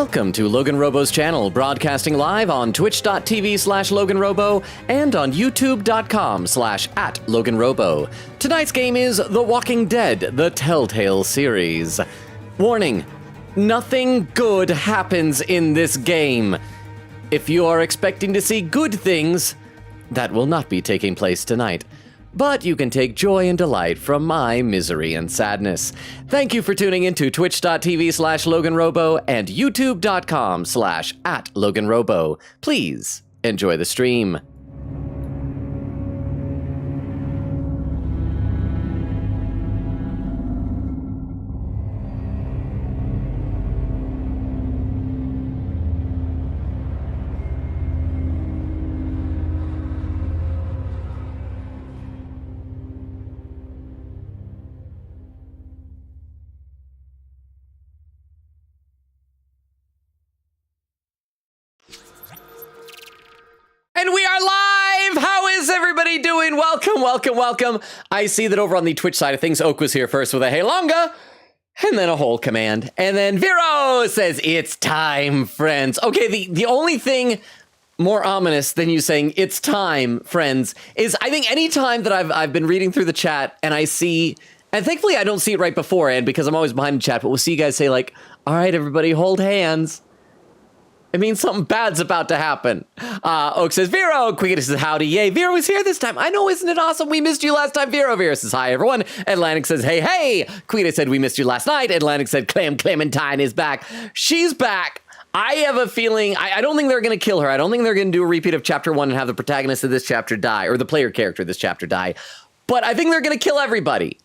Welcome to LoganRobo's channel, broadcasting live on twitch.tv/LoganRobo and on youtube.com/@LoganRobo. Tonight's game is The Walking Dead, the Telltale series. Warning, nothing good happens in this game. If you are expecting to see good things, that will not be taking place tonight. But you can take joy and delight from my misery and sadness. Thank you for tuning in to twitch.tv/LoganRobo and youtube.com/@LoganRobo. Please enjoy the stream. And we are live! How is everybody doing? Welcome, welcome, welcome. I see that over on the Twitch side of things, Oak was here first with a hey longa, and then a whole command. And then Vero says, it's time, friends. Okay, the only thing more ominous than you saying, it's time, friends, is I think any time that I've been reading through the chat and I see, and thankfully I don't see it right beforehand because I'm always behind the chat, but we'll see you guys say like, all right, everybody, hold hands. It means something bad's about to happen. Oak says, Vero. Quickity says, howdy, yay. Vero is here this time. I know, isn't it awesome? We missed you last time, Vero. Vero says, hi, everyone. Atlantic says, hey, hey. Quickity said, we missed you last night. Atlantic said, Clementine is back. She's back. I have a feeling, I don't think they're going to kill her. I don't think they're going to do a repeat of chapter 1 and have the protagonist of this chapter die, or the player character of this chapter die. But I think they're going to kill everybody.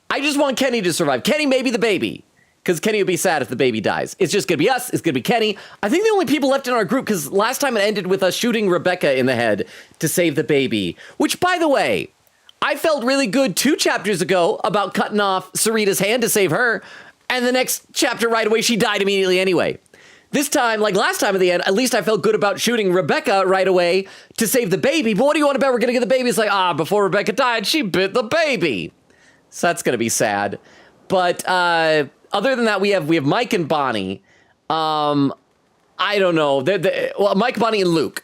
I just want Kenny to survive. Kenny may be the baby. Because Kenny would be sad if the baby dies. It's just going to be us. It's going to be Kenny. I think the only people left in our group, because last time it ended with us shooting Rebecca in the head to save the baby. Which, by the way, I felt really good 2 chapters ago about cutting off Sarita's hand to save her. And the next chapter right away, she died immediately anyway. This time, like last time at the end, at least I felt good about shooting Rebecca right away to save the baby. But what do you want to bet we're going to get the baby? It's like, before Rebecca died, she bit the baby. So that's going to be sad. But, other than that, we have Mike and Bonnie. I don't know. Well, Mike, Bonnie, and Luke.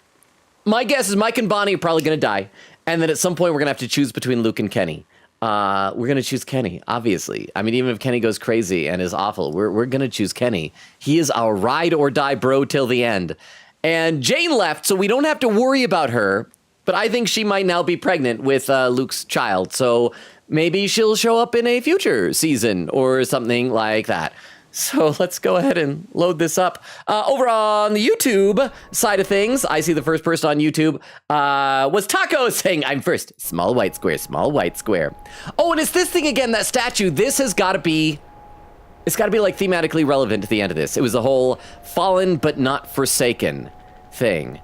My guess is Mike and Bonnie are probably going to die. And then at some point, we're going to have to choose between Luke and Kenny. We're going to choose Kenny, obviously. I mean, even if Kenny goes crazy and is awful, we're going to choose Kenny. He is our ride or die bro till the end. And Jane left, so we don't have to worry about her. But I think she might now be pregnant with Luke's child. So maybe she'll show up in a future season or something like that. So let's go ahead and load this up. Over on the YouTube side of things, I see the first person on YouTube was Taco saying, I'm first. Small white square, small white square. Oh, and it's this thing again, that statue. This has got to be, it's got to be like thematically relevant to the end of this. It was the whole fallen but not forsaken thing.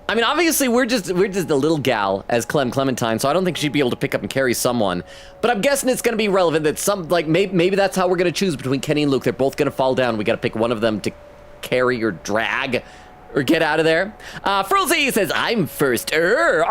I mean, obviously, we're just a little gal as Clementine, so I don't think she'd be able to pick up and carry someone. But I'm guessing it's going to be relevant that maybe that's how we're going to choose between Kenny and Luke. They're both going to fall down. We got to pick one of them to carry or drag or get out of there. Frozy says, I'm first-er.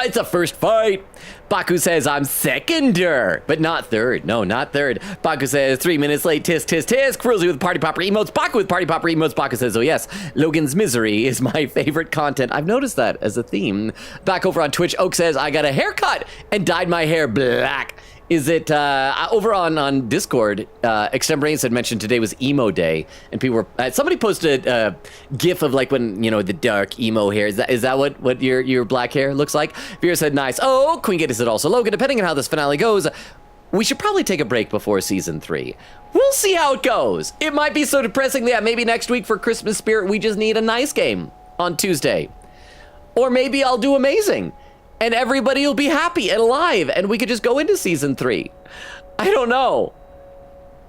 It's a first fight. Baku says, I'm seconder, but not third. No, not third. Baku says, 3 minutes late, tisk, tisk, tisk. Frozy with party popper emotes. Baku with party popper emotes. Baku says, oh yes, Logan's misery is my favorite content. I've noticed that as a theme. Back over on Twitch, Oak says, I got a haircut and dyed my hair black. Is it, over on Discord, Extemporaneous had mentioned today was emo day, and people were, somebody posted a gif of like when, you know, the dark emo hair. Is that what your black hair looks like? Vera said, nice. Oh, Queen Gator said also, Logan, depending on how this finale goes, we should probably take a break before season 3. We'll see how it goes. It might be so depressing that maybe next week for Christmas spirit, we just need a nice game on Tuesday. Or maybe I'll do amazing. And everybody will be happy and alive, and we could just go into season 3. I don't know.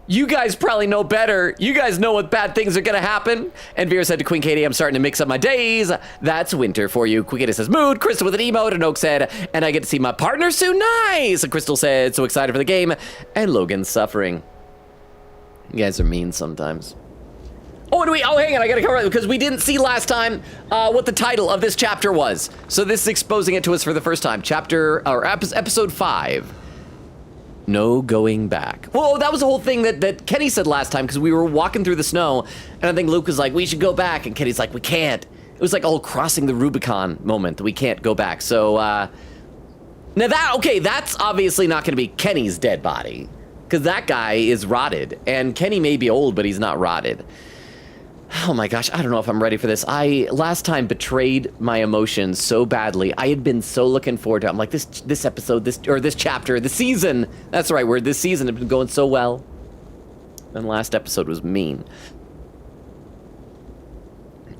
You guys probably know better. You guys know what bad things are gonna happen. And Vera said to Queen Katie, I'm starting to mix up my days. That's winter for you. Queen Katie says, mood. Crystal with an emote, and Oak said, and I get to see my partner soon. Nice. And Crystal said, so excited for the game. And Logan's suffering. You guys are mean sometimes. Oh, hang on, I gotta cover it, because we didn't see last time what the title of this chapter was. So this is exposing it to us for the first time. Episode 5. No going back. Well, that was the whole thing that Kenny said last time, because we were walking through the snow, and I think Luke was like, we should go back, and Kenny's like, we can't. It was like a whole crossing the Rubicon moment that we can't go back. So, now that's obviously not gonna be Kenny's dead body, because that guy is rotted, and Kenny may be old, but he's not rotted. Oh my gosh, I don't know if I'm ready for this. I last time betrayed my emotions so badly. I had been so looking forward to it. I'm like, this episode, this chapter, the season, that's the right word, this season had been going so well. And last episode was mean.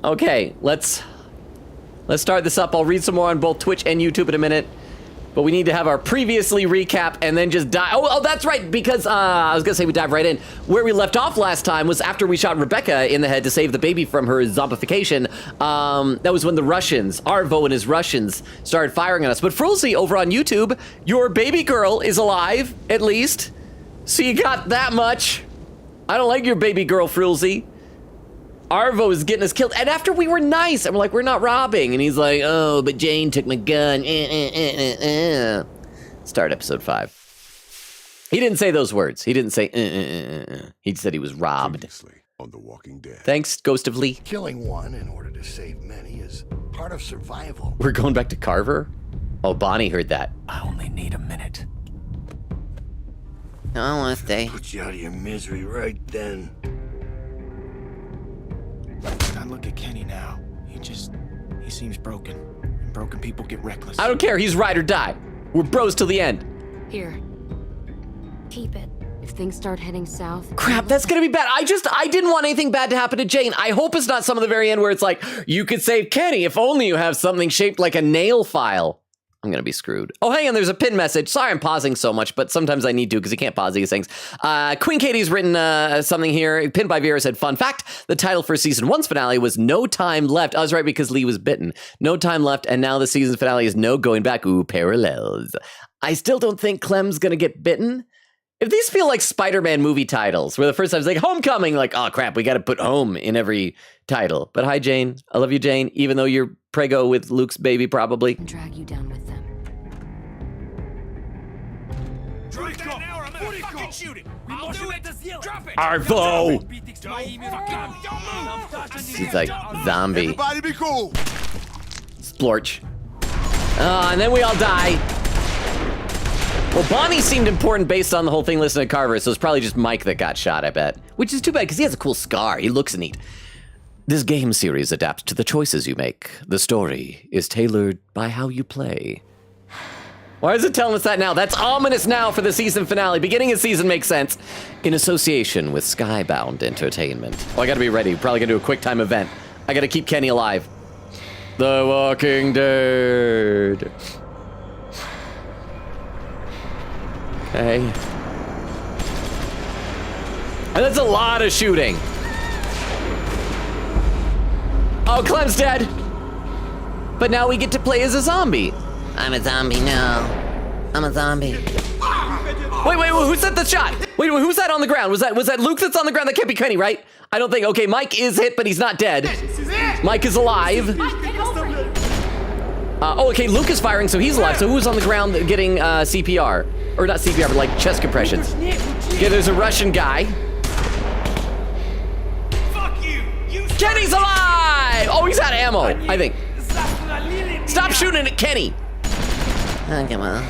Okay, let's start this up. I'll read some more on both Twitch and YouTube in a minute. But we need to have our previously recap and then just dive. Oh, that's right, because I was gonna say we dive right in. Where we left off last time was after we shot Rebecca in the head to save the baby from her zombification. That was when the Russians, Arvo and his Russians, started firing on us. But Frulzy over on YouTube, your baby girl is alive, at least. So you got that much. I don't like your baby girl, Frulzy. Arvo is getting us killed, and after we were nice, and we're like, we're not robbing, and he's like, oh, but Jane took my gun. Start episode 5. He didn't say those words. He didn't say. He said he was robbed. Previously on The Walking Dead. Thanks, Ghost of Lee. Killing one in order to save many is part of survival. We're going back to Carver. Oh, Bonnie heard that. I only need a minute. No, I want to stay. Put you out of your misery right then. I look at Kenny now. He seems broken. And broken people get reckless. I don't care. He's ride or die. We're bros till the end. Here. Keep it. If things start heading south... Crap, that's gonna be bad. I didn't want anything bad to happen to Jane. I hope it's not some of the very end where it's like, you could save Kenny if only you have something shaped like a nail file. I'm gonna be screwed. Oh, hang on, there's a pin message. Sorry I'm pausing so much, but sometimes I need to because you can't pause these things. Queen Katie's written something here. Pinned by Vera said, fun fact, the title for season 1's finale was No Time Left. I was right because Lee was bitten. No time left, and now the season finale is no going back. Ooh, parallels. I still don't think Clem's gonna get bitten. If these feel like Spider-Man movie titles, where the first time it's like Homecoming, like, oh crap, we gotta put home in every title. But hi, Jane. I love you, Jane, even though you're prego with Luke's baby, probably. Drag you down with them. Drop that now or I'm gonna fucking shoot it! I'll do it! Drop it! Arvo! He's like, zombie. Everybody be cool. Splorch. And then we all die. Well, Bonnie seemed important based on the whole thing listening to Carver, so it's probably just Mike that got shot, I bet. Which is too bad, because he has a cool scar. He looks neat. This game series adapts to the choices you make. The story is tailored by how you play. Why is it telling us that now? That's ominous now for the season finale. Beginning of season makes sense. In association with Skybound Entertainment. Oh, I gotta be ready. Probably gonna do a quick time event. I gotta keep Kenny alive. The Walking Dead. Okay. And that's a lot of shooting. Oh, Clem's dead. But now we get to play as a zombie. I'm a zombie now. I'm a zombie. Wait, who set the shot? Wait, who's that on the ground? Was that Luke that's on the ground? That can't be Kenny, right? I don't think. Okay, Mike is hit, but he's not dead. Mike is alive. Oh, okay, Luke is firing, so he's alive. So who's on the ground getting CPR? Or not CPR, but like chest compressions. Okay, there's a Russian guy. Fuck you! Kenny's alive! Oh, he's out of ammo, I think. Stop shooting at Kenny. Oh, come on.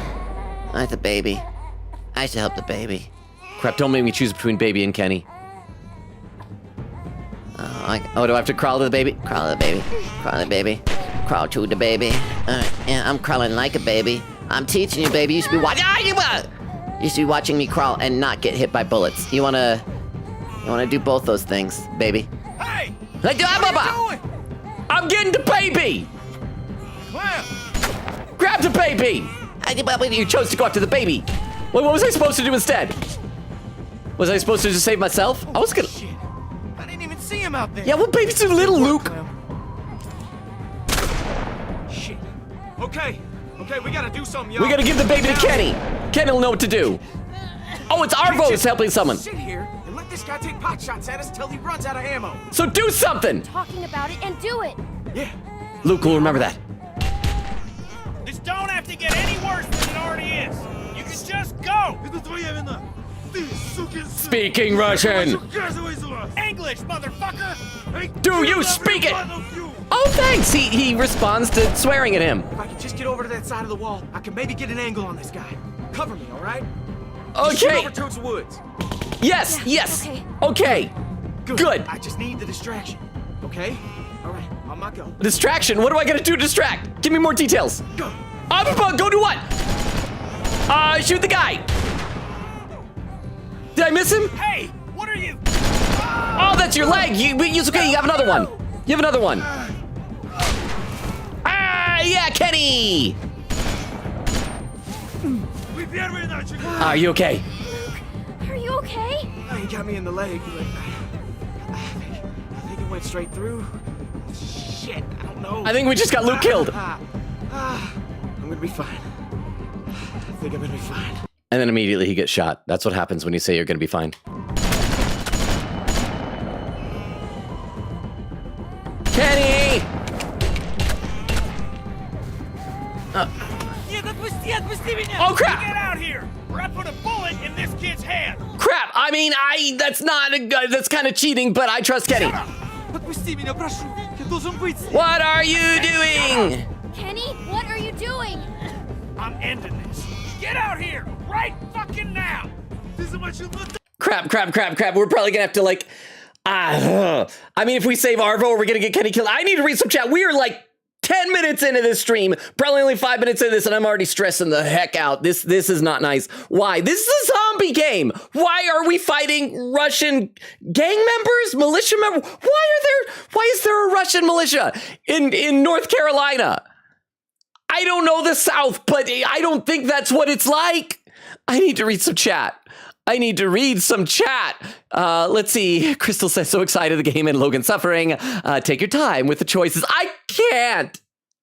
I'm the baby. I should help the baby. Crap, don't make me choose between baby and Kenny. Oh, do I have to crawl to the baby? Crawl to the baby. Crawl to the baby. Crawl to the baby. Yeah, I'm crawling like a baby. I'm teaching you, baby. You should be watching. You should be watching me crawl and not get hit by bullets. You wanna do both those things, baby. Hey! Like, I'm getting the baby. Clem! Grab the baby. You chose to go after the baby. Wait, what was I supposed to do instead? Was I supposed to just save myself? I was gonna. Shit. I didn't even see him out there. Yeah, well, baby's too little, Luke. Shit. Okay, we gotta do something, y'all. We gotta give the baby to Kenny. Kenny will know what to do. Oh, it's Arvo's helping someone. Sit here and let this guy take pot shots at us till he runs out of ammo. So do something. Talking about it and do it. Yeah. Luke will remember that. This don't have to get any worse than it already is. You can Yes. Just go! Speaking Russian. English, motherfucker! Do you speak it? Oh, thanks. He responds to swearing at him. If I can just get over to that side of the wall, I can maybe get an angle on this guy. Cover me, all right? Just shoot Okay. over towards the woods. Yes. Yeah, Yes. okay. Okay. Good. I just need the distraction. Okay? All right, on my go. Distraction. What do I gotta do to distract? Give me more details. Go. Go do what? Shoot the guy. Did I miss him? Hey, what are you? Oh, that's your leg. It's okay. You have another one. You have another one. Ah, yeah, Kenny. Are you okay? Are you okay? He got me in the leg, but I think it went straight through. Shit, I don't know. I think we just got Luke killed. I'm gonna be fine. I think I'm gonna be fine. And then immediately he gets shot. That's what happens when you say you're gonna be fine. Kenny! Oh, crap! Get out here! Or I put a bullet in this kid's hand! Crap! I mean, that's not a good, that's kind of cheating, but I trust Kenny. What are you doing? Kenny, what are you doing? I'm ending this. Get out here! Right fucking now! Crap. We're probably gonna have to like, I mean, if we save Arvo, we're gonna get Kenny killed. I need to read some chat. We are like 10 minutes into this stream, probably only 5 minutes into this, and I'm already stressing the heck out. This is not nice. Why? This is a zombie game. Why are we fighting Russian gang members, militia members? Why is there a Russian militia in North Carolina? I don't know the South, but I don't think that's what it's like. I need to read some chat. Let's see. Crystal says, so excited the game and Logan suffering. Take your time with the choices. I can't.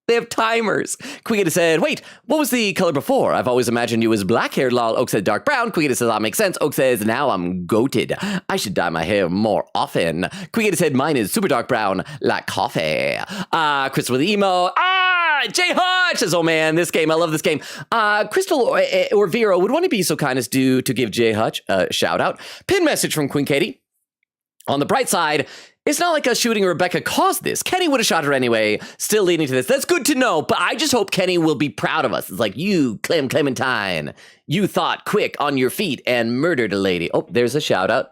They have timers. Quigita said, wait, what was the color before? I've always imagined you as black-haired, lol. Oak said dark brown. Quigita says, that makes sense. Oak says, now I'm goated. I should dye my hair more often. Quigita said, mine is super dark brown, like coffee. Crystal with the emo. Jay Hodge says, oh man, this game, I love this game. Crystal or Vero, would want to be so kind as to give Jay Hodge a shout out. Pin message from Queen Katie. On the bright side, it's not like us shooting Rebecca caused this. Kenny would have shot her anyway, still leading to this. That's good to know, but I just hope Kenny will be proud of us. It's like, you, Clementine, you thought quick on your feet and murdered a lady. Oh, there's a shout out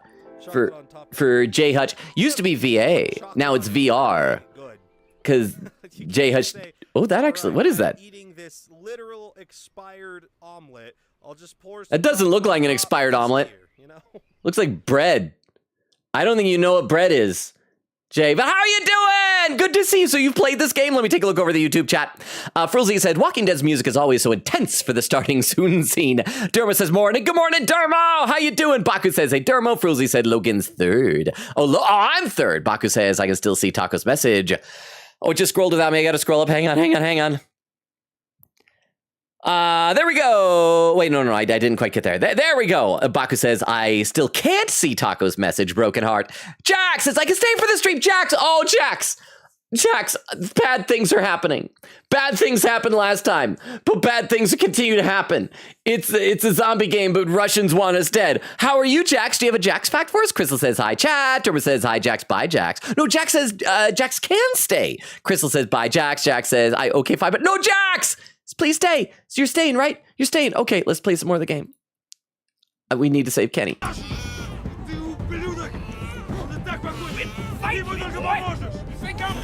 for Jay Hutch. Used to be VA, now it's VR. Because Jay Hutch, oh, that actually, what is that? Eating this literal expired omelet. I'll just pour That doesn't look like an expired omelet. Looks like bread. I don't think you know what bread is, Jay, but how are you doing? Good to see you. So you've played this game? Let me take a look over the YouTube chat. Frilzy said, Walking Dead's music is always so intense for the starting soon scene. Dermo says, morning. Good morning, Dermo. How you doing? Baku says, hey, Dermo. Frilzy said, Logan's third. Oh, I'm third. Baku says, I can still see Taco's message. Oh, it just scrolled without me. I got to scroll up. Hang on. There we go. Wait, no, I didn't quite get there. There we go. Baku says, I still can't see Taco's message, broken heart. Jax says, I can stay for the stream. Jax, bad things are happening. Bad things happened last time, but bad things continue to happen. It's a zombie game, but Russians want us dead. How are you, Jax? Do you have a Jax fact for us? Crystal says, hi, chat. Turbo says, hi, Jax, bye, Jax. No, Jax says, Jax can stay. Crystal says, bye, Jax. Jax says, okay, fine, but no, Jax! Please stay. So you're staying, right? You're staying. Okay, let's play some more of the game. We need to save Kenny.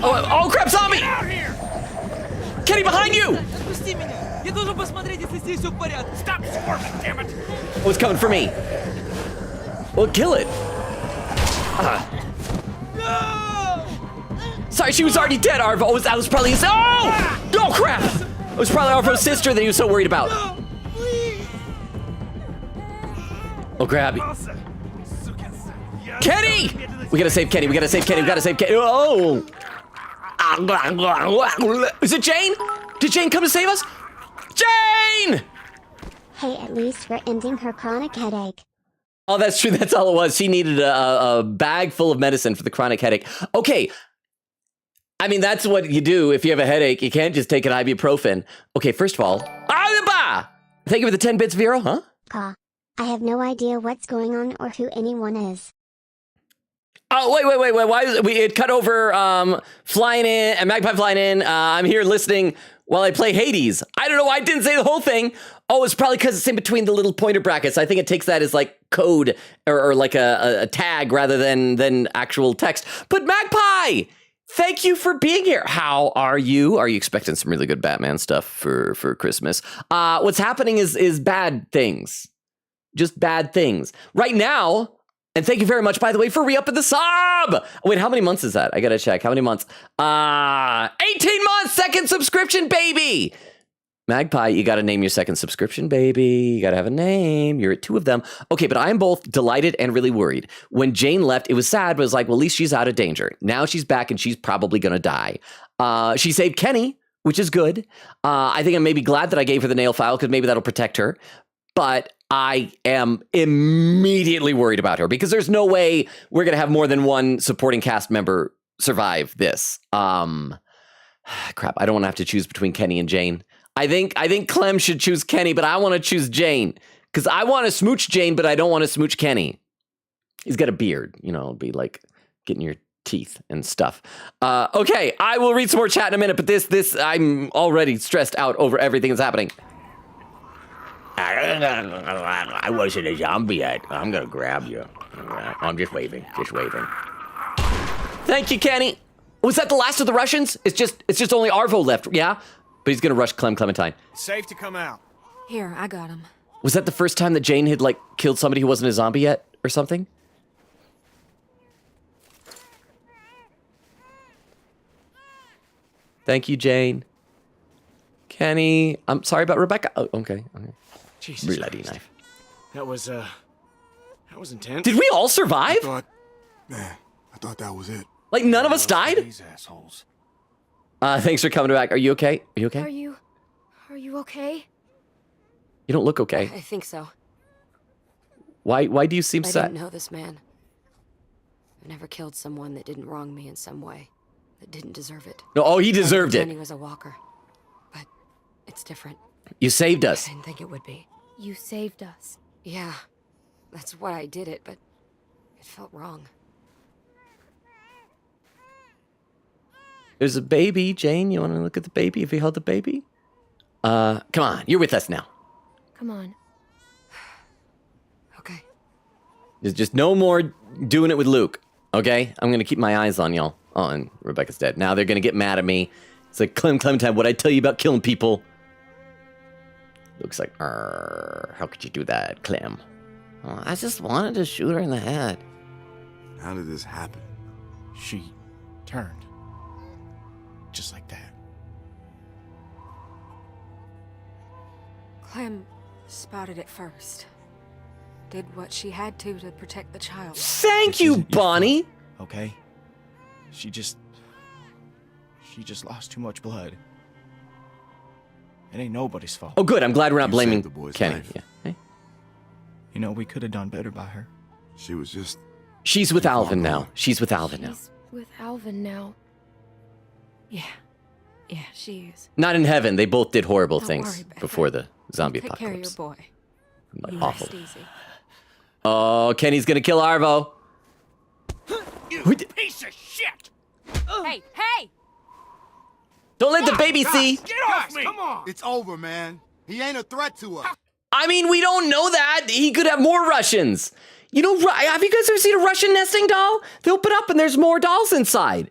Oh, crap, zombie! Kenny, behind you! Stop squirming, damn it! Oh, it's coming for me. Well, kill it. Sorry, she was already dead, Arvo. Oh, that was probably his... Oh, crap! It was probably Arvo's sister that he was so worried about. Oh, grab me. Kenny! We gotta save Kenny. Oh! Is it Jane? Did Jane come to save us? Jane! Hey, at least we're ending her chronic headache. Oh, that's true. That's all it was. She needed a bag full of medicine for the chronic headache. Okay. I mean, that's what you do if you have a headache. You can't just take an ibuprofen. Okay, first of all, Thank you for the 10 bits, Vero, huh? Caw. I have no idea what's going on or who anyone is. Oh, wait. Why is it cut over flying in, and Magpie flying in. I'm here listening while I play Hades. I don't know why I didn't say the whole thing. Oh, it's probably because it's in between the little pointer brackets. I think it takes that as like code or like a tag rather than actual text. But Magpie, thank you for being here. How are you? Are you expecting some really good Batman stuff for Christmas? What's happening is bad things. Just bad things. Right now, and thank you very much, by the way, for re-upping the sub. Wait, how many months is that? I gotta check. How many months? 18 months, second subscription, baby. Magpie, you gotta name your second subscription, baby. You gotta have a name. You're at 2 of them. Okay, but I'm both delighted and really worried. When Jane left, it was sad, but it was like, well, at least she's out of danger. Now she's back and she's probably gonna die. She saved Kenny, which is good. I think I'm maybe glad that I gave her the nail file because maybe that'll protect her. But I am immediately worried about her because there's no way we're going to have more than one supporting cast member survive this. Crap, I don't want to have to choose between Kenny and Jane. I think Clem should choose Kenny, but I want to choose Jane because I want to smooch Jane, but I don't want to smooch Kenny. He's got a beard, it'll be like getting your teeth and stuff. Okay, I will read some more chat in a minute, but this I'm already stressed out over everything that's happening. I wasn't a zombie yet. I'm gonna grab you. I'm just waving. Thank you, Kenny. Was that the last of the Russians? It's just only Arvo left, yeah? But he's gonna rush Clementine. Safe to come out. Here, I got him. Was that the first time that Jane had, killed somebody who wasn't a zombie yet, or something? Thank you, Jane. Kenny, I'm sorry about Rebecca. Oh, okay. Jesus Bloody Christ. knife. That was intense. Did we all survive? I thought that was it. None of us died? These assholes. Thanks for coming back. Are you okay? Are you okay? Are you okay? You don't look okay. I think so. Why do you seem I sad? didn't know this man. I never killed someone that didn't wrong me in some way, that didn't deserve it. No, he deserved Jenny it. was a walker, but it's different. You saved I us. didn't think it would be. You saved us. Yeah, that's why I did it, but it felt wrong. There's a baby, Jane. You want to look at the baby? If you held the baby? Come on. You're with us now. Come on. Okay. There's just no more doing it with Luke, okay? I'm going to keep my eyes on y'all. Oh, and Rebecca's dead. Now they're going to get mad at me. It's like, Clementine, what'd I tell you about killing people? Luke's like, how could you do that, Clem? Oh, I just wanted to shoot her in the head. How did this happen? She turned. Just like that. Clem spotted it first. Did what she had to protect the child. Thank This you, isn't your Bonnie. fault, okay? She just lost too much blood. It ain't nobody's fault. Oh, good. I'm glad we're not You blaming saved the boy's Kenny. life. Yeah. Hey. You know, we could have done better by her. She was just... She's with Alvin now. She's with Alvin now. She's with Alvin now. Yeah, she is. Not in heaven. They both did horrible Don't things worry, Becca. before the zombie Take care of apocalypse. your boy. Like, You awful. rest easy. Oh, Kenny's gonna kill Arvo. Piece of shit! Hey! Don't let the baby see. Get off me! Come on! It's over, man. He ain't a threat to us. I mean, we don't know that. He could have more Russians. You know, have you guys ever seen a Russian nesting doll? They open up and there's more dolls inside.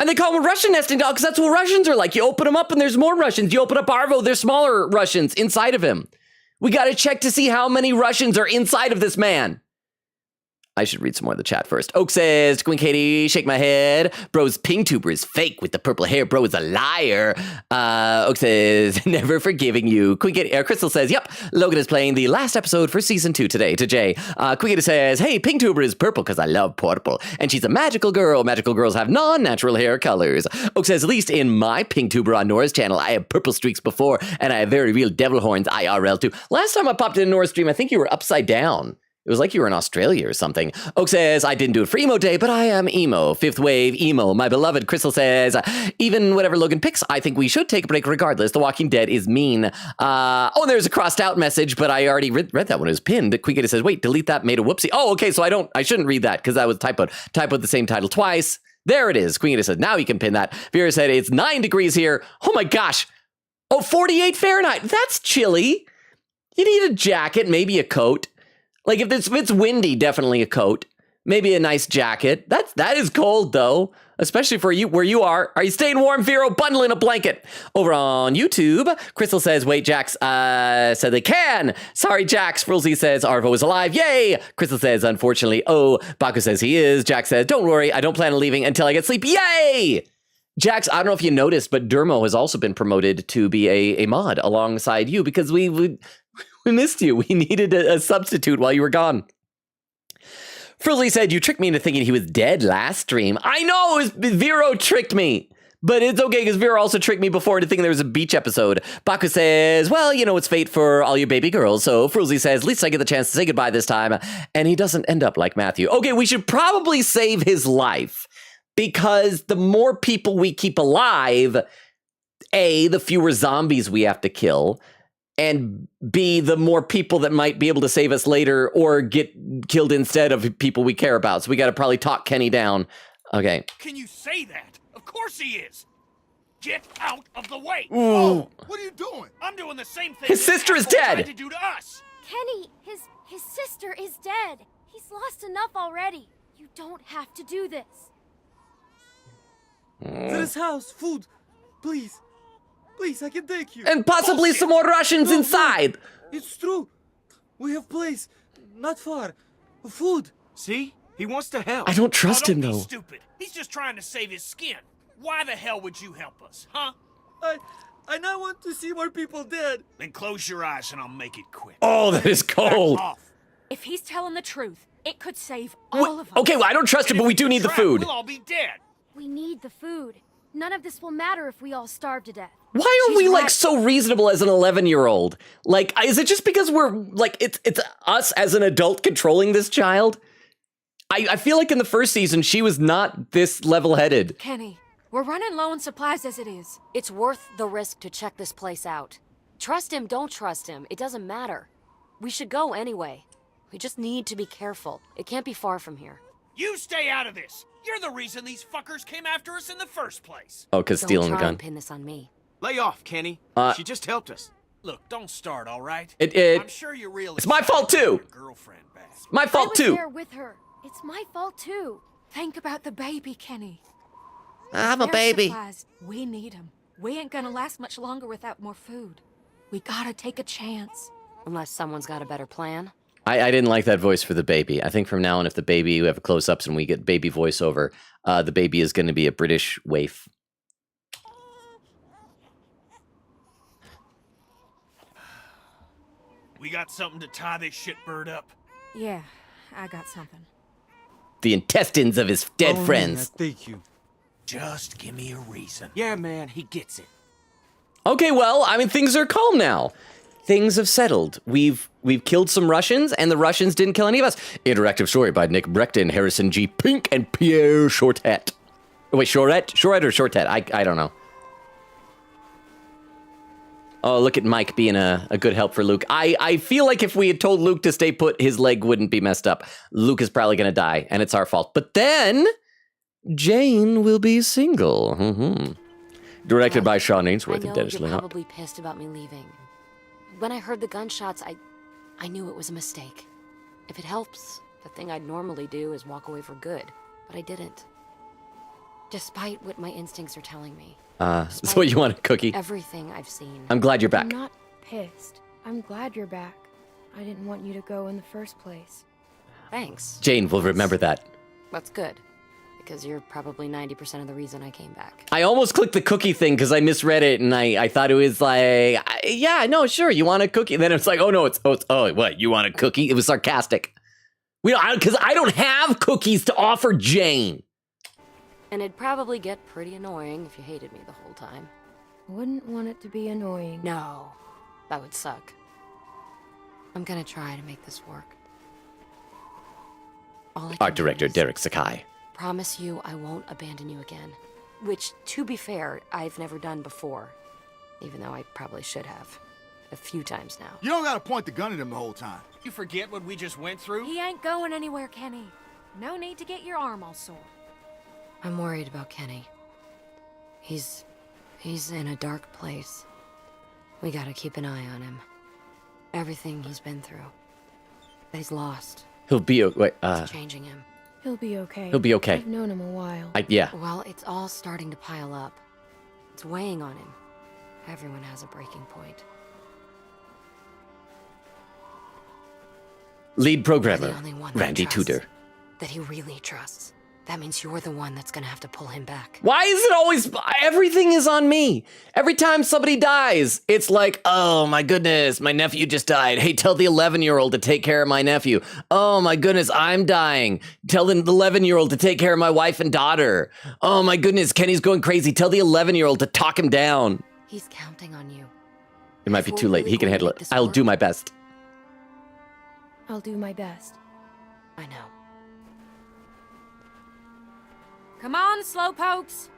And they call them a Russian nesting doll because that's what Russians are like. You open them up and there's more Russians. You open up Arvo, there's smaller Russians inside of him. We got to check to see how many Russians are inside of this man. I should read some more of the chat first. Oak says, Queen Katie, shake my head. Bro's pingtuber is fake with the purple hair. Bro is a liar. Oak says, never forgiving you. Queen Katie, Crystal says, yep, Logan is playing the last episode for season 2 today to Jay. Queen Katie says, hey, pingtuber is purple because I love purple. And she's a magical girl. Magical girls have non-natural hair colors. Oak says, at least in my pingtuber on Nora's channel, I have purple streaks before, and I have very real devil horns IRL too. Last time I popped in Nora's stream, I think you were upside down. It was like you were in Australia or something. Oak says, I didn't do it for emo day, but I am emo. Fifth wave emo. My beloved Crystal says, even whatever Logan picks, I think we should take a break regardless. The Walking Dead is mean. And there's a crossed out message, but I already read that one. It was pinned. Quickita says, wait, delete that, made a whoopsie. Oh, okay, so I shouldn't read that because that was typoed. Typoed the same title twice. There it is. Queen said, now you can pin that. Vera said, it's 9 degrees here. Oh my gosh. Oh, 48 Fahrenheit. That's chilly. You need a jacket, maybe a coat. Like if it's windy, definitely a coat. Maybe a nice jacket. That is cold though, especially for you where you are. Are you staying warm, Vero? Bundle in a blanket. Over on YouTube, Crystal says, wait, Jax said they can. Sorry, Jax. Frilzy says Arvo is alive. Yay! Crystal says, unfortunately. Oh, Baku says he is. Jax says, don't worry, I don't plan on leaving until I get sleep. Yay! Jax, I don't know if you noticed, but Dermo has also been promoted to be a mod alongside you because we missed you. We needed a substitute while you were gone. Frizzly said, you tricked me into thinking he was dead last stream. I know, Vero tricked me. But it's okay, because Vero also tricked me before into thinking there was a beach episode. Baku says, well, you know, it's fate for all you baby girls. So Frizzly says, at least I get the chance to say goodbye this time. And he doesn't end up like Matthew. Okay, we should probably save his life. Because the more people we keep alive, A, the fewer zombies we have to kill. And B, the more people that might be able to save us later or get killed instead of people we care about. So we got to probably talk Kenny down. Okay. Can you say that? Of course he is. Get out of the way. Ooh. Oh, what are you doing? I'm doing the same thing. His sister is dead. Tried to do to us. Kenny, his sister is dead. He's lost enough already. You don't have to do this. There's house, food. Please. Please, I can take you. And possibly some more Russians No, inside. It's true. We have place. Not far. Food. See? He wants to help. I don't trust him, Don't be though. stupid. He's just trying to save his skin. Why the hell would you help us, huh? I now want to see more people dead. Then close your eyes and I'll make it quick. Oh, that is cold. Back off. If he's telling the truth, it could save all of us. Okay, well, I don't trust him, but we do need the Trapped, food. We'll all be dead. We need the food. None of this will matter if we all starve to death. Why are She's we like right. so reasonable as an 11-year-old? Like, is it just because we're like it's us as an adult controlling this child? I feel like in the first season she was not this level-headed. Kenny, we're running low on supplies as it is. It's worth the risk to check this place out. Trust him, don't trust him. It doesn't matter. We should go anyway. We just need to be careful. It can't be far from here. You stay out of this. You're the reason these fuckers came after us in the first place. Oh, because Don't stealing the try gun. and pin this on me. Lay off, Kenny. She just helped us. Look, don't start, all right? It I'm sure you're real. it's my fault too. Girlfriend back. My I fault was too. there with her. It's my fault too. Think about the baby, Kenny. I'm a Their baby. supplies, we need them. We ain't gonna last much longer without more food. We gotta take a chance. Unless someone's got a better plan. I didn't like that voice for the baby. I think from now on, if the baby, we have close-ups and we get baby voiceover, the baby is going to be a British waif. We got something to tie this shitbird up. Yeah, I got something. The intestines of his dead friends. Thank you. Just give me a reason. Yeah, man, he gets it. Okay, well, I mean, things are calm now. Things have settled. We've killed some Russians, and the Russians didn't kill any of us. Interactive story by Nick Breckton, Harrison G. Pink, and Pierre Shortet. Oh, wait, Shortet or Shortet? I don't know. Oh, look at Mike being a good help for Luke. I feel like if we had told Luke to stay put, his leg wouldn't be messed up. Luke is probably going to die, and it's our fault. But then, Jane will be single. Directed by Sean Ainsworth I and know Dennis you're Leon. probably pissed about me leaving. When I heard the gunshots, I knew it was a mistake. If it helps, the thing I'd normally do is walk away for good. But I didn't. Despite what my instincts are telling me. So you want a cookie? Everything I've seen. I'm glad you're back. I'm not pissed. I'm glad you're back. I didn't want you to go in the first place. Thanks. Jane will remember that. That's good. Because you're probably 90% of the reason I came back. I almost clicked the cookie thing because I misread it and I thought it was like, yeah, no, sure, you want a cookie. And then it's like, oh no, what, you want a cookie? It was sarcastic. Because I don't have cookies to offer Jane. And it'd probably get pretty annoying if you hated me the whole time. Wouldn't want it to be annoying. No, that would suck. I'm gonna try to make this work. All I can Art do director is Derek Sakai. promise you I won't abandon you again. Which, to be fair, I've never done before. Even though I probably should have. A few times now. You don't gotta point the gun at him the whole time. You forget what we just went through? He ain't going anywhere, Kenny. No need to get your arm all sore. I'm worried about Kenny. He's in a dark place. We gotta keep an eye on him. Everything he's been through. He's lost. He'll be It's changing him. He'll be okay. He'll be okay. I've known him a while. Yeah. Well, it's all starting to pile up. It's weighing on him. Everyone has a breaking point. Lead You're programmer the only one that Randy trusts, Tudor. that he really trusts. That means you're the one that's gonna have to pull him back. Why is it always everything is on me? Every time somebody dies, it's like, oh my goodness, my nephew just died. Hey, tell the 11-year-old to take care of my nephew. Oh my goodness, I'm dying. Tell the 11-year-old to take care of my wife and daughter. Oh my goodness, Kenny's going crazy. Tell the 11-year-old to talk him down. He's counting on you. It might be If too we're late. really He can going to handle make it. this I'll work- do my best. I'll do my best. I know. Come on, slowpokes.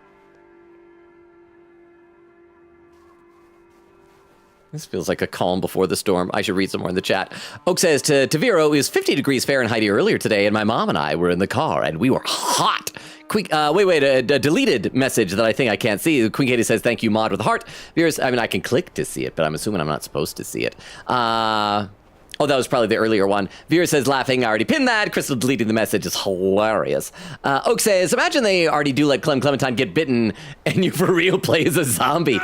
This feels like a calm before the storm. I should read some more in the chat. Oak says, to Vero, it was 50 degrees Fahrenheit earlier today, and my mom and I were in the car, and we were hot. Quick, a deleted message that I think I can't see. Queen Katie says, thank you, Mod with a heart. Vera's, I mean, I can click to see it, but I'm assuming I'm not supposed to see it. Oh, that was probably the earlier one. Vera says, laughing, I already pinned that. Crystal deleting the message is hilarious. Oak says, imagine they already do let Clementine get bitten and you for real play as a zombie.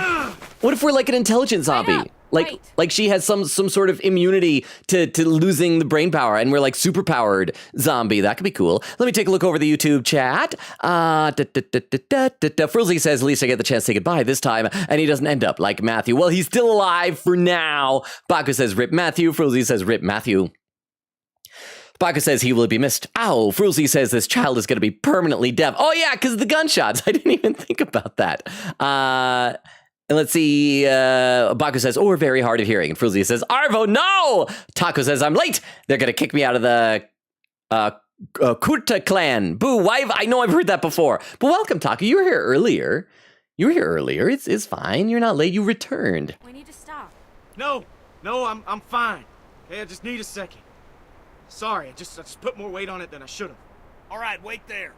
What if we're like an intelligent zombie? Like she has some sort of immunity to losing the brain power and we're like superpowered zombie. That could be cool. Let me take a look over the YouTube chat. Frilzy says, at least I get the chance to say goodbye this time and he doesn't end up like Matthew. Well, he's still alive for now. Baku says, rip Matthew. Frilzy says, rip Matthew. Baku says he will be missed. Ow. Frilzy says this child is going to be permanently deaf. Oh yeah, because of the gunshots. I didn't even think about that. And let's see, Baku says, or very hard of hearing. And Frilzy says, Arvo, no! Taco says, I'm late. They're going to kick me out of the Kurta clan. Boo, why? I know I've heard that before. But welcome, Taco. You were here earlier. It's fine. You're not late. You returned. We need to stop. No, I'm fine. Okay, I just need a second. Sorry, I just put more weight on it than I should have. All right, wait there.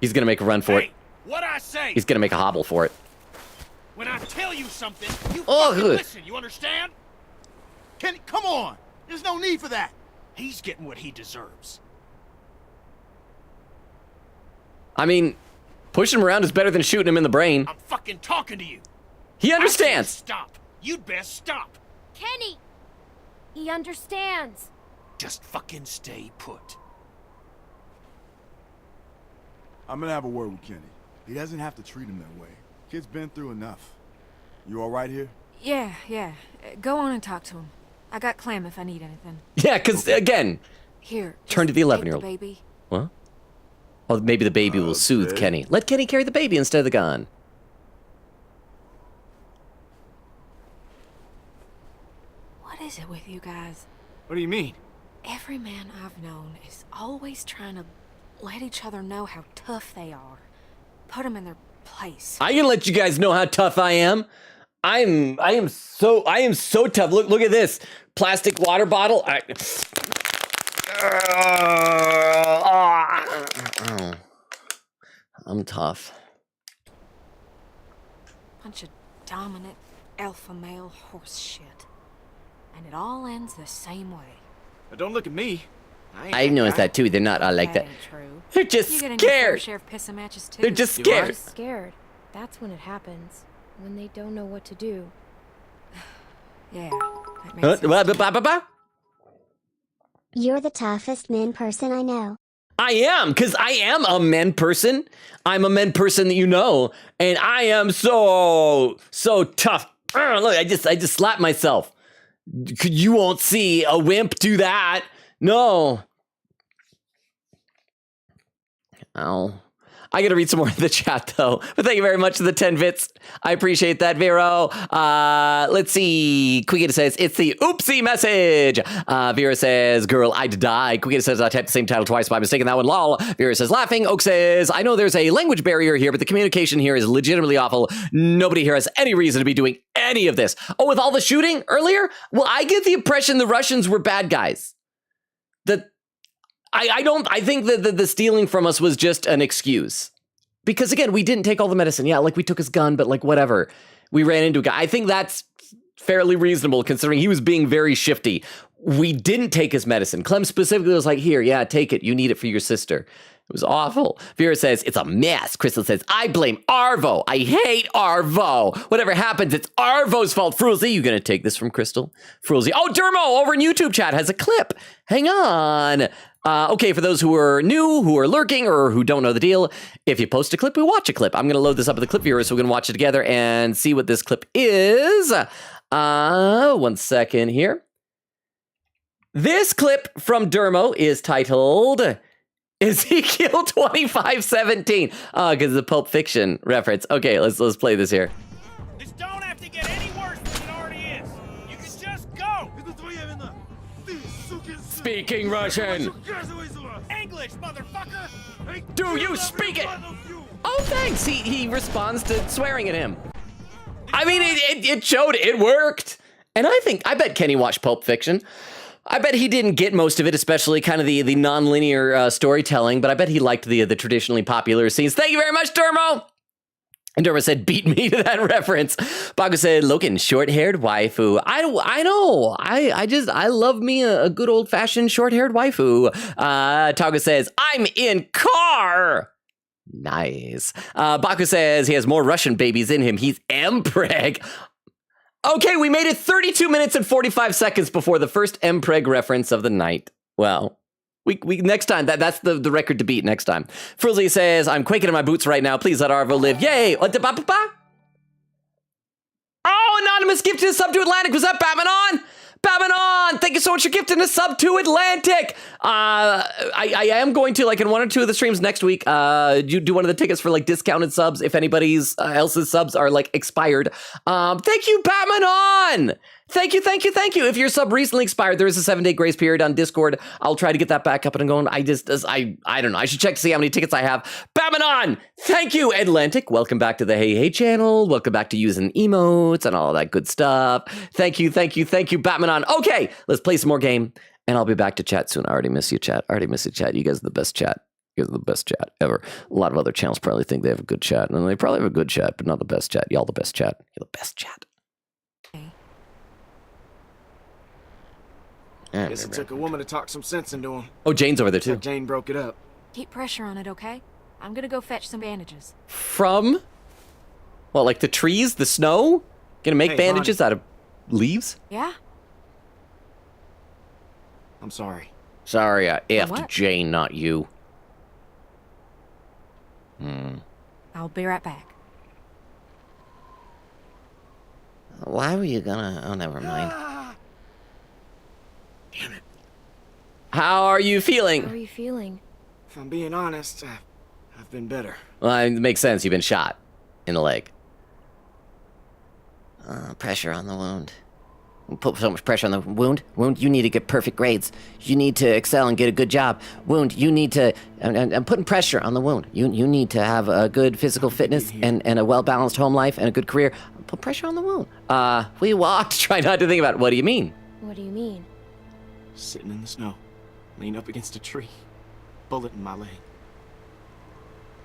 He's going to make a run for it. What I say? He's going to make a hobble for it. When I tell you something, you Oh, fucking good. listen. You understand? Kenny, come on! There's no need for that! He's getting what he deserves. I mean, pushing him around is better than shooting him in the brain. I'm fucking talking to you. He I said understands. stop. You'd best stop. Kenny! He understands. Just fucking stay put. I'm gonna have a word with Kenny. He doesn't have to treat him that way. Kid's been through enough. You alright here? Yeah. Go on and talk to him. I got Clem if I need anything. Yeah, because, again, Here. Turn to just the take 11-year-old. baby. what? Oh, maybe the baby will soothe Okay. Kenny. Let Kenny carry the baby instead of the gun. What is it with you guys? What do you mean? Every man I've known is always trying to let each other know how tough they are. Put them in their place. I can let you guys know how tough I am. I am so tough. Look at this plastic water bottle. I'm tough. Bunch of dominant alpha male horse shit. And it all ends the same way. But don't look at me. I ain't I've noticed guy. that too. They're not all like that. Ain't true. They're just You get in your fair scared. share of pissing matches too. They're just You scared. right. Scared. That's when it happens. When they don't know what to do. Yeah. That makes sense. You're the toughest men person I know. I am, because I am a men person. I'm a men person that you know, and I am so tough. Look, I just slapped myself. You won't see a wimp do that. No. Ow. I got to read some more of the chat, though. But thank you very much for the 10 bits. I appreciate that, Vero. Let's see. Quiggita says, it's the oopsie message. Vera says, girl, I'd die. Quiggita says, I typed the same title twice by mistake in that one. Lol. Vera says, laughing. Oak says, I know there's a language barrier here, but the communication here is legitimately awful. Nobody here has any reason to be doing any of this. Oh, with all the shooting earlier? Well, I get the impression the Russians were bad guys. I think that the stealing from us was just an excuse. Because again, we didn't take all the medicine. Yeah, like we took his gun, but like whatever. We ran into a guy. I think that's fairly reasonable considering he was being very shifty. We didn't take his medicine. Clem specifically was like, here, yeah, take it. You need it for your sister. It was awful. Vera says, it's a mess. Crystal says, I blame Arvo. I hate Arvo. Whatever happens, it's Arvo's fault. Frulzy, you gonna take this from Crystal? Frulzy. Oh, Dermo over in YouTube chat has a clip. Hang on. Okay, for those who are new, who are lurking, or who don't know the deal, if you post a clip, we watch a clip. I'm gonna load this up at the clip viewer so we can watch it together and see what this clip is. 1 second here. This clip from Dermo is titled Ezekiel 25:17. Oh, because it's a Pulp Fiction reference. Okay, let's play this here. This don't have to get any worse than it already is. You can just go. Speaking Russian. English, motherfucker. Do you speak it? Oh, thanks. He responds to swearing at him. I mean, it showed it worked. And I bet Kenny watched Pulp Fiction. I bet he didn't get most of it, especially kind of the non-linear storytelling, but I bet he liked the traditionally popular scenes. Thank you very much, Dermo. And Dermo said, beat me to that reference. Baku said, Logan, short-haired waifu. I know. I love me a good old-fashioned short-haired waifu. Taga says, I'm in car. Nice. Baku says he has more Russian babies in him. He's Mpreg. Okay, we made it 32 minutes and 45 seconds before the first Mpreg reference of the night. Well, we next time, that's the record to beat next time. Frulzy says, I'm quaking in my boots right now. Please let Arvo live. Yay! Oh, anonymous gifted a sub to Atlantic. Was that Batman on? Batman on! Thank you so much for gifting a sub to Atlantic. I am going to, like, in 1 or 2 of the streams next week, do one of the tickets for, like, discounted subs if anybody's else's subs are, like, expired. Thank you, Batman on! Thank you. If your sub recently expired, there is a 7-day grace period on Discord. I'll try to get that back up and going. I don't know. I should check to see how many tickets I have. Batman on! Thank you, Atlantic. Welcome back to the Hey Hey channel. Welcome back to using emotes and all that good stuff. Thank you, Batman on. Okay, let's play some more game, and I'll be back to chat soon. I already miss you, chat. You guys are the best chat. You guys are the best chat ever. A lot of other channels probably think they have a good chat, and they probably have a good chat, but not the best chat. Y'all the best chat. You're the best chat. Guess it took a woman to talk some sense into him. Oh, Jane's over there too. Jane broke it up. Keep pressure on it, okay? I'm gonna go fetch some bandages. From? What, like the trees? The snow? Gonna make bandages out of leaves? Yeah? I'm sorry. Sorry, I effed what? Jane, not you. I'll be right back. Why were you gonna... Oh, never mind. Damn it. How are you feeling? How are you feeling? If I'm being honest, I've been better. Well, it makes sense. You've been shot in the leg. Pressure on the wound. Put so much pressure on the wound. Wound, you need to get perfect grades. You need to excel and get a good job. Wound, you need to... I'm putting pressure on the wound. You need to have a good physical fitness and a well-balanced home life and a good career. Put pressure on the wound. We walked. Try not to think about it. What do you mean? What do you mean? Sitting in the snow, leaned up against a tree, bullet in my leg.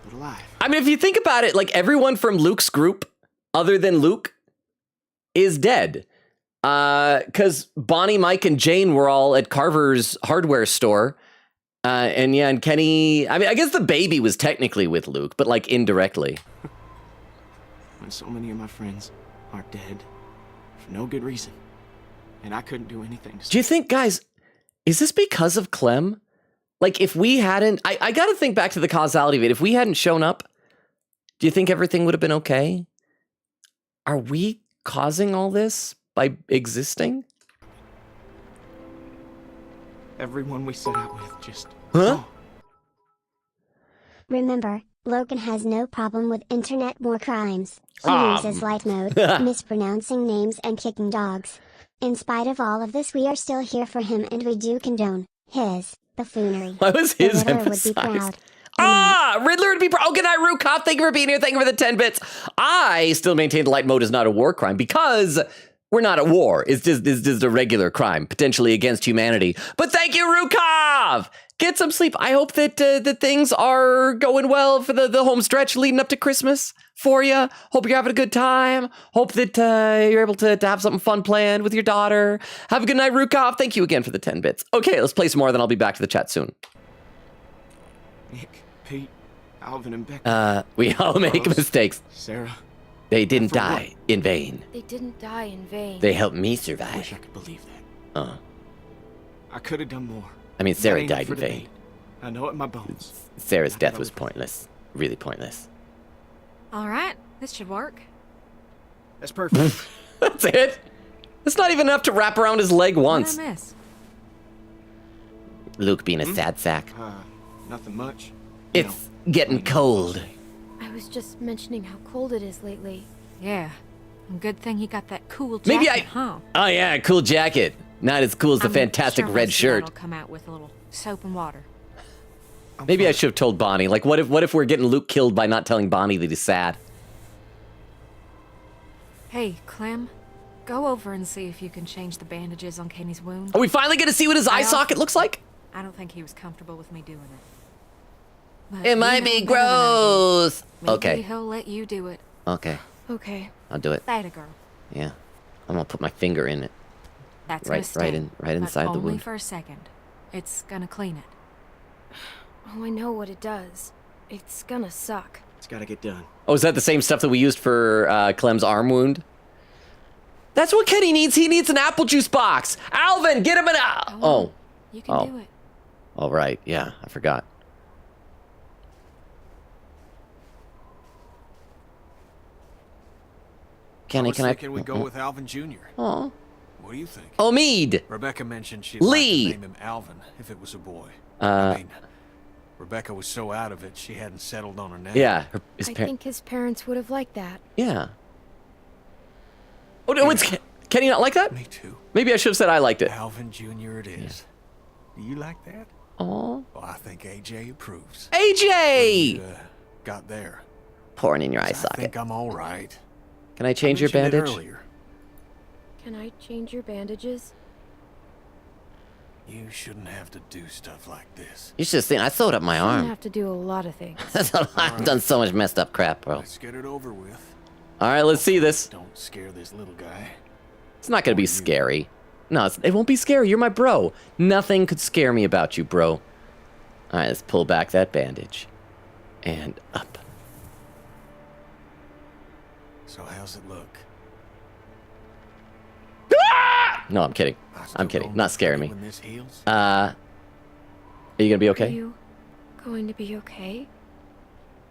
But alive. I mean, if you think about it, like everyone from Luke's group, other than Luke, is dead. Because Bonnie, Mike, and Jane were all at Carver's hardware store. And Kenny, I mean, I guess the baby was technically with Luke, but like indirectly. When so many of my friends are dead for no good reason, and I couldn't do anything to... Do you think, guys, is this because of Clem? Like, if we hadn't... I got to think back to the causality of it. If we hadn't shown up, do you think everything would have been okay? Are we causing all this by existing? Everyone we set out with just... Huh? Remember, Logan has no problem with internet war crimes. He uses light mode, mispronouncing names and kicking dogs. In spite of all of this, we are still here for him and we do condone his buffoonery. Why was his The Riddler would be emphasized? proud. Riddler would be proud. Oh, good night, Rukop. Thank you for being here. Thank you for the 10 bits. I still maintain the light mode is not a war crime because we're not at war. It's just a regular crime, potentially against humanity. But thank you, Rukov. Get some sleep. I hope that that things are going well for the home stretch leading up to Christmas for you. Hope you're having a good time. Hope that you're able to have something fun planned with your daughter. Have a good night, Rukov. Thank you again for the 10 bits. Okay, let's play some more, then I'll be back to the chat soon. Nick, Pete, Alvin, and Becca. We all make mistakes. Sarah. They didn't die in vain. They didn't die in vain. They helped me I survive. wish I could believe that. I could have done more. I mean, Sarah That ain't died up for in vain. debate. I know it in my bones. Sarah's death was pointless. Really pointless. All right, this should work. That's perfect. That's it. It's not even enough to wrap around his leg once. What I miss? Luke being a sad sack. Nothing much. It's getting cold. I was just mentioning how cold it is lately. Yeah. And good thing he got that cool jacket, Maybe I. huh? Oh yeah, cool jacket. Not as cool as the fantastic sure red his shirt. will come out with a little soap and water. Maybe I should have told Bonnie. Like, what if we're getting Luke killed by not telling Bonnie that he's sad? Hey, Clem, go over and see if you can change the bandages on Kenny's wound. Are we finally going to see what his eye socket looks like? I don't think he was comfortable with me doing it. But It might you know be better than I do. gross. Maybe Okay. he'll let you do it. Okay. Okay. I'll do it. That a girl. Yeah. I'm gonna put my finger in it. That's Right- gonna stay, right in- right but inside the only wound. for a second. It's gonna clean it. Oh, I know what it does. It's gonna suck. It's gotta get done. Oh, is that the same stuff that we used for Clem's arm wound? That's what Kenny needs. He needs an apple juice box. Alvin, get him an Oh. You can Oh. do it. All right. Yeah, I forgot. Kenny, can I? Thinking we go with Alvin Jr. Oh. What do you think? Omid. Rebecca mentioned she'd Lee. like to name him Alvin if it was a boy. Uh, I mean, Rebecca was so out of it she hadn't settled on her name. Yeah. I think his parents would have liked that. Yeah. Oh no, it's Kenny not like that? Me too. Maybe I should have said I liked it. Alvin Jr. it is. Do you like that? Oh. Well, I think AJ approves. AJ! Got there. Pouring in your eye I socket. think I'm all right. Can I change your mentioned it bandage? earlier. Can I change your bandages? You shouldn't have to do stuff like this. You should have seen. I sewed up my I don't arm. have to do a lot of things. I've done so much messed up crap, bro. Let's get it over with. All right, let's see this. Don't scare this little guy. It's not gonna be scary. No, it won't be scary. You're my bro. Nothing could scare me about you, bro. All right, let's pull back that bandage. And up. So how's it look? No, I'm kidding. I'm kidding. Not scaring me. When this heals? Are you gonna be Are okay? you going to be okay?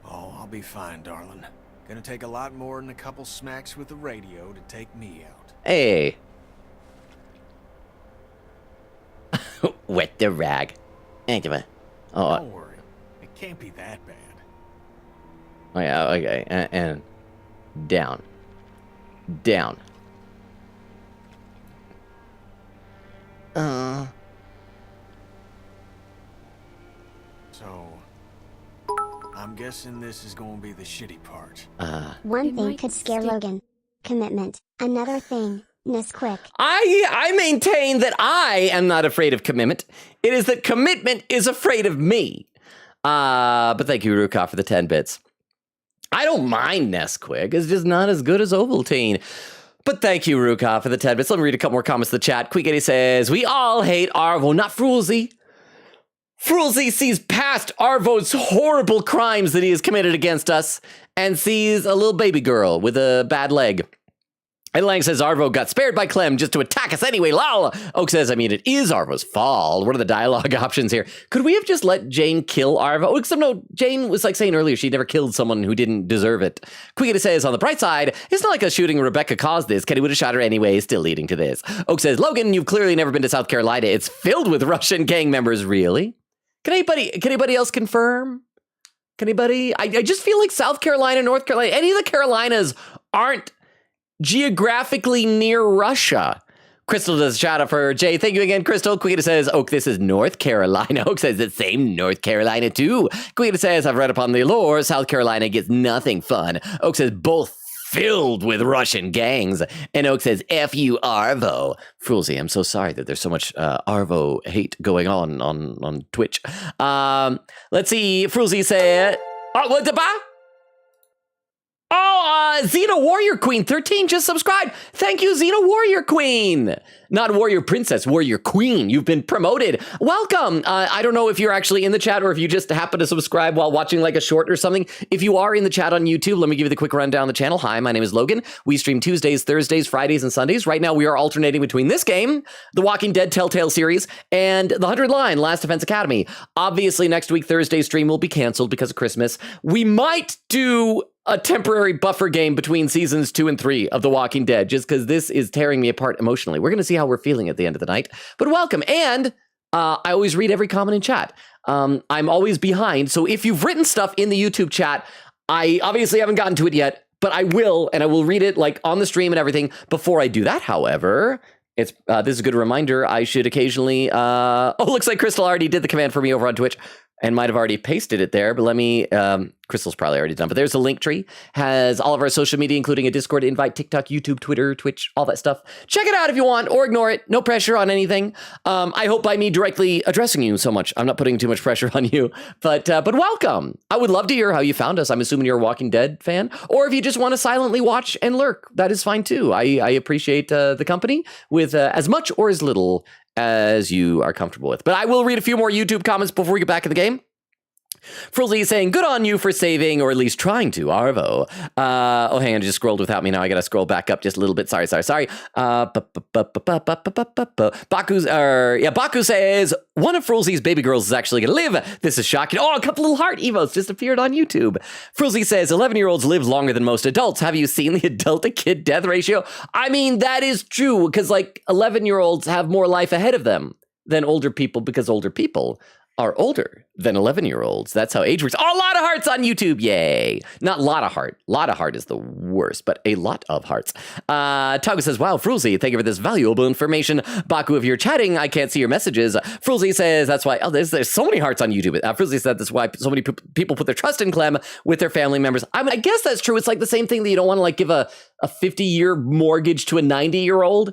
Oh, I'll be fine, darling. Gonna take a lot more than a couple smacks with the radio to take me out. Hey. Wet the rag. Thank you. Oh, Don't worry. It can't be that bad. oh yeah, okay. And down. Down. So, I'm guessing this is gonna be the shitty part. One It thing might could scare stink. Logan. Commitment. Another thing. Nesquik. I maintain that I am not afraid of commitment. It is that commitment is afraid of me. But thank you, Rukov, for the 10 bits. I don't mind Nesquik. It's just not as good as Ovaltine. But thank you, Rukov, for the 10 bits. Let me read a couple more comments in the chat. Quick says, we all hate Arvo, not Frulzy. Frulzy sees past Arvo's horrible crimes that he has committed against us and sees a little baby girl with a bad leg. And Lang says Arvo got spared by Clem just to attack us anyway, lol. Oak says, I mean, it is Arvo's fault. What are the dialogue options here? Could we have just let Jane kill Arvo? Except no, Jane was like saying earlier she never killed someone who didn't deserve it. Quickly says, on the bright side, it's not like us shooting Rebecca caused this. Kenny would have shot her anyway, still leading to this. Oak says, Logan, you've clearly never been to South Carolina. It's filled with Russian gang members, really? Can anybody else confirm? Anybody? I just feel like South Carolina, North Carolina, any of the Carolinas aren't geographically near Russia. Crystal does a shout out for Jay. Thank you again, Crystal. Quita says, Oak, this is North Carolina. Oak says, the same North Carolina too. Quita says, I've read upon the lore. South Carolina gets nothing fun. Oak says, both filled with Russian gangs. And Oak says, F you, Arvo. Foolsy, I'm so sorry that there's so much Arvo hate going on Twitch. Let's see. Foolsy said, oh, what the ba? Oh, Xena Warrior Queen 13 just subscribed. Thank you, Xena Warrior Queen. Not Warrior Princess, Warrior Queen. You've been promoted. Welcome. I don't know if you're actually in the chat or if you just happen to subscribe while watching like a short or something. If you are in the chat on YouTube, let me give you the quick rundown of the channel. Hi, my name is Logan. We stream Tuesdays, Thursdays, Fridays, and Sundays. Right now, we are alternating between this game, The Walking Dead Telltale series, and The 100 Line, Last Defense Academy. Obviously, next week, Thursday's stream will be canceled because of Christmas. We might do a temporary buffer game between seasons 2 and 3 of The Walking Dead, just because this is tearing me apart emotionally. We're going to see how we're feeling at the end of the night, but welcome. And I always read every comment in chat. I'm always behind, so if you've written stuff in the YouTube chat, I obviously haven't gotten to it yet, but I will, and I will read it like on the stream and everything. Before I do that, however, this is a good reminder. I should occasionally, looks like Crystal already did the command for me over on Twitch and might have already pasted it there, but let me, Crystal's probably already done, but there's a link tree, has all of our social media, including a Discord invite, TikTok, YouTube, Twitter, Twitch, all that stuff. Check it out if you want, or ignore it. No pressure on anything. I hope by me directly addressing you so much, I'm not putting too much pressure on you, but welcome. I would love to hear how you found us. I'm assuming you're a Walking Dead fan, or if you just want to silently watch and lurk, that is fine too. I appreciate the company with as much or as little as you are comfortable with. But I will read a few more YouTube comments before we get back in the game. Frizzly is saying, good on you for saving, or at least trying to, Arvo. Oh, hang on, just scrolled without me. Now I gotta scroll back up just a little bit. Sorry. Baku says, one of Frizzly's baby girls is actually gonna live. This is shocking. Oh, a couple little heart emotes just appeared on YouTube. Frizzly says, 11-year-olds live longer than most adults. Have you seen the adult-to-kid death ratio? I mean, that is true, because like 11-year-olds have more life ahead of them than older people, because older people are older than 11-year-olds. That's how age works. Oh, a lot of hearts on YouTube. Yay. Not a lot of heart. A lot of heart is the worst, but a lot of hearts. Tago says, wow, Frulzy, thank you for this valuable information. Baku, if you're chatting, I can't see your messages. Frulzy says, that's why, there's so many hearts on YouTube. Frulzy said that's why so many people put their trust in Clem with their family members. I mean, I guess that's true. It's like the same thing that you don't want to like give a 50-year mortgage to a 90-year-old,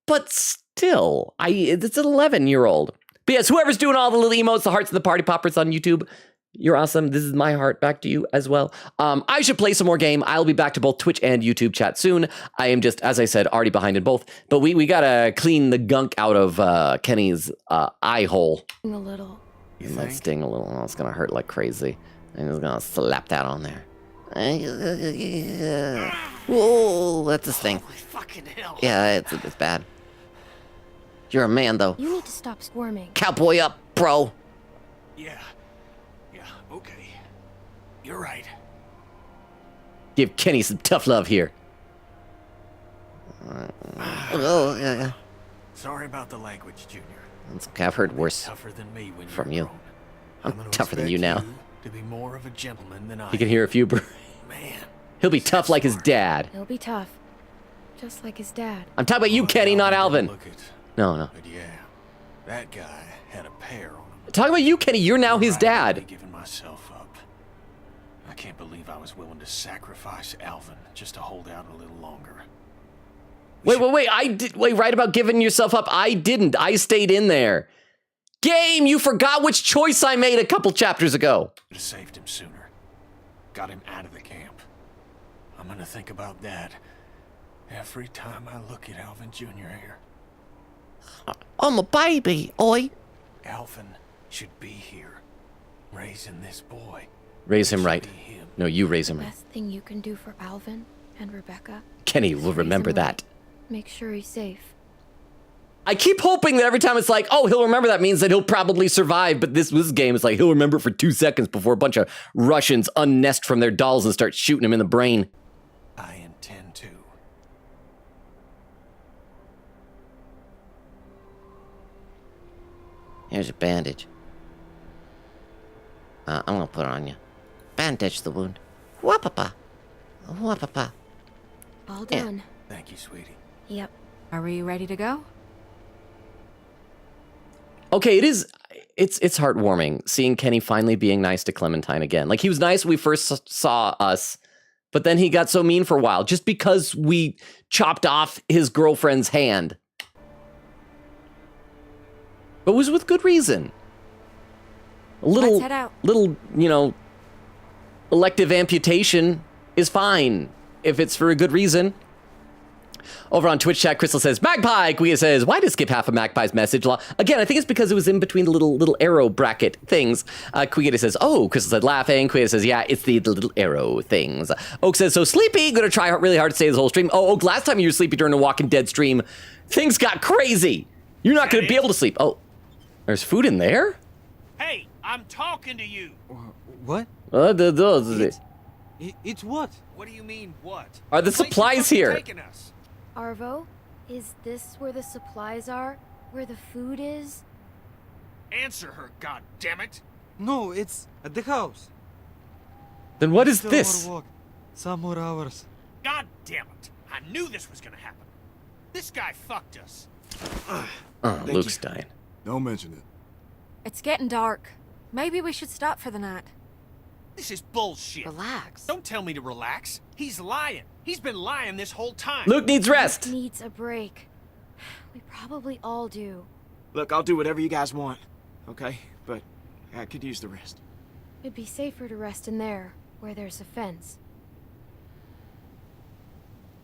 but still, it's an 11-year-old. But yes, whoever's doing all the little emotes, the hearts and the party poppers on YouTube, you're awesome. This is my heart back to you as well. I should play some more game. I'll be back to both Twitch and YouTube chat soon. I am just, as I said, already behind in both. But we gotta clean the gunk out of Kenny's eye hole. A little. You might sting a little. Oh, it's gonna hurt like crazy. I'm just gonna slap that on there. Whoa, that's a sting. Holy fucking hell. Yeah, it's bad. You're a man, though. You need to stop squirming. Cowboy up, bro. Yeah, okay. You're right. Give Kenny some tough love here. Oh, yeah. Sorry about the language, Junior. That's okay. I've heard worse Tougher than me when from you're you. grown. I'm tougher than you now. To be more of a gentleman than I You can hear a few. Man. He'll be tough like his dad. He'll be tough. Just like his dad. I'm talking about you, Kenny, not Alvin. No. But yeah, that guy had a pair on him. Talking about you, Kenny. You're now his I've dad. given myself up. I can't believe I was willing to sacrifice Alvin just to hold out a little longer. Wait. Wait, right about giving yourself up. I didn't. I stayed in there. Game, you forgot which choice I made a couple chapters ago. Could have saved him sooner. Got him out of the camp. I'm gonna think about that every time I look at Alvin Jr. here. I'm a baby, oi. Alvin should be here, raising this boy. Raise him right. No, you raise him right. Best thing you can do for Alvin and Rebecca. Kenny will remember that. Make sure he's safe. I keep hoping that every time it's like, oh, he'll remember that means that he'll probably survive. But this game is like, he'll remember for 2 seconds before a bunch of Russians unnest from their dolls and start shooting him in the brain. I intend to. Here's a bandage. I'm gonna put it on you. bandage the wound. Wapapa. Wapapa. All Yeah. done. Thank you, sweetie. Yep. Are we ready to go? Okay, it's heartwarming seeing Kenny finally being nice to Clementine again. Like, he was nice when we first saw us, but then he got so mean for a while just because we chopped off his girlfriend's hand. But it was with good reason. A Let's head out. little, elective amputation is fine if it's for a good reason. Over on Twitch chat, Crystal says, Magpie! Guia says, why did skip half of Magpie's message? Again, I think it's because it was in between the little arrow bracket things. Guia says, oh, Crystal said, laughing. Guia says, yeah, it's the little arrow things. Oak says, so sleepy, gonna try really hard to stay this whole stream. Oh, Oak, last time you were sleepy during the Walking Dead stream, things got crazy. You're not gonna be able to sleep. Oh, there's food in there? Hey, I'm talking to you. What? It's what? What do you mean, what? Are the supplies here? Taking us. Arvo, is this where the supplies are? Where the food is? Answer her, goddammit. No, it's at the house. Then what is Still this? more walk. Some more hours. God damn it. I knew this was gonna happen. This guy fucked us. Oh, Luke's dying. Don't mention it. It's getting dark. Maybe we should stop for the night. This is bullshit. Relax. Don't tell me to relax. He's lying. He's been lying this whole time. Luke needs rest. Needs a break. We probably all do. Look, I'll do whatever you guys want, okay? But I could use the rest. It'd be safer to rest in there, where there's a fence.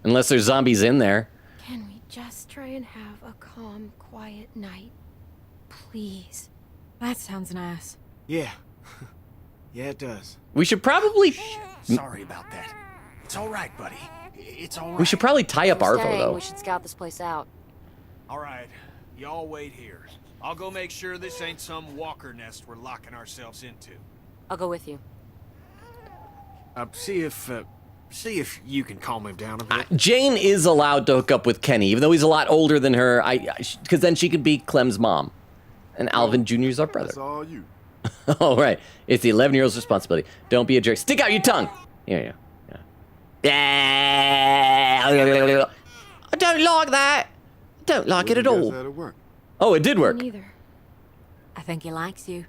Unless there's zombies in there. Can we just try and have a calm, quiet night? Please. That sounds nice. Yeah. Yeah, it does. We should probably... Sorry about that. It's all right, buddy. It's all right. We should probably tie up We're Arvo, staying. though. We should scout this place out. All right, y'all wait here. I'll go make sure this ain't some walker nest we're locking ourselves into. I'll go with you. See if you can calm him down a bit. Jane is allowed to hook up with Kenny, even though he's a lot older than her, because then she could be Clem's mom. And Alvin Jr. is our brother. That's all you. Oh, right. It's the 11-year-old's responsibility. Don't be a jerk. Stick out your tongue. Yeah. I don't like that. I don't like it at all. That'll work. Oh, it did work. Neither. I think he likes you.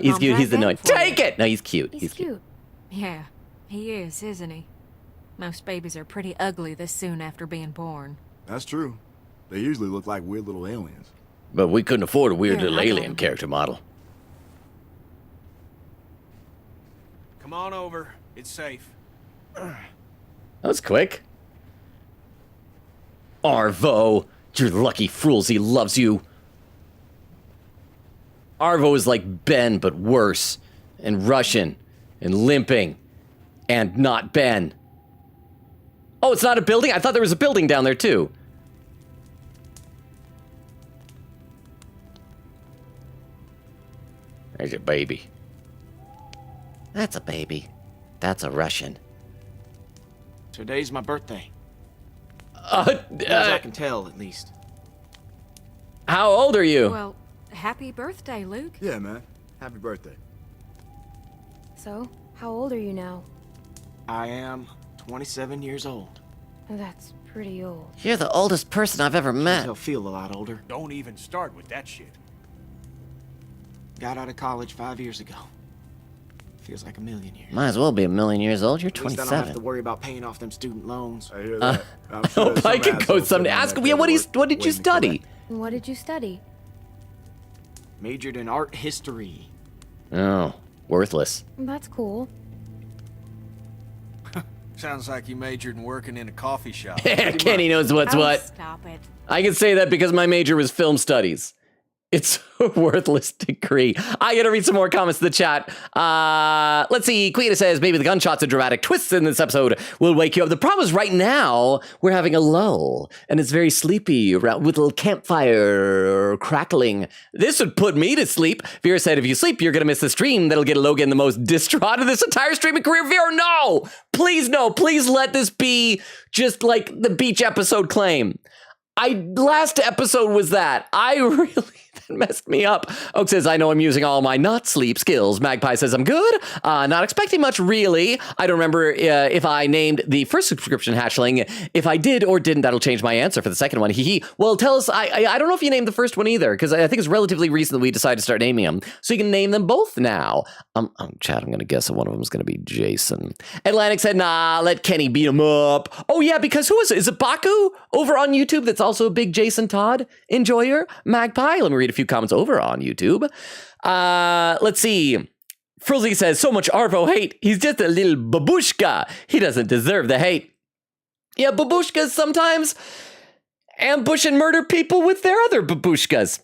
He's cute. He's the right annoying. there for Take you. it! No, he's cute. He's cute. Yeah, he is, isn't he? Most babies are pretty ugly this soon after being born. That's true. They usually look like weird little aliens. But we couldn't afford a weird Yeah, little I got alien him. character model. Come on over. It's safe. That was quick. Arvo, you're lucky fools. He loves you. Arvo is like Ben, but worse. And Russian. And limping. And not Ben. Oh, it's not a building? I thought there was a building down there, too. There's your baby. That's a baby. That's a Russian. Today's my birthday. As I can tell, at least. How old are you? Well, happy birthday, Luke. Yeah, man. Happy birthday. So, how old are you now? I am 27 years old. That's pretty old. You're the oldest person I've ever met. I'll feel a lot older. Don't even start with that shit. Got out of college 5 years ago. Feels like a million years. Might as well be a million years old. You're At least I don't have to 27. worry about paying off them student loans. I hear that. I'm I sure hope there's I some can go asshole someday. sitting on Ask that him, yeah, what did you waiting to study? collect. And what did you study? Majored in art history. Oh, worthless. That's cool. Sounds like you majored in working in a coffee shop. Kenny knows what's Oh, what. Stop it. I can say that because my major was film studies. It's a worthless degree. I gotta read some more comments in the chat. Let's see. Quita says, maybe the gunshots and dramatic twists in this episode will wake you up. The problem is right now, we're having a lull, and it's very sleepy around with a little campfire crackling. This would put me to sleep. Vera said, if you sleep, you're gonna miss the stream. That'll get Logan the most distraught of this entire streaming career. Vera, no! Please, no. Please let this be just like the beach episode claim. Last episode was that. messed me up. Oak says, I know I'm using all my not sleep skills. Magpie says, I'm good. Not expecting much, really. I don't remember if I named the first subscription hatchling. If I did or didn't, that'll change my answer for the second one. Hee. Well, tell us. I don't know if you named the first one either, because I think it's relatively recent that we decided to start naming them. So you can name them both now. Chad, I'm going to guess that one of them is going to be Jason. Atlantic said, nah, let Kenny beat him up. Oh, yeah, because who is it? Is it Baku over on YouTube that's also a big Jason Todd enjoyer? Magpie? Let me read a few comments over on YouTube. Let's see. Frilzy says, so much Arvo hate. He's just a little babushka. He doesn't deserve the hate. Yeah, babushkas sometimes ambush and murder people with their other babushkas.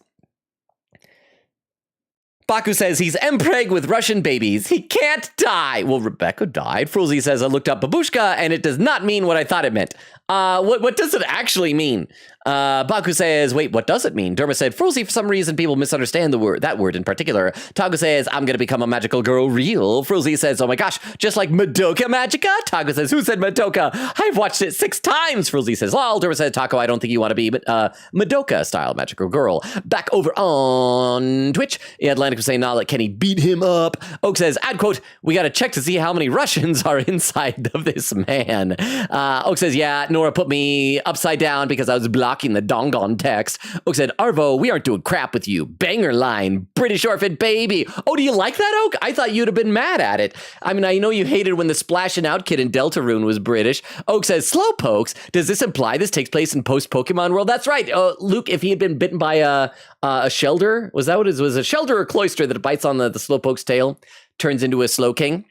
Baku says he's empreg with Russian babies. He can't die. Well, Rebecca died. Frulzy says I looked up babushka and it does not mean what I thought it meant. What does it actually mean? Baku says, wait, what does it mean? Derma said, Frulzy, for some reason, people misunderstand that word in particular. Tago says, I'm going to become a magical girl real. Frulzy says, oh my gosh, just like Madoka Magica? Tago says, who said Madoka? I've watched it 6 times. Frulzy says, lol. Derma says, Taco, I don't think you want to be Madoka style magical girl. Back over on Twitch, Atlantic was saying, nah, let Kenny beat him up. Oak says, ad quote, we got to check to see how many Russians are inside of this man. Oak says, yeah, Nora put me upside down because I was blocking the dongon text. Oak said, Arvo, we aren't doing crap with you. Banger line, British orphan baby. Oh, do you like that, Oak? I thought you'd have been mad at it. I mean, I know you hated when the splashing out kid in Deltarune was British. Oak says, Slowpokes, does this imply this takes place in post-Pokemon world? That's right. Luke, if he had been bitten by a Shelder, was that what it was? A Shelder or Cloyster that bites on the Slowpoke's tail, turns into a Slowking?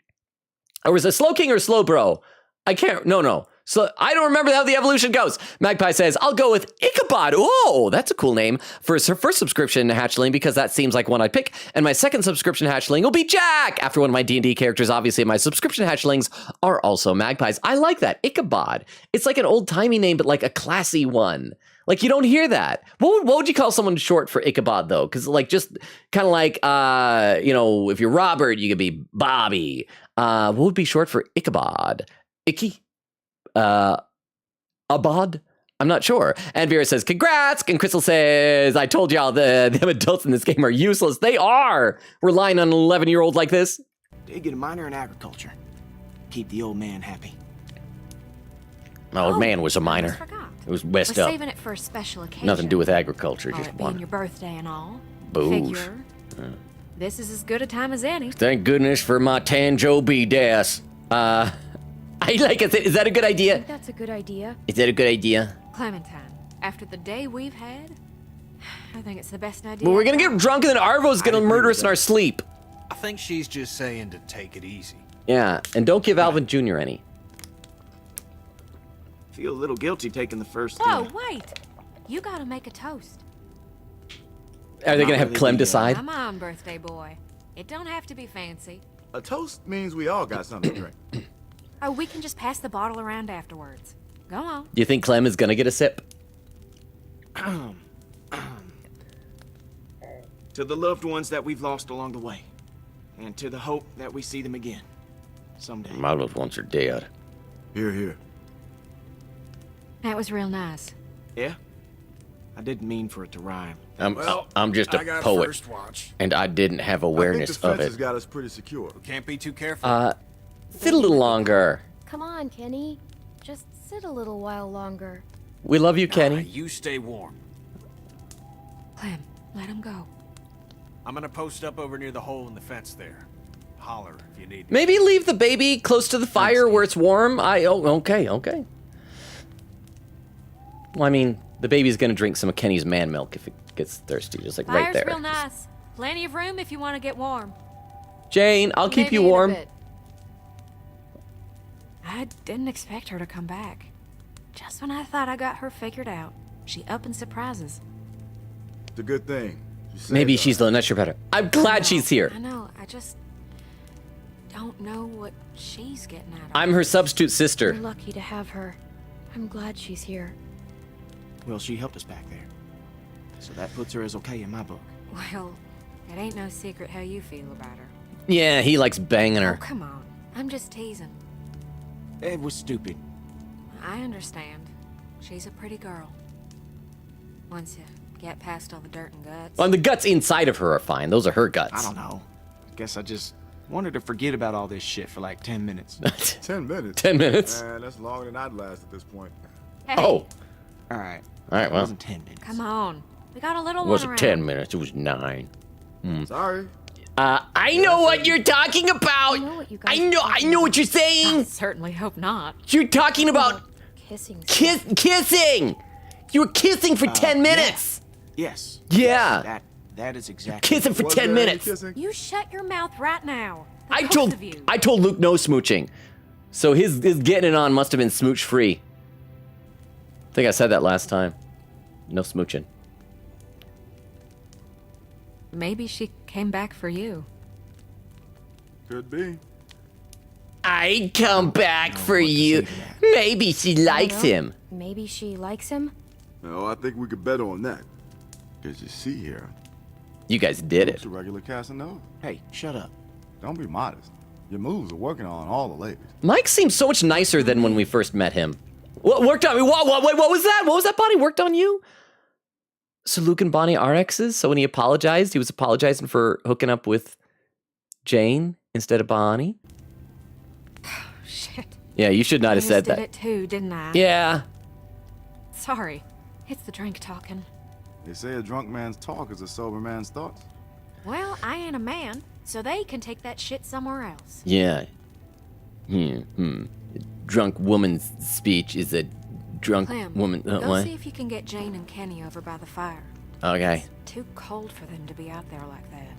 Or was it Slowking or Slowbro? I can't, no. So I don't remember how the evolution goes. Magpie says, I'll go with Ichabod. Oh, that's a cool name for her first subscription hatchling because that seems like one I'd pick. And my second subscription hatchling will be Jack after one of my D&D characters. Obviously, my subscription hatchlings are also magpies. I like that. Ichabod. It's like an old-timey name, but like a classy one. Like, you don't hear that. What would you call someone short for Ichabod, though? Because, like, just kind of like, if you're Robert, you could be Bobby. What would be short for Ichabod? Icky? Abad? I'm not sure. And Vera says, congrats. And Crystal says, I told y'all the adults in this game are useless. They are. Relying on an 11-year-old like this. Did get a minor in agriculture. Keep the old man happy. My old man was a minor. It was messed up. Saving it for a special occasion. Nothing to do with agriculture. Just it one. being your birthday and all. Booze. Figure. This is as good a time as any. Thank goodness for my Tanjo B Das. I like it. Is that a good idea? I think that's a good idea. Is that a good idea? Clementine, after the day we've had, I think it's the best idea. Well, we're gonna get drunk and then Arvo's gonna murder us in our sleep. I think she's just saying to take it easy. Yeah, and don't give Alvin Jr. any. Feel a little guilty taking the first. Oh, wait. You gotta make a toast. Are they gonna have Clem decide? Come on, birthday boy. It don't have to be fancy. A toast means we all got something to drink. Oh, we can just pass the bottle around afterwards. Go on. Do you think Clem is gonna get a sip? To the loved ones that we've lost along the way. And to the hope that we see them again. Someday. My loved ones are dead. Here. That was real nice. Yeah? I didn't mean for it to rhyme. I'm just a poet. First watch. And I didn't have awareness I think the of fence has it. got us pretty secure. We can't be too careful. Sit a little longer. Come on, Kenny. Just sit a little while longer. We love you, Kenny. You stay warm. Clem, let him go. I'm gonna post up over near the hole in the fence there. Holler if you need me. Maybe leave the baby close to the fire where it's warm. Okay. Well, I mean, the baby's gonna drink some of Kenny's man milk if it gets thirsty, just like right there. Fire's real nice. Plenty of room if you want to get warm. Jane, I'll keep Maybe you in a warm. bit. I didn't expect her to come back. Just when I thought I got her figured out, she up and surprises. It's a good thing. Maybe she's not sure about it. I'm glad she's here. I know. I just don't know what she's getting at. I'm her substitute sister. We're lucky to have her. I'm glad she's here. Well, she helped us back there. So that puts her as okay in my book. Well, it ain't no secret how you feel about her. Yeah, he likes banging Oh, her. come on. I'm just teasing. It was stupid. I understand. She's a pretty girl. Once you get past all the dirt and guts. And the guts inside of her are fine. Those are her guts. I don't know. I guess I just wanted to forget about all this shit for like 10 minutes. 10 minutes? 10 minutes? Man, that's longer than I'd last at this point. Hey. Oh. All right. All right, It well. wasn't 10 minutes. Come on. We got a little It one wasn't around. 10 minutes. It was 9. Sorry. I know what you're talking about. I know what you guys I know what you're saying. I certainly hope not. You're talking about Kissing. kissing. You were kissing for 10 minutes. Yes. Yeah. That is exactly. Kissing for Was 10 there any minutes. kissing? You shut your mouth right now. The I both told of you. Luke no smooching. So his getting it on must have been smooch free. I think I said that last time. No smooching. Maybe she came back for you. Could be. I'd come back for you. Maybe she likes him. Maybe she likes him. No, I think we could bet on that. Because you see here, You guys did it. it's a regular Casanova. Hey, shut up. Don't be modest. Your moves are working on all the ladies. Mike seems so much nicer than when we first met him. What worked on me? What was that? What was that, Bonnie? Worked on you? So Luke and Bonnie are exes? So when he apologized, he was apologizing for hooking up with Jane instead of Bonnie? Shit. Yeah, you should not I have said just that. did it too, didn't I? Yeah. Sorry. It's the drink talking. They say a drunk man's talk is a sober man's thoughts. Well, I ain't a man, so they can take that shit somewhere else. Yeah. Drunk woman's speech is a drunk Clem, woman. go What? see if you can get Jane and Kenny over by the fire. Okay. Too cold for them to be out there like that.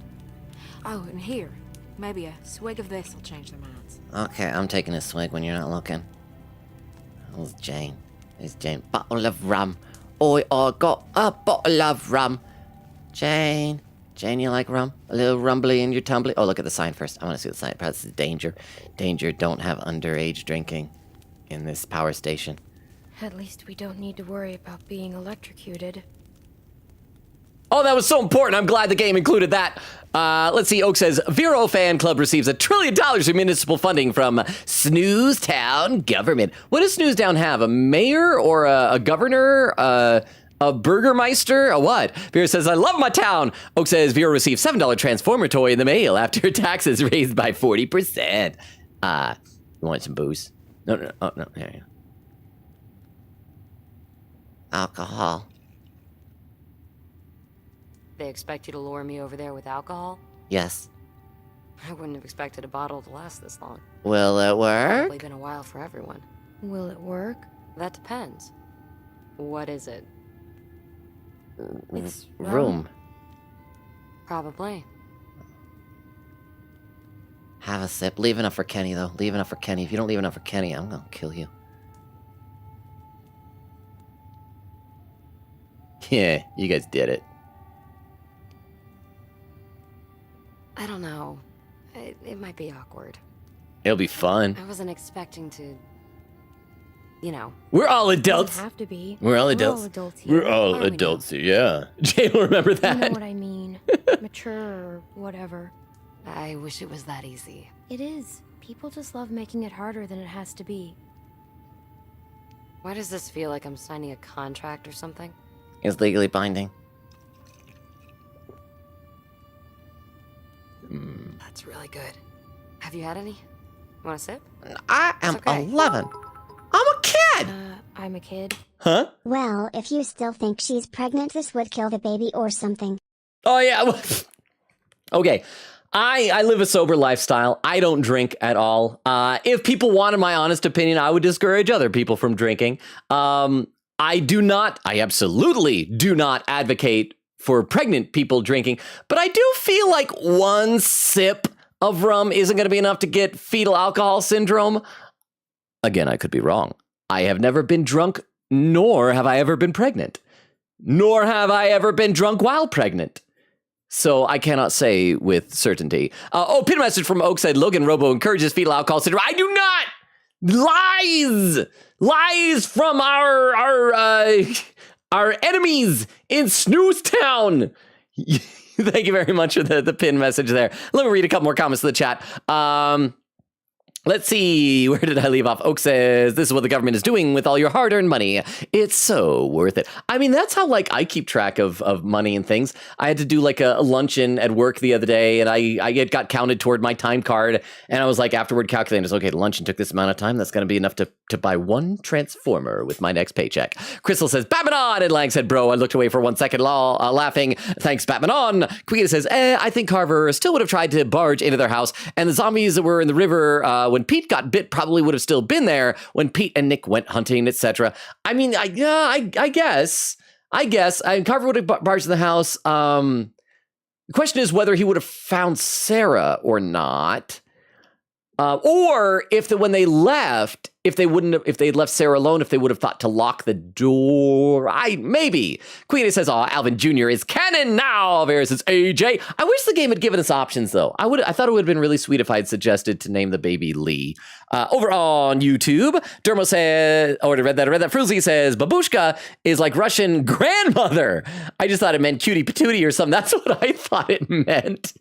Oh, and here, maybe a swig of this will change their minds. Okay, I'm taking a swig when you're not looking. Who's Jane? It's Jane. Bottle of rum. I got a bottle of rum. Jane. Jane, you like rum? A little rumbly in your tumbly? Oh, look at the sign first. I want to see the sign. Perhaps this is danger. Danger, don't have underage drinking in this power station. At least we don't need to worry about being electrocuted. Oh, that was so important. I'm glad the game included that. Let's see. Oak says, Vero Fan Club receives $1 trillion in municipal funding from Snoozetown government. What does Snoozetown have? A mayor or a governor? A burgermeister? A what? Vera says, I love my town. Oak says, Vera received $7 Transformer toy in the mail after taxes raised by 40%. You want some booze? No. Oh, no. There you go. Alcohol. They expect you to lure me over there with alcohol? Yes. I wouldn't have expected a bottle to last this long. Will it Probably work? been a while for everyone. Will it work? That depends. What is it? It's Room. Probably. Have a sip. Leave enough for Kenny, though. Leave enough for Kenny. If you don't leave enough for Kenny, I'm gonna kill you. Yeah, you guys did it. I don't know. It might be awkward. It'll be fun. I wasn't expecting to... You know. We're all Doesn't adults. have to be. We're all We're adults. all adults here. We're all What do we know? adults here, yeah. Jay will remember You know that. what I mean. Mature or whatever. I wish it was that easy. It is. People just love making it harder than it has to be. Why does this feel like I'm signing a contract or something? It's legally binding. That's really good. Have you had any? Want a sip? I am It's okay. 11. I'm a kid! I'm a kid. Huh? Well, if you still think she's pregnant, this would kill the baby or something. Oh, yeah. Okay. I live a sober lifestyle. I don't drink at all. If people wanted my honest opinion, I would discourage other people from drinking. I absolutely do not advocate for pregnant people drinking, but I do feel like one sip of rum isn't going to be enough to get fetal alcohol syndrome. Again, I could be wrong. I have never been drunk, nor have I ever been pregnant. Nor have I ever been drunk while pregnant. So I cannot say with certainty. Pin message from Oak said, Logan Robo encourages fetal alcohol syndrome. I do not! Lies from our enemies in Snoozetown. Thank you very much for the pin message there. Let me read a couple more comments to the chat. Let's see, where did I leave off? Oak says, this is what the government is doing with all your hard-earned money. It's so worth it. I mean, that's how, like, I keep track of money and things. I had to do, like, a luncheon at work the other day, and it got counted toward my time card, and I was, like, afterward calculating, okay, the luncheon took this amount of time. That's going to be enough to buy one Transformer with my next paycheck. Crystal says, Batman on! And Lang said, bro, I looked away for 1 second, laughing. Thanks, Batman on! Queen says, I think Carver still would have tried to barge into their house, and the zombies that were in the river, when Pete got bit, probably would have still been there when Pete and Nick went hunting, etc. I mean, I guess. Carver would have barged in the house. The question is whether he would have found Sarah or not, or when they left, if they had left Sarah alone, if they would have thought to lock the door. Maybe. Queenie says, Alvin Jr. is canon now. Vera says, AJ. I wish the game had given us options, though. I thought it would have been really sweet if I had suggested to name the baby Lee. Over on YouTube, Dermo says, I read that. Fruzy says, Babushka is like Russian grandmother. I just thought it meant cutie patootie or something. That's what I thought it meant.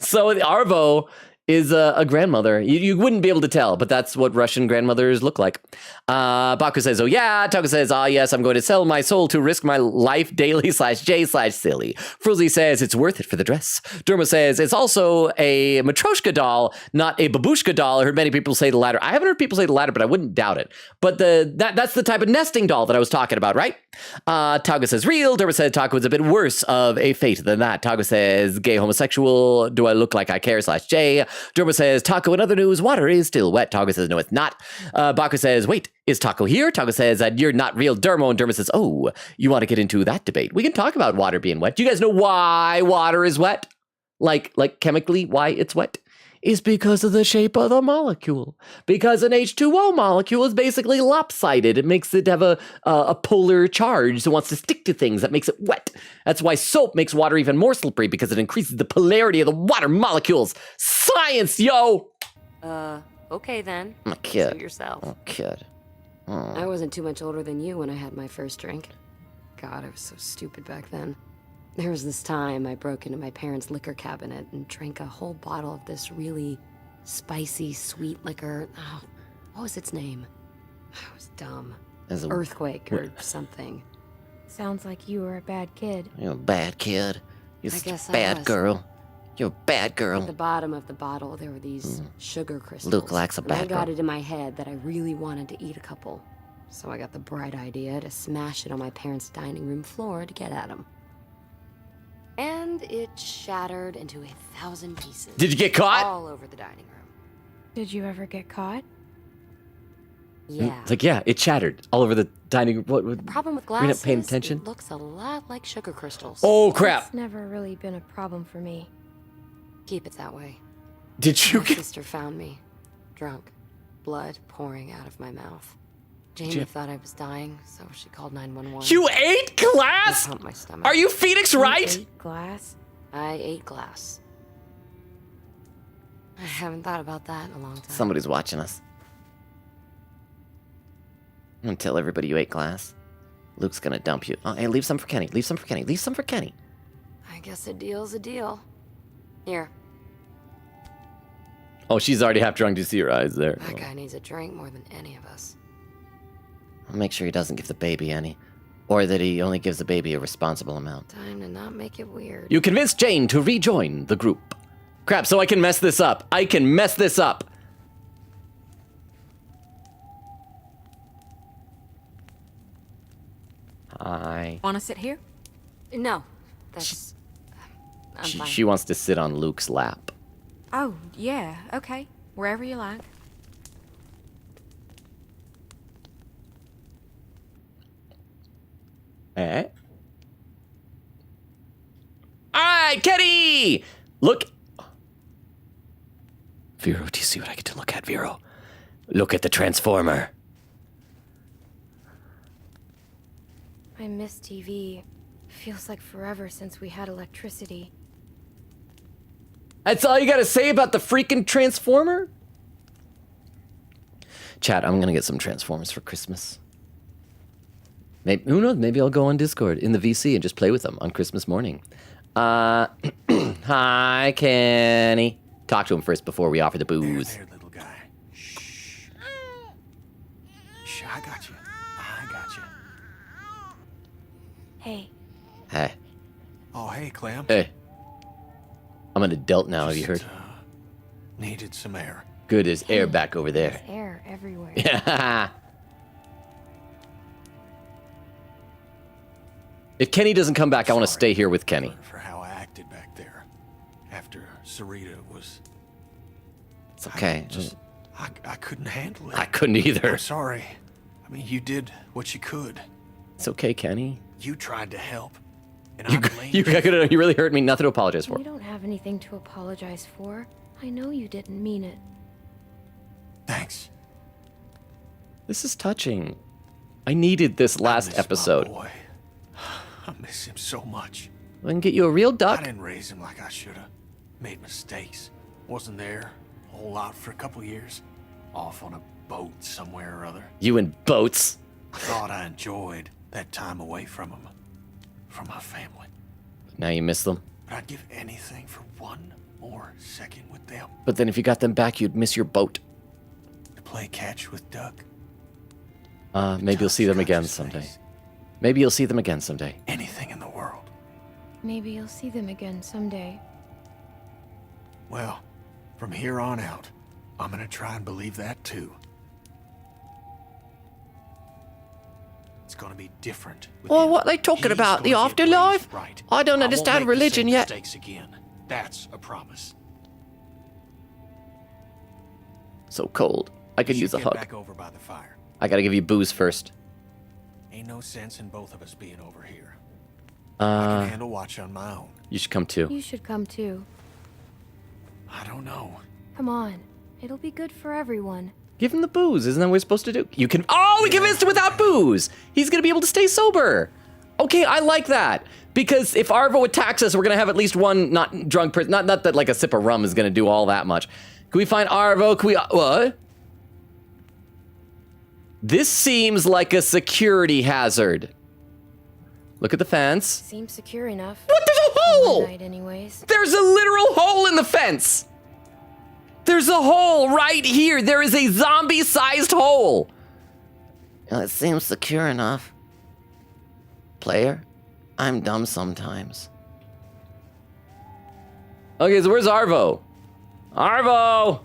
So the Arvo is a grandmother. You wouldn't be able to tell, but that's what Russian grandmothers look like. Baku says, oh yeah. Taka says, yes, I'm going to sell my soul to risk my life daily /J/silly. Fruzy says, it's worth it for the dress. Derma says, it's also a Matryoshka doll, not a babushka doll. I heard many people say the latter. I haven't heard people say the latter, but I wouldn't doubt it. But that's the type of nesting doll that I was talking about, right? Taga says, real. Derma says, Taka was a bit worse of a fate than that. Taga says, gay homosexual. Do I look like I care /J? Derma says, Taco, in other news, water is still wet. Taga says, no, it's not. Baku says, wait, is Taco here? Taco says, you're not real Dermo. And Derma says, oh, you want to get into that debate? We can talk about water being wet. Do you guys know why water is wet? Like chemically, why it's wet? Is because of the shape of the molecule. Because an H2O molecule is basically lopsided. It makes it have a polar charge that wants to stick to things. That makes it wet. That's why soap makes water even more slippery, because it increases the polarity of the water molecules. Science, yo! Okay then. I'm a kid. Suit yourself. I'm a kid. I wasn't too much older than you when I had my first drink. God, I was so stupid back then. There was this time I broke into my parents' liquor cabinet and drank a whole bottle of this really spicy, sweet liquor. Oh, what was its name? It was dumb. Earthquake or something. Sounds like you were a bad kid. You're a bad kid. You're I such a guess I bad was. girl. You're a bad girl. At the bottom of the bottle, there were these sugar crystals. Luke likes a and bad I got girl. it in my head that I really wanted to eat a couple. So I got the bright idea to smash it on my parents' dining room floor to get at them. And it shattered into 1,000 pieces. Did you get caught? All over the dining room. Did you ever get caught? Yeah. It's like, yeah, it shattered all over the dining room. What? The problem with Were you glass not paying is attention? it looks a lot like sugar crystals. Oh, crap. It's never really been a problem for me. Keep it that way. Did you My get... sister found me, drunk, blood pouring out of my mouth. Jamie you- thought I was dying, so she called 911. You ate glass? They pumped my stomach. Are you Phoenix Wright? You ate glass? I ate glass. I haven't thought about that in a long time. Somebody's watching us. I'm gonna tell everybody you ate glass. Luke's gonna dump you. Oh, hey, leave some for Kenny. Leave some for Kenny. Leave some for Kenny. I guess a deal's a deal. Here, Oh, she's already half drunk. Do you see her eyes there? that guy needs a drink more than any of us. I'll make sure he doesn't give the baby any. Or that he only gives the baby a responsible amount. Time to not make it weird. You convinced Jane to rejoin the group. Crap, so I can mess this up. I can mess this up. Hi. Want to sit here? No, that's... I'm fine. She wants to sit on Luke's lap. Oh, yeah, okay. Wherever you like. Eh? Alright, Kenny! Look. Vero, do you see what I get to look at, Vero? Look at the Transformer. I miss TV. Feels like forever since we had electricity. That's all you gotta say about the freaking Transformer? Chat, I'm gonna get some Transformers for Christmas. Maybe, who knows, maybe I'll go on Discord in the VC and just play with them on Christmas morning. Hi, Kenny. Talk to him first before we offer the booze. There, little guy. Shh, I got you. I got you. Hey, Hey. Oh, hey, Clem. Hey. I'm an adult now, have you heard? Needed some air. Good as air back over there. there's air everywhere. Yeah. If Kenny doesn't come back, I want to stay here with Kenny. For how I acted back there. After Sarita was... It's okay. I couldn't handle it. I couldn't either. I'm sorry. I mean, you did what you could. It's okay, Kenny. You tried to help. And I blamed You really hurt me. Nothing to apologize for. You don't have anything to apologize for. I know you didn't mean it. Thanks. This is touching. I needed this last episode. My boy. I miss him so much. I can get you a real duck. I didn't raise him like I should have. Made mistakes. Wasn't there a whole lot for a couple years. Off on a boat somewhere or other. You and boats. I thought I enjoyed that time away from him. From my family. Now you miss them. But I'd give anything for one more second with them. But then if you got them back, you'd miss your boat. To play catch with Duck. Maybe you'll see them again someday. Maybe you'll see them again someday. Anything in the world. Maybe you'll see them again someday. Well, from here on out, I'm gonna try and believe that too. It's gonna be different. Well, what are they talking about? The afterlife? Right. I don't won't understand make the religion same yet. Mistakes again. That's a promise. So cold. I could You use a should hug. get back over by the fire. I gotta give you booze first. Ain't no sense in both of us being over here. I can handle watch on my own. You should come too. You should come too. I don't know. Come on. It'll be good for everyone. Give him the booze. Isn't that what we're supposed to do? You can. Oh, we convinced him without booze. He's gonna be able to stay sober. Okay, I like that. Because if Arvo attacks us, we're gonna have at least one not drunk person. Not that like a sip of rum is gonna do all that much. Can we find Arvo? Can we? What? This seems like a security hazard. Look at the fence. Seems secure enough. What? There's a hole! One night anyways. There's a literal hole in the fence. There's a hole right here. There is a zombie-sized hole. It seems secure enough. Player, I'm dumb sometimes. Okay, so where's Arvo? Arvo!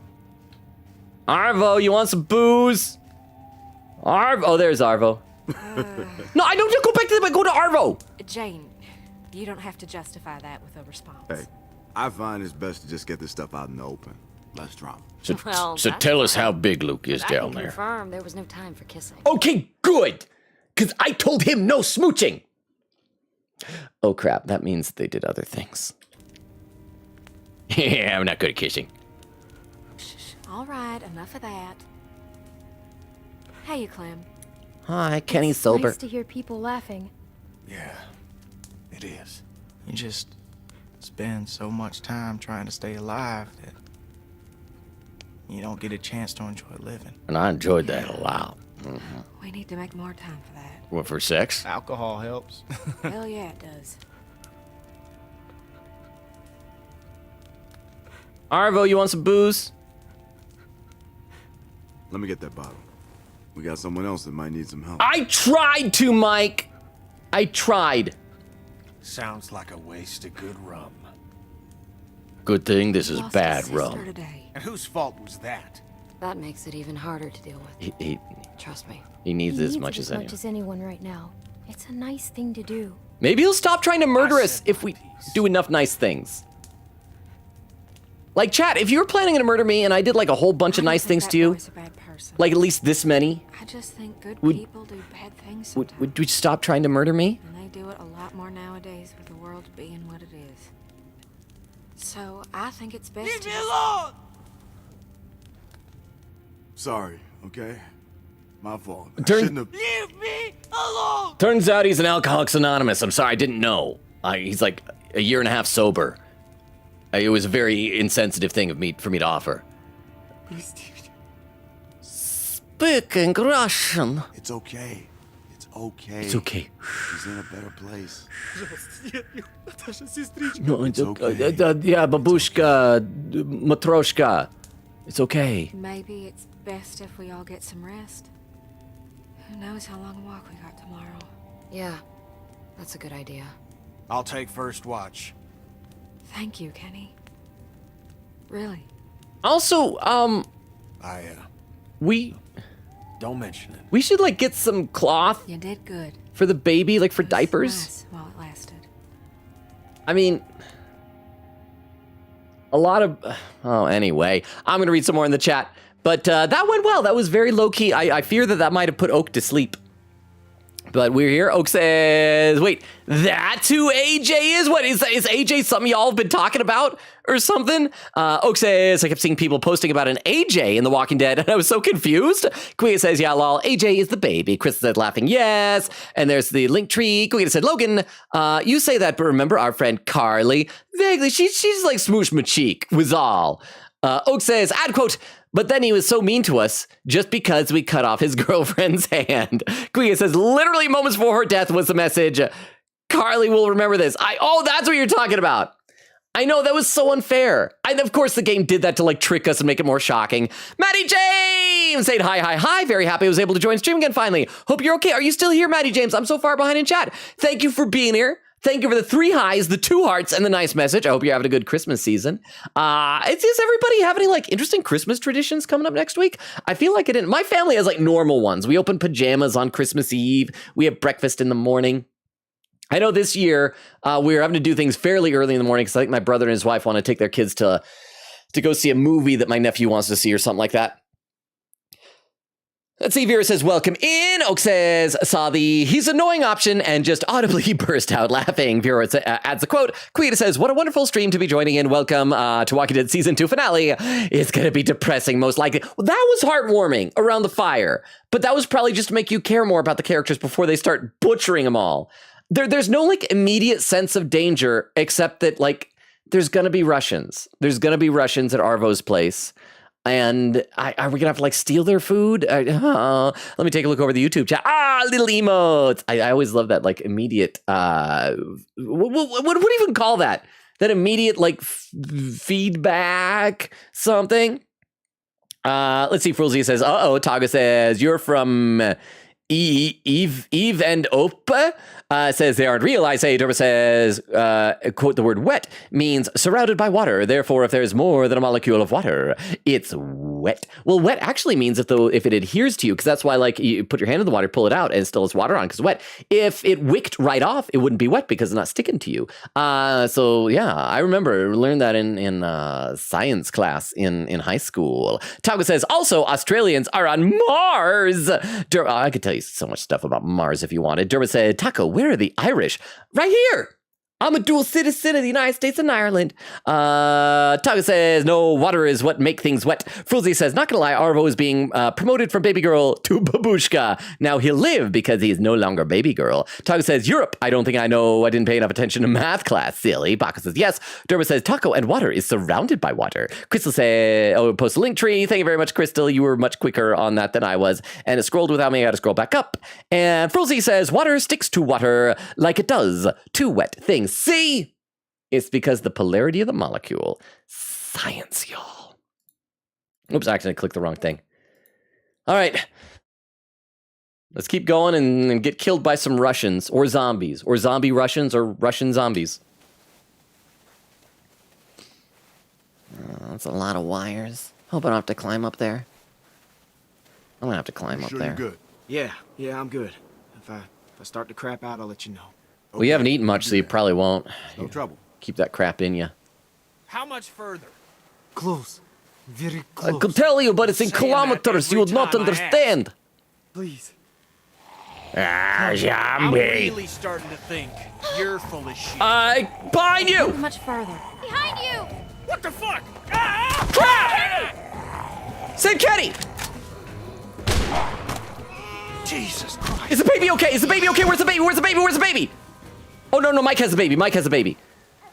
Arvo, you want some booze? Arvo, oh, there's Arvo. No, I don't go back to them, I go to Arvo. Jane, you don't have to justify that with a response. Hey, I find it's best to just get this stuff out in the open. Less drama. Well, So that's tell us fine. how big Luke is But I down can there. confirm there was no time for kissing. Okay, good. Because I told him no smooching. Oh, crap. That means they did other things. Yeah, I'm not good at kissing. Shh. All right, enough of that. Hey, you, Clem. Hi, Kenny's sober. Nice to hear people laughing. Yeah, it is. You just spend so much time trying to stay alive that you don't get a chance to enjoy living. And I enjoyed that a lot. We need to make more time for that. What, for sex? Alcohol helps. Hell yeah, it does. Arvo, you want some booze? Let me get that bottle. We got someone else that might need some help. I tried to, Mike. I tried. Sounds like a waste of good rum. Good thing this is Lost bad his sister rum. today. And whose fault was that? That makes it even harder to deal with. Trust me. He needs He as needs much it as as anyone. much as anyone right now. It's a nice thing to do. Maybe he'll stop trying to murder I us said if my we piece. do enough nice things. Like, chat, if you were planning to murder me and I did like a whole bunch of I don't nice think things that to you, boy's a bad person. like at least this many, I just think good Would- people do bad things would sometimes. you stop trying to murder me? And they do it a lot more nowadays with the world being what it is. So I think it's best Leave to me just- alone! Sorry, okay? My fault. I Turn- shouldn't have... Leave me alone! Turns out he's an Alcoholics Anonymous. I'm sorry, I didn't know. He's like a year and a half sober. It was a very insensitive thing for me to offer. Speaking Russian. It's okay. It's okay. It's okay. He's in a better place. No, It's okay. yeah, babushka, matroshka. It's okay. Maybe it's best if we all get some rest. knows how long a walk we got tomorrow. Yeah, that's a good idea. I'll take first watch. Thank you, Kenny. Really. Also, we Don't mention it. we should like get some cloth You did good. for the baby, like for It was diapers. nice while it lasted. I mean, a lot of. Oh, anyway, I'm gonna read some more in the chat. But that went well. That was very low key. I fear that might have put Oak to sleep. But we're here. Oak says, wait, that's who AJ is? What, is AJ something y'all have been talking about or something? Oak says, I kept seeing people posting about an AJ in The Walking Dead, and I was so confused. Kuya says, yeah, lol, AJ is the baby. Chris said, laughing, yes. And there's the link tree. Kuya said, Logan, you say that, but remember our friend Carly? Vaguely, she's like smoosh my cheek, was all. Oak says, ad quote, but then he was so mean to us just because we cut off his girlfriend's hand. Kuya says, literally moments before her death was the message. Carly will remember this. Oh, that's what you're talking about. I know, that was so unfair. And of course the game did that to like trick us and make it more shocking. Maddie James saying hi. Very happy I was able to join stream again finally. Hope you're okay. Are you still here, Maddie James? I'm so far behind in chat. Thank you for being here. Thank you for the 3 highs, the 2 hearts, and the nice message. I hope you're having a good Christmas season. Does everybody have any like interesting Christmas traditions coming up next week? I feel like I didn't. My family has like normal ones. We open pajamas on Christmas Eve. We have breakfast in the morning. I know this year we're having to do things fairly early in the morning because I think my brother and his wife want to take their kids to go see a movie that my nephew wants to see or something like that. Let's see, Vera says, welcome in. Oak says, saw he's annoying option and just audibly burst out laughing. Vera adds a quote. Quita says, what a wonderful stream to be joining in. Welcome to Walking Dead Season 2 finale. It's going to be depressing, most likely. Well, that was heartwarming around the fire, but that was probably just to make you care more about the characters before they start butchering them all. There's no like immediate sense of danger except that like there's going to be Russians. There's going to be Russians at Arvo's place. And are we gonna have to like steal their food? Let me take a look over the YouTube chat. Little emotes. I always love that like immediate. What do you even call that? That immediate like feedback something. Let's see. Frulzy says, Taga says you're from Eve and Opa. Says they aren't real. I say, Derba says, quote, the word wet means surrounded by water. Therefore, if there's more than a molecule of water, it's wet. Well, wet actually means if it adheres to you, because that's why like you put your hand in the water, pull it out, and it still has water on because wet. If it wicked right off, it wouldn't be wet because it's not sticking to you. So yeah, I remember learned that in science class in high school. Tago says, also Australians are on Mars. I could tell you so much stuff about Mars if you wanted. Derba said, Taco, where are the Irish? Right here. I'm a dual citizen of the United States and Ireland. Taga says, no, water is what make things wet. Frulzy says, not gonna lie, Arvo is being promoted from baby girl to babushka. Now he'll live because he is no longer baby girl. Taga says, Europe. I don't think I know. I didn't pay enough attention to math class, silly. Baka says, yes. Derba says, taco and water is surrounded by water. Crystal says, post a link tree. Thank you very much, Crystal. You were much quicker on that than I was. And it scrolled without me. I had to scroll back up. And Frulzy says, water sticks to water like it does to wet things. See? It's because the polarity of the molecule. Science, y'all. Oops, I accidentally clicked the wrong thing. All right. Let's keep going and get killed by some Russians or zombies or zombie Russians or Russian zombies. That's a lot of wires. Hope I don't have to climb up there. I'm gonna have to climb up there. You're good. Yeah, I'm good. If I start to crap out, I'll let you know. Well, you haven't eaten much, so you probably won't. No trouble. Keep that crap in you. How much further? Close. Very I close. could tell you, but it's in Saying that kilometers. You would every not time I understand. Please. I'm Zombie. really starting to think you're full of shit. Behind you! Much further. Behind you! What the fuck? Save Kenny! Jesus Christ. Is the baby okay? Is the baby okay? Where's the baby? Where's the baby? Where's the baby? Oh, no, Mike has a baby. Mike has a baby.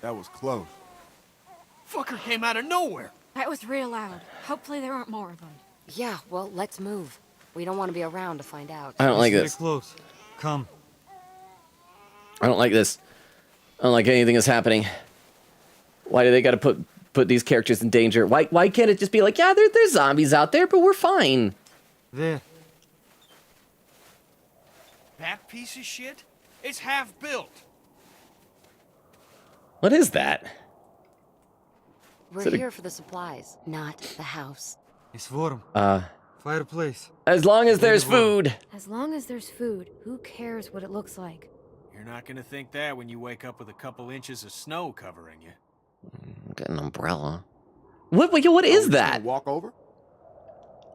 That was close. Fucker came out of nowhere. That was real loud. Hopefully there aren't more of them. Yeah, well, let's move. We don't want to be around to find out. I don't like Very this. close. Come. I don't like this. I don't like anything that's happening. Why do they got to put these characters in danger? Why can't it just be like, yeah, there's zombies out there, but we're fine? There. That piece of shit? It's half built. What is that? We're here for the supplies, not the house. It's warm. Fireplace. As long as there's food. As long as there's food, who cares what it looks like? You're not gonna think that when you wake up with a couple inches of snow covering you. Get an umbrella. What is that? Walk over?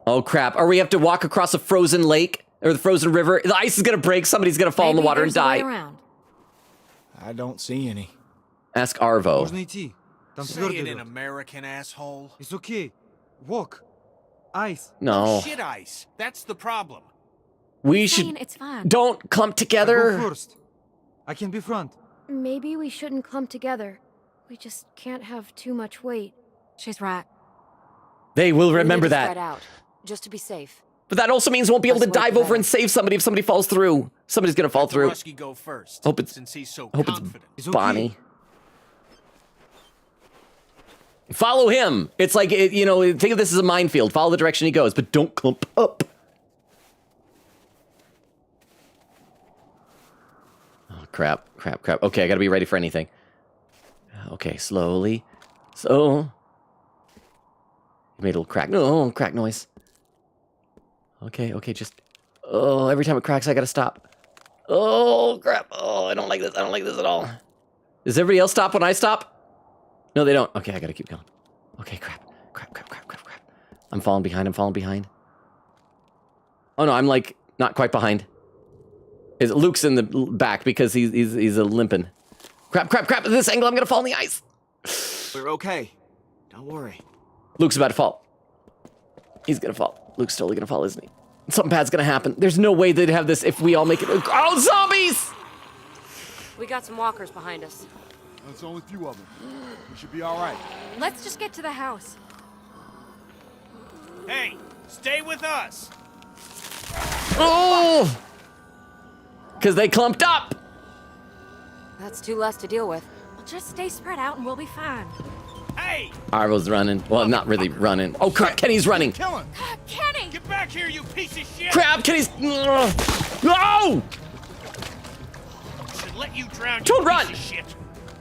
Oh crap! Or we have to walk across a frozen lake or the frozen river. The ice is gonna break. Somebody's gonna fall in the water and die. I don't see any. Ask Arvo. Можно идти. Там Say твердый it in лед. American, asshole. It's okay. Walk. Ice. No. Shit ice. That's the problem. We Saying should. it's fine. Don't clump Go together. first. I can be front. Maybe we shouldn't clump together. We just can't have too much weight. She's right. They will We remember need to spread that. out, just to be safe. But that also means we won't be able to Let's wait dive for over that. and save somebody if somebody falls through. Somebody's gonna fall through. Rusky go first. Hope it's- since he's so Hope it's confident. It's okay. Bonnie. Follow him. It's like, think of this as a minefield. Follow the direction he goes, but don't clump up. Oh, crap. Okay, I gotta be ready for anything. Okay, slowly. So. Made a little crack. No, crack noise. Okay, just. Oh, every time it cracks, I gotta stop. Oh, crap. Oh, I don't like this. I don't like this at all. Does everybody else stop when I stop? No, they don't. Okay, I gotta keep going. Okay, crap. I'm falling behind. Oh no, I'm like not quite behind. Luke's in the back because he's a limping. Crap. At this angle, I'm gonna fall in the ice. We're okay. Don't worry. Luke's about to fall. He's gonna fall. Luke's totally gonna fall, isn't he? Something bad's gonna happen. There's no way they'd have this if we all make it. Oh, zombies! We got some walkers behind us. There's only a few of them. We should be all right. Let's just get to the house. Hey, stay with us. Oh! Because they clumped up. That's two less to deal with. We'll just stay spread out and we'll be fine. Hey, Arvo's running. Well, not really running. Oh, crap. Kenny's running. Kill him! Kenny! get back here, you piece of shit! Crap, Kenny's. No! Should let you drown. Don't you run! Piece of shit.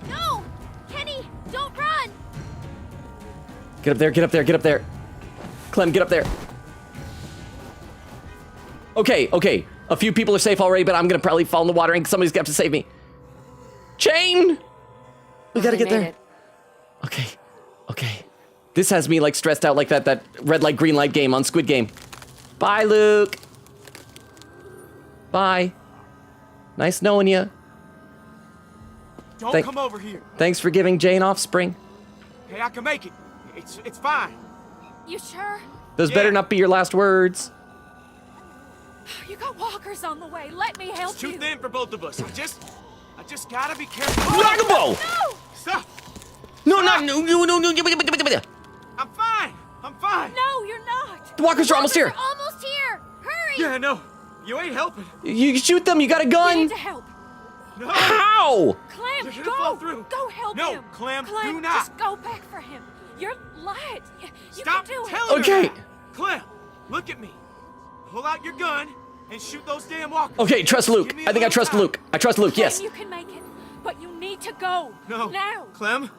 No! Kenny, don't run! Get up there. Clem, get up there. Okay. A few people are safe already, but I'm gonna probably fall in the water and somebody's gonna have to save me. Chain! We gotta We get made there. it. Okay. This has me like stressed out like that red light, green light game on Squid Game. Bye, Luke. Bye. Nice knowing you. Don't come over here. Thanks for giving Jane offspring. Hey, I can make it. It's fine. You sure? Those better not be your last words. You got walkers on the way. Let me help It's too you. thin for both of us. I just gotta be careful. Rockabo! No! Stop! No. I'm fine. No, you're not. The walkers are almost here. We're almost here. Hurry! Yeah, no. You ain't helping. You shoot them. You got a We gun. need to help. No. How? Clem, You're gonna go! fall through. Go help No, him! Clem, do Clem, not. just go back for him. You're light. You Stop can do it. telling Okay. her that. Clem, look at me. Pull out your gun and shoot those damn walkers. Okay, trust Luke. Give me a I think I little trust time. Luke. I trust Luke. Clem, Yes. you can make it, but you need to go. No. Now. Clem,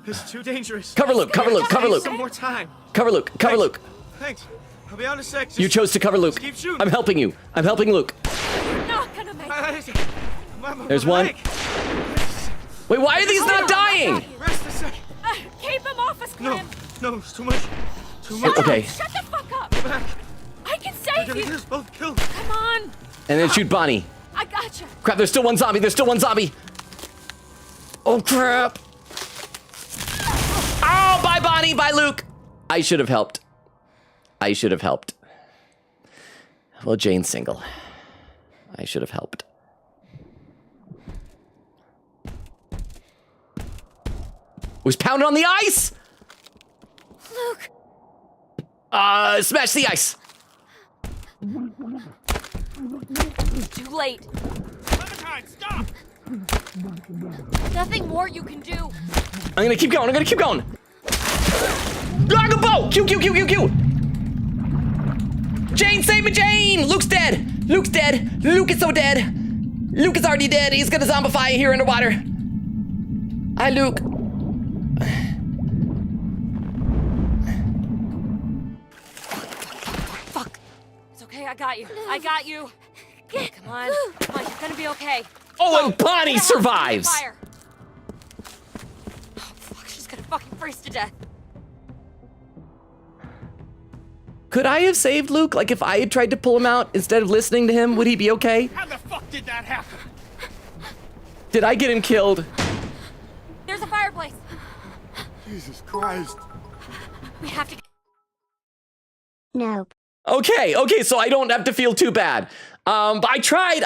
it's too dangerous. Cover Luke. Cover Luke. Cover Need Luke. Some more time. Cover Luke. Cover Thanks. Luke. Thanks. I'll be on a sec. You chose to cover Luke. Just keep shooting. I'm helping you. I'm helping Luke. You're not gonna make it. There's one. Wait, why are these Hold not on, dying? I got you. Rest a sec. Keep him off us, Clem. No, it's too much. Too much. Shut Okay. up. Shut the fuck up. Back. I can They're save gonna you. get us both killed. Come on. And then shoot Bonnie. I got you. Crap, there's still one zombie. Oh, crap. Oh, bye, Bonnie. Bye, Luke. I should have helped. Well, Jane's single. I should have helped. Was pounding on the ice. Luke. Smash the ice. Too late. Clementine, stop! Nothing more you can do. I'm gonna keep going. Dragon Ball! Q! Jane, save me, Jane! Luke's dead! Luke's dead. Luke is so dead. Luke is already dead. He's gonna zombify here underwater. Hi, Luke. Fuck. It's okay, I got you. I got you. Come on. Come on, you're gonna be okay. Oh, and Bonnie survives. Fire. Oh, fuck, she's gonna fucking freeze to death. Could I have saved Luke? Like, if I had tried to pull him out instead of listening to him, would he be okay? How the fuck did that happen? Did I get him killed? There's a fireplace. Jesus Christ. We have to. Nope. Okay, so I don't have to feel too bad. But I tried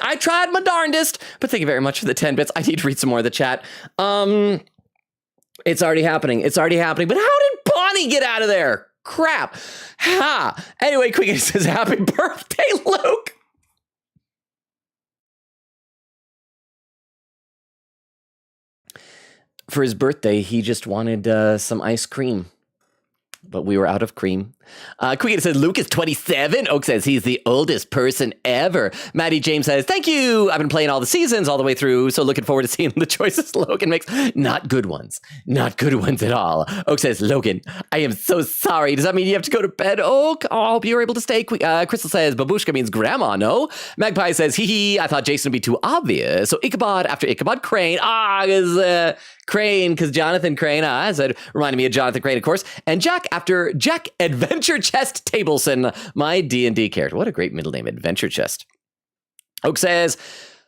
my darndest. But thank you very much for the 10 bits. I need to read some more of the chat. It's already happening. But how did Bonnie get out of there? Crap. Ha. Anyway, Quick says, happy birthday, Luke. For his birthday, he just wanted some ice cream. But we were out of cream. Quick says, Luke is 27. Oak says he's the oldest person ever. Maddie James says, thank you. I've been playing all the seasons all the way through, so looking forward to seeing the choices Logan makes. Not good ones. Not good ones at all. Oak says, Logan, I am so sorry. Does that mean you have to go to bed, Oak? Oh, I hope you were able to stay. Crystal says, babushka means grandma, no? Magpie says, hee hee, I thought Jason would be too obvious. So Ichabod after Ichabod Crane. Is Crane, because Jonathan Crane, as it reminded me of Jonathan Crane, of course. And Jack after Jack Adventure Chest Tableson, my D&D character. What a great middle name, Adventure Chest. Oak says,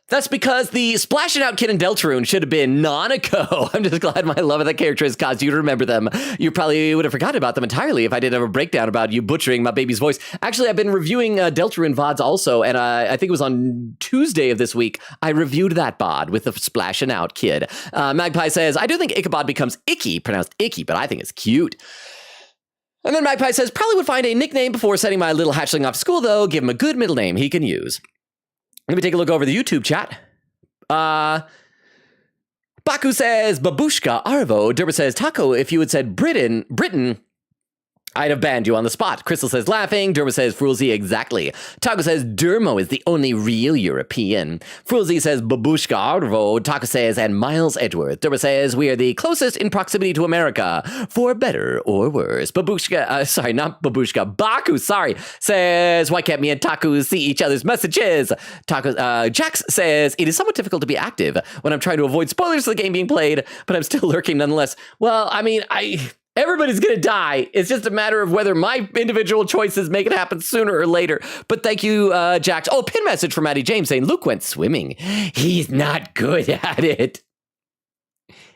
that's because the splashing out kid in Deltarune should have been Nanako. I'm just glad my love of that character has caused you to remember them. You probably would have forgotten about them entirely if I didn't have a breakdown about you butchering my baby's voice. Actually, I've been reviewing Deltarune VODs also, and I think it was on Tuesday of this week, I reviewed that VOD with the splashing out kid. Magpie says, I do think Ichabod becomes Icky, pronounced Icky, but I think it's cute. And then Magpie says, probably would find a nickname before sending my little hatchling off to school, though. Give him a good middle name he can use. Let me take a look over the YouTube chat. Baku says, Babushka, Arvo. Derba says, Taco, if you had said Britain, I'd have banned you on the spot. Crystal says, laughing. Derma says, Frulzy, exactly. Taco says, Dermo is the only real European. Frulzy says, Babushka Arvo. Taco says, and Miles Edgeworth. Derma says, we are the closest in proximity to America, for better or worse. Babushka, not Babushka, Baku, says, why can't me and Taku see each other's messages? Taco, Jax says, it is somewhat difficult to be active when I'm trying to avoid spoilers of the game being played, but I'm still lurking nonetheless. Well, I mean, everybody's gonna die. It's just a matter of whether my individual choices make it happen sooner or later. But thank you, Jax. Oh, pin message from Maddie James saying Luke went swimming. He's not good at it.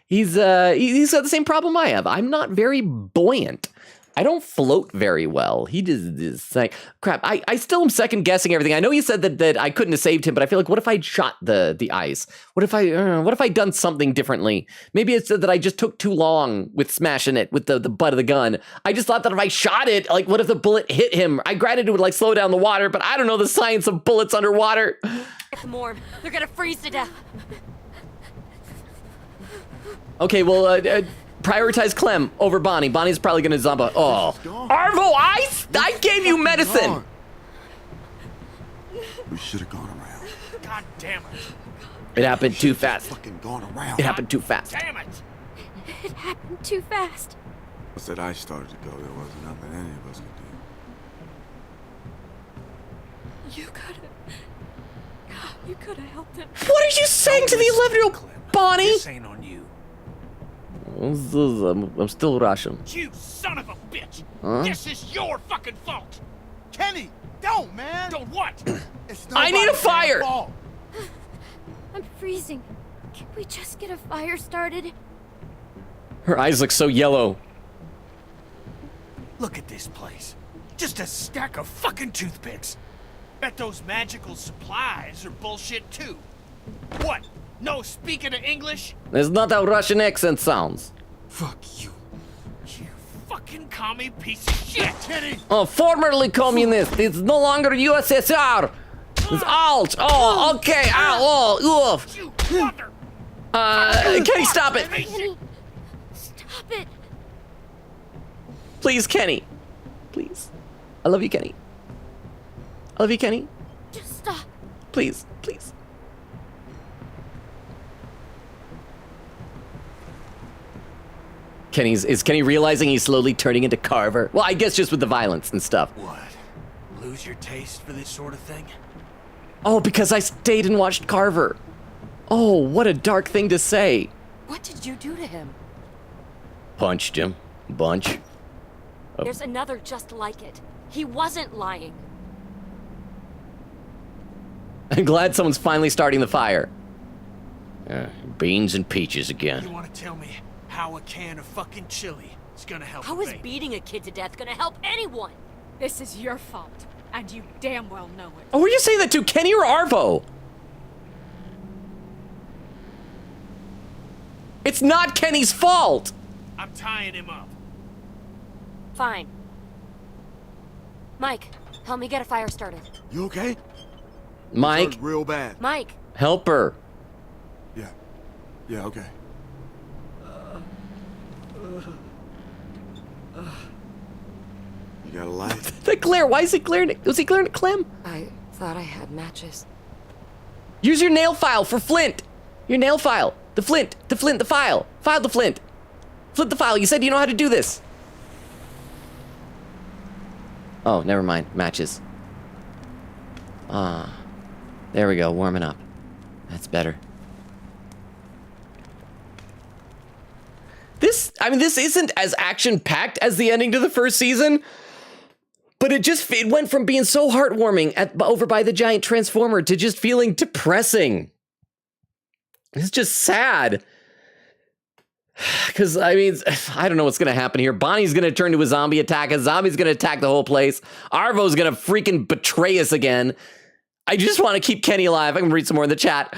He's got the same problem I have. I'm not very buoyant. I don't float very well. He just is like, crap. I still am second guessing everything. I know you said that I couldn't have saved him, but I feel like, what if I'd shot the ice? What if I'd done something differently? Maybe it's that I just took too long with smashing it with the butt of the gun. I just thought that if I shot it, like, what if the bullet hit him? I granted it would like slow down the water, but I don't know the science of bullets underwater. Get them warm. They're gonna freeze to death. Okay, well, prioritize Clem over Bonnie. Bonnie's probably gonna zombie. Oh, Arvo, I gave you medicine. We should have gone around. God damn it. It happened too fast. Fucking gone around. It happened too fast. Damn it. It happened too fast. Once that ice started to go, there wasn't nothing any of us could do. You could have helped him. What are you saying to the 11-year-old Bonnie? This ain't on you. I'm still Russian. You son of a bitch. Huh? This is your fucking fault. Kenny, don't, man. Don't what? I need a fire. I'm freezing. Can we just get a fire started? Her eyes look so yellow. Look at this place. Just a stack of fucking toothpicks. Bet those magical supplies are bullshit too. What? No speaking of English? That's not how Russian accent sounds. Fuck you. You fucking commie piece of shit. Kenny. Oh, formerly communist. It's no longer USSR. It's alt. Oh, okay. Ow. Oof. You mother. Kenny, stop it. Kenny, stop it. Please, Kenny. Please. I love you, Kenny. I love you, Kenny. Just stop. please, please. Is Kenny realizing he's slowly turning into Carver? Well, I guess just with the violence and stuff. What? Lose your taste for this sort of thing? Oh, because I stayed and watched Carver. Oh, what a dark thing to say. What did you do to him? Punched him. Bunch. Oh. There's another just like it. He wasn't lying. I'm glad someone's finally starting the fire. Beans and peaches again. You want to tell me how a can of fucking chili is gonna help? How is beating a kid to death gonna help anyone? This is your fault, and you damn well know it. Oh, were you saying that to Kenny or Arvo? It's not Kenny's fault. I'm tying him up. Fine. Mike, help me get a fire started. You okay? Mike. Hurt real bad. Mike. Help her. Yeah. Yeah, okay. You got a light? The glare. Why is he glaring? Was he glaring at Clem? I thought I had matches. Use your nail file for flint. Your nail file. The flint. The file. File the flint. Flip the file. You said you know how to do this. Oh, never mind. Matches. There we go. Warming up. That's better. This isn't as action-packed as the ending to the first season, but it went from being so heartwarming over by the giant transformer to just feeling depressing. It's just sad. Because, I don't know what's going to happen here. Bonnie's going to turn to a zombie attack. A zombie's going to attack the whole place. Arvo's going to freaking betray us again. I just want to keep Kenny alive. I can read some more in the chat.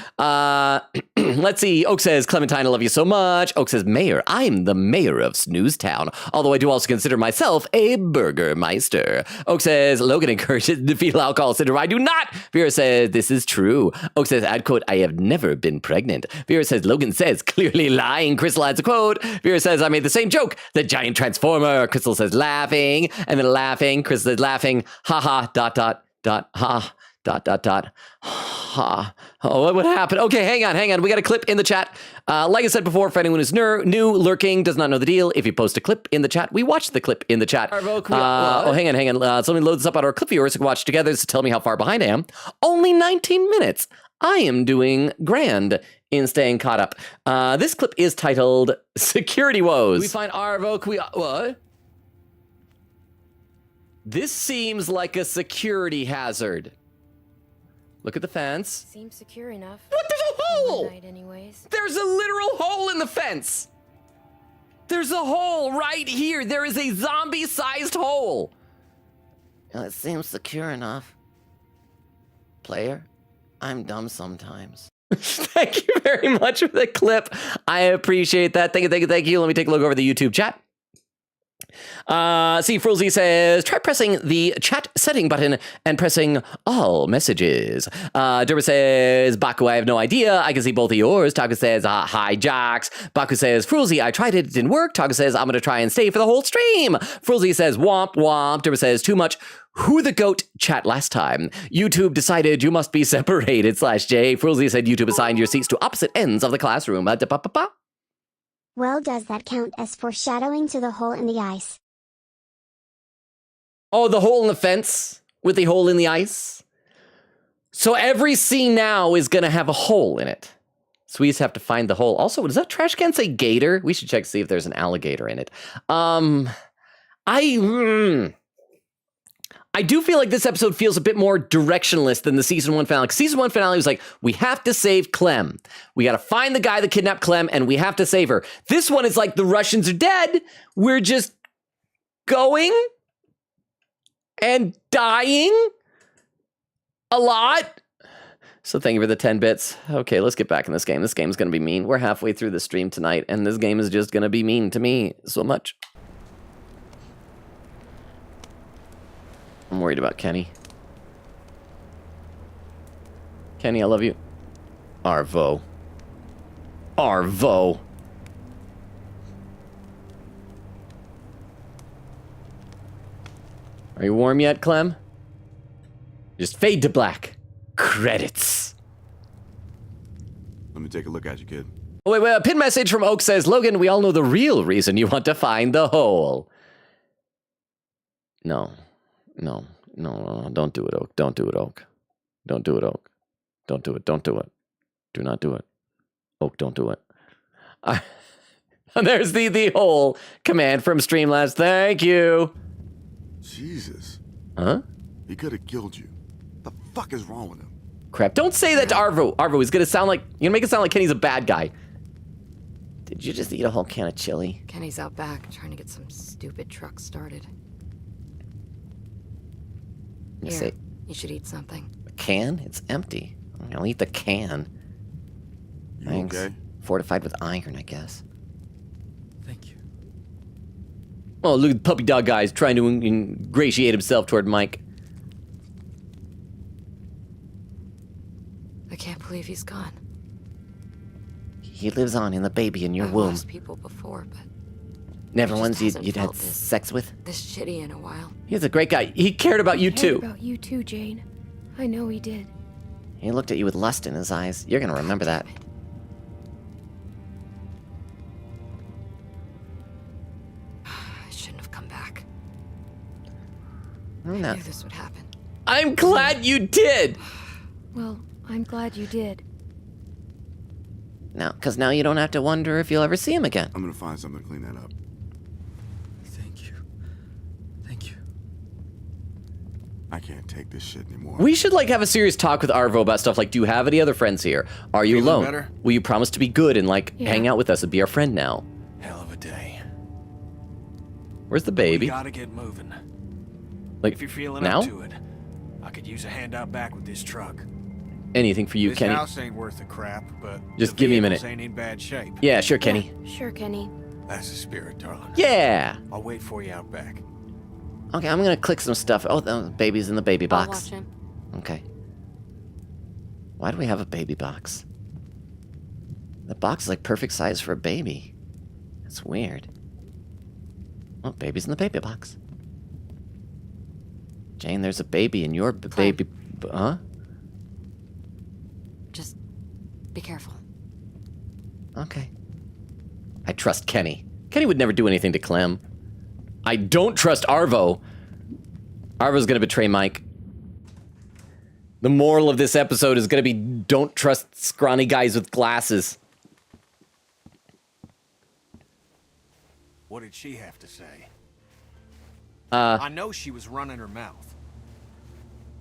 Let's see. Oak says, Clementine, I love you so much. Oak says, Mayor, I'm the mayor of Snooze Town, although I do also consider myself a burgermeister. Oak says, Logan encourages the fetal alcohol syndrome. I do not. Vera says, this is true. Oak says, add quote, I have never been pregnant. Vera says, Logan says, clearly lying. Crystal adds a quote. Vera says, I made the same joke. The giant transformer. Crystal says, laughing. And then laughing. Crystal says, laughing. Ha ha, dot, dot, dot, ha. Dot, dot, dot. Ha. Oh, what would happen? Okay, hang on. We got a clip in the chat. Like I said before, for anyone who's new, lurking, does not know the deal, if you post a clip in the chat, we watch the clip in the chat. Hang on. So let me load this up on our clip viewers so we can watch together. So tell me how far behind I am. Only 19 minutes. I am doing grand in staying caught up. This clip is titled Security Woes. We find Arvo. What? This seems like a security hazard. Look at the fence. Seems secure enough. What? There's a hole! Night anyways. There's a literal hole in the fence! There's a hole right here. There is a zombie-sized hole. It seems secure enough. Player, I'm dumb sometimes. Thank you very much for the clip. I appreciate that. Thank you. Let me take a look over the YouTube chat. See, Frulzy says, try pressing the chat setting button and pressing all messages. Durba says, Baku, I have no idea. I can see both of yours. Taka says, hi, Jocks. Baku says, Frulzy, I tried it. It didn't work. Taka says, I'm going to try and stay for the whole stream. Frulzy says, womp, womp. Durba says, too much. Who the goat chat last time? YouTube decided you must be separated /J. Frulzy said, YouTube assigned your seats to opposite ends of the classroom. Well, does that count as foreshadowing to the hole in the ice? Oh, the hole in the fence with the hole in the ice? So every scene now is going to have a hole in it. So we just have to find the hole. Also, does that trash can say gator? We should check to see if there's an alligator in it. I do feel like this episode feels a bit more directionless than the season 1 finale. Season 1 finale was like, we have to save Clem. We got to find the guy that kidnapped Clem, and we have to save her. This one is like, the Russians are dead. We're just going and dying a lot. So thank you for the 10 bits. Okay, let's get back in this game. This game's going to be mean. We're halfway through the stream tonight, and this game is just going to be mean to me so much. I'm worried about Kenny. Kenny, I love you. Arvo. Arvo. Are you warm yet, Clem? Just fade to black. Credits. Let me take a look at you, kid. Wait, a pin message from Oak says, Logan, we all know the real reason you want to find the hole. No, don't do it, Oak. Don't do it, Oak. Don't do it, Oak. Don't do it. Don't do it. Do not do it. Oak, don't do it. And there's the whole command from Streamlabs. Thank you. Jesus. Huh? He could have killed you. The fuck is wrong with him? Crap. Don't say that to Arvo. Arvo is going to sound like, you're going to make it sound like Kenny's a bad guy. Did you just eat a whole can of chili? Kenny's out back trying to get some stupid truck started. You Here, say, you should eat something. a can? It's empty. I'll eat the can. You Thanks. okay? Fortified with iron, I guess. Thank you. Oh, look at the puppy dog guy's trying to ingratiate himself toward Mike. I can't believe he's gone. He lives on in the baby in your I've womb. lost people before, but Never just ones hasn't you'd had felt this- sex with? this shitty in a while. He's a great guy. He cared about you Cared too. about you too, Jane. I know he did. He looked at you with lust in his eyes. You're gonna remember that. I shouldn't have come back. No. I knew this would happen. I'm glad you did. Well, I'm glad you did. Now, because now you don't have to wonder if you'll ever see him again. I'm gonna find something to clean that up. Thank you. Thank you. I can't take this shit anymore. We should like have a serious talk with Arvo about stuff like, do you have any other friends here? Are you Feeling alone? better? Will you promise to be good and like Yeah. hang out with us and be our friend now? Hell of a day. Where's the We baby? gotta get moving. Like If you're feeling now? up to it, I could use a hand out back with this truck. Anything for you, This Kenny? house ain't worth a crap, but Just the give me a vehicles minute. ain't in bad shape. Yeah, sure, Kenny. Yeah, sure, Kenny. That's the spirit, darling. Yeah. I'll wait for you out back. Okay, I'm gonna click some stuff. Oh, the baby's in the baby I'll box. watch him. Okay. Why do we have a baby box? The box is like perfect size for a baby. That's weird. Oh, baby's in the baby box. Jane, there's a baby in your Clem. baby. Huh? Just be careful. Okay. I trust Kenny. Kenny would never do anything to Clem. I don't trust Arvo. Arvo's gonna betray Mike. The moral of this episode is gonna be don't trust scrawny guys with glasses. What did she have to say? Uh, I know she was running her mouth.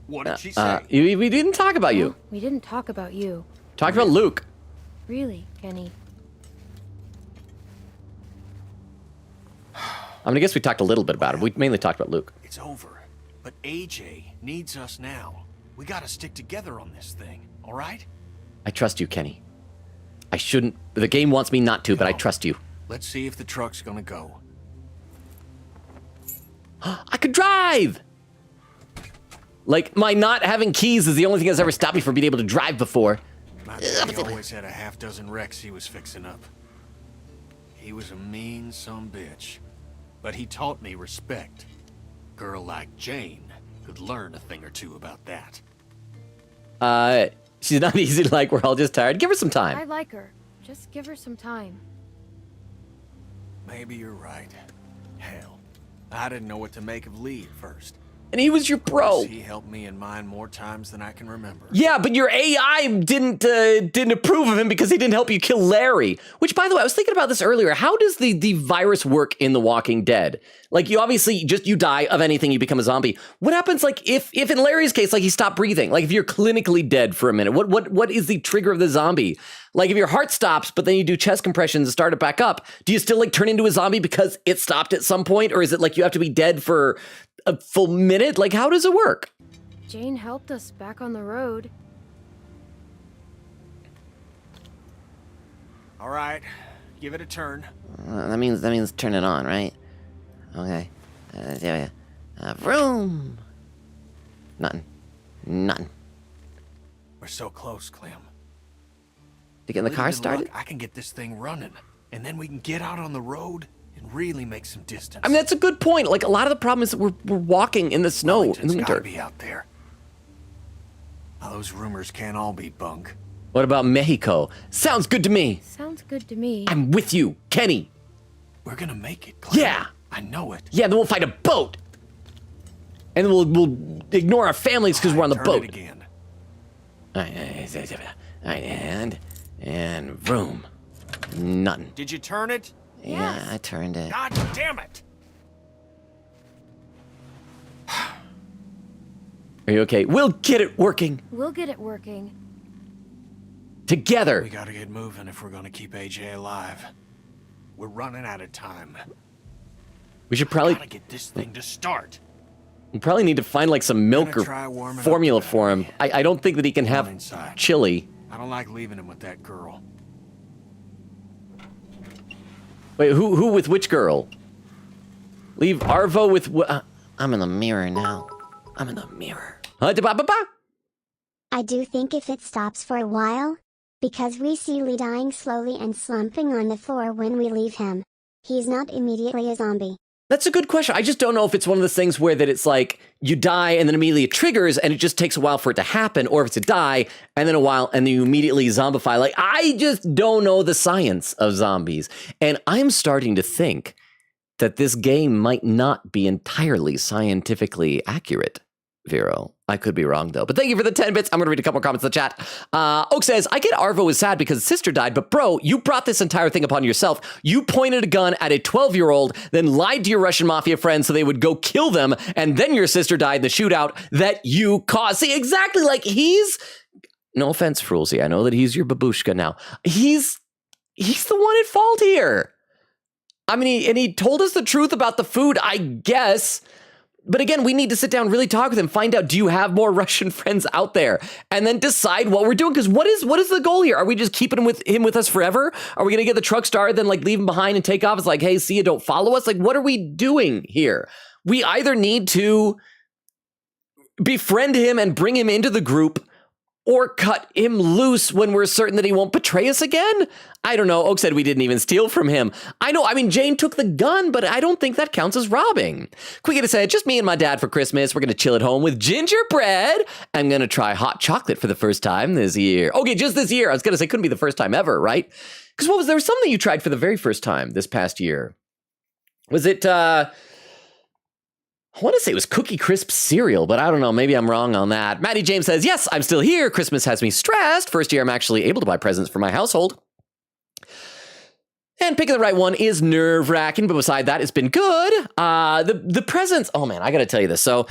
What did she say? we didn't talk about you. We didn't talk about you. Talked about Luke. Really, Kenny. I'm gonna guess we talked a little bit about him. We mainly talked about Luke. It's over. But AJ needs us now. We gotta stick together on this thing, all right? I trust you, Kenny. I shouldn't. The game wants me not to, but I Come. trust you. Let's see if the truck's gonna go. I could drive! Like, my not having keys is the only thing that's ever stopped me from being able to drive before. My daddy always had a half-dozen wrecks he was fixing up. He was a mean sumbitch, but he taught me respect. Girl like Jane could learn a thing or two about that. She's not easy to like. We're all just tired. Give her some I time. like her. Just give her some time. Maybe you're right. Hell, I didn't know what to make of Lee at first. And he was your bro. He helped me in mine more times than I can remember. Yeah, but your AI didn't approve of him because he didn't help you kill Larry. Which, by the way, I was thinking about this earlier. How does the virus work in The Walking Dead? Like, you obviously you die of anything, you become a zombie. What happens, like, if in Larry's case, like, he stopped breathing? Like, if you're clinically dead for a minute, what is the trigger of the zombie? Like, if your heart stops, but then you do chest compressions and start it back up, do you still, like, turn into a zombie because it stopped at some point? Or is it, like, you have to be dead for a full minute? Like, how does it work? Jane helped us back on the road. All right, give it a turn. That means turn it on, right? Okay. Yeah. Vroom. Nothing. We're so close, Clem. To get the car With started? luck, I can get this thing running, and then we can get out on the road and really make some distance. I mean, that's a good point. Like, a lot of the problem is that we're walking in the snow in the Wellington's gotta winter. be out there. Those rumors can't all be bunk. What about Mexico? Sounds good to me. Sounds good to me. I'm with you, Kenny. We're gonna make it, Claire. Yeah. I know it. Yeah, then we'll find a boat. And then we'll ignore our families because we're on the Turn boat. it again. And vroom. Nothing. Did you turn it? Yeah, I turned it. God damn it! Are you okay? We'll get it working We'll get it working. together. We gotta get moving if we're gonna keep AJ alive. We're running out of time. We should probably Gotta get this thing to start. we probably need to find like some milk Gonna or try warming up formula the for him. I don't think that he can Come on have inside. chili. I don't like leaving him with that girl. Wait, who with which girl? Leave Arvo with I'm in the mirror now. I'm in the mirror. I do think if it stops for a while, because we see Lee dying slowly and slumping on the floor when we leave him, he's not immediately a zombie. That's a good question. I just don't know if it's one of those things where that it's like you die and then immediately it triggers and it just takes a while for it to happen, or if it's a die and then a while and then you immediately zombify. Like, I just don't know the science of zombies. And I'm starting to think that this game might not be entirely scientifically accurate, Vero. I could be wrong, though. But thank you for the 10 bits. I'm going to read a couple comments in the chat. Oak says, I get Arvo is sad because his sister died, but bro, you brought this entire thing upon yourself. You pointed a gun at a 12-year-old, then lied to your Russian mafia friends so they would go kill them, and then your sister died in the shootout that you caused. See, exactly, like he's... No offense, Frulzy. I know that he's your babushka now. He's the one at fault here. I mean, he told us the truth about the food, I guess. But again, we need to sit down and really talk with him, find out, do you have more Russian friends out there? And then decide what we're doing. Because what is the goal here? Are we just keeping him with us forever? Are we going to get the truck started, then like leave him behind and take off? It's like, hey, see you, don't follow us. Like, what are we doing here? We either need to befriend him and bring him into the group, or cut him loose when we're certain that he won't betray us again? I don't know. Oak said we didn't even steal from him. I know. I mean, Jane took the gun, but I don't think that counts as robbing. Quick to say, just me and my dad for Christmas. We're going to chill at home with gingerbread. I'm going to try hot chocolate for the first time this year. Okay, just this year. I was going to say, couldn't be the first time ever, right? Because there was something you tried for the very first time this past year. Was it, I want to say it was Cookie Crisp cereal, but I don't know. Maybe I'm wrong on that. Maddie James says, yes, I'm still here. Christmas has me stressed. First year I'm actually able to buy presents for my household. And picking the right one is nerve-wracking, but beside that, it's been good. The presents, oh man, I got to tell you this. So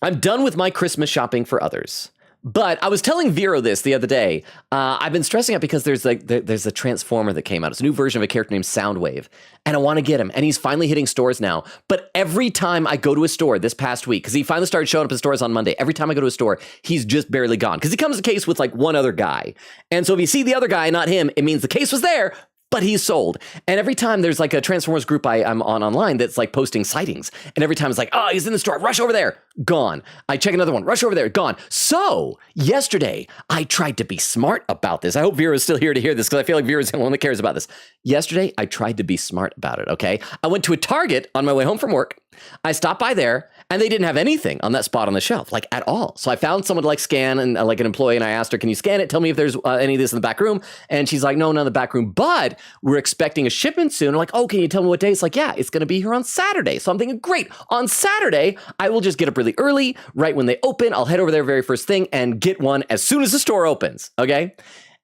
I'm done with my Christmas shopping for others. But I was telling Vero this the other day. I've been stressing out because there's a Transformer that came out. It's a new version of a character named Soundwave. And I want to get him. And he's finally hitting stores now. But every time I go to a store this past week, because he finally started showing up in stores on Monday, every time I go to a store, he's just barely gone. Because he comes in a case with like one other guy. And so if you see the other guy, not him, it means the case was there, but he's sold. And every time there's like a Transformers group I'm on online that's like posting sightings. And every time it's like, oh, he's in the store, rush over there, gone. I check another one, rush over there, gone. So yesterday, I tried to be smart about this. I hope Vera's still here to hear this because I feel like Vera's the one that cares about this. Yesterday, I tried to be smart about it, okay? I went to a Target on my way home from work. I stopped by there and they didn't have anything on that spot on the shelf, like at all. So I found someone to like scan and like an employee, and I asked her, can you scan it? Tell me if there's any of this in the back room. And she's like, no, not in the back room, but we're expecting a shipment soon. I'm like, oh, can you tell me what day? It's like, yeah, it's going to be here on Saturday. So I'm thinking, great. On Saturday, I will just get up really early, right when they open. I'll head over there very first thing and get one as soon as the store opens. Okay.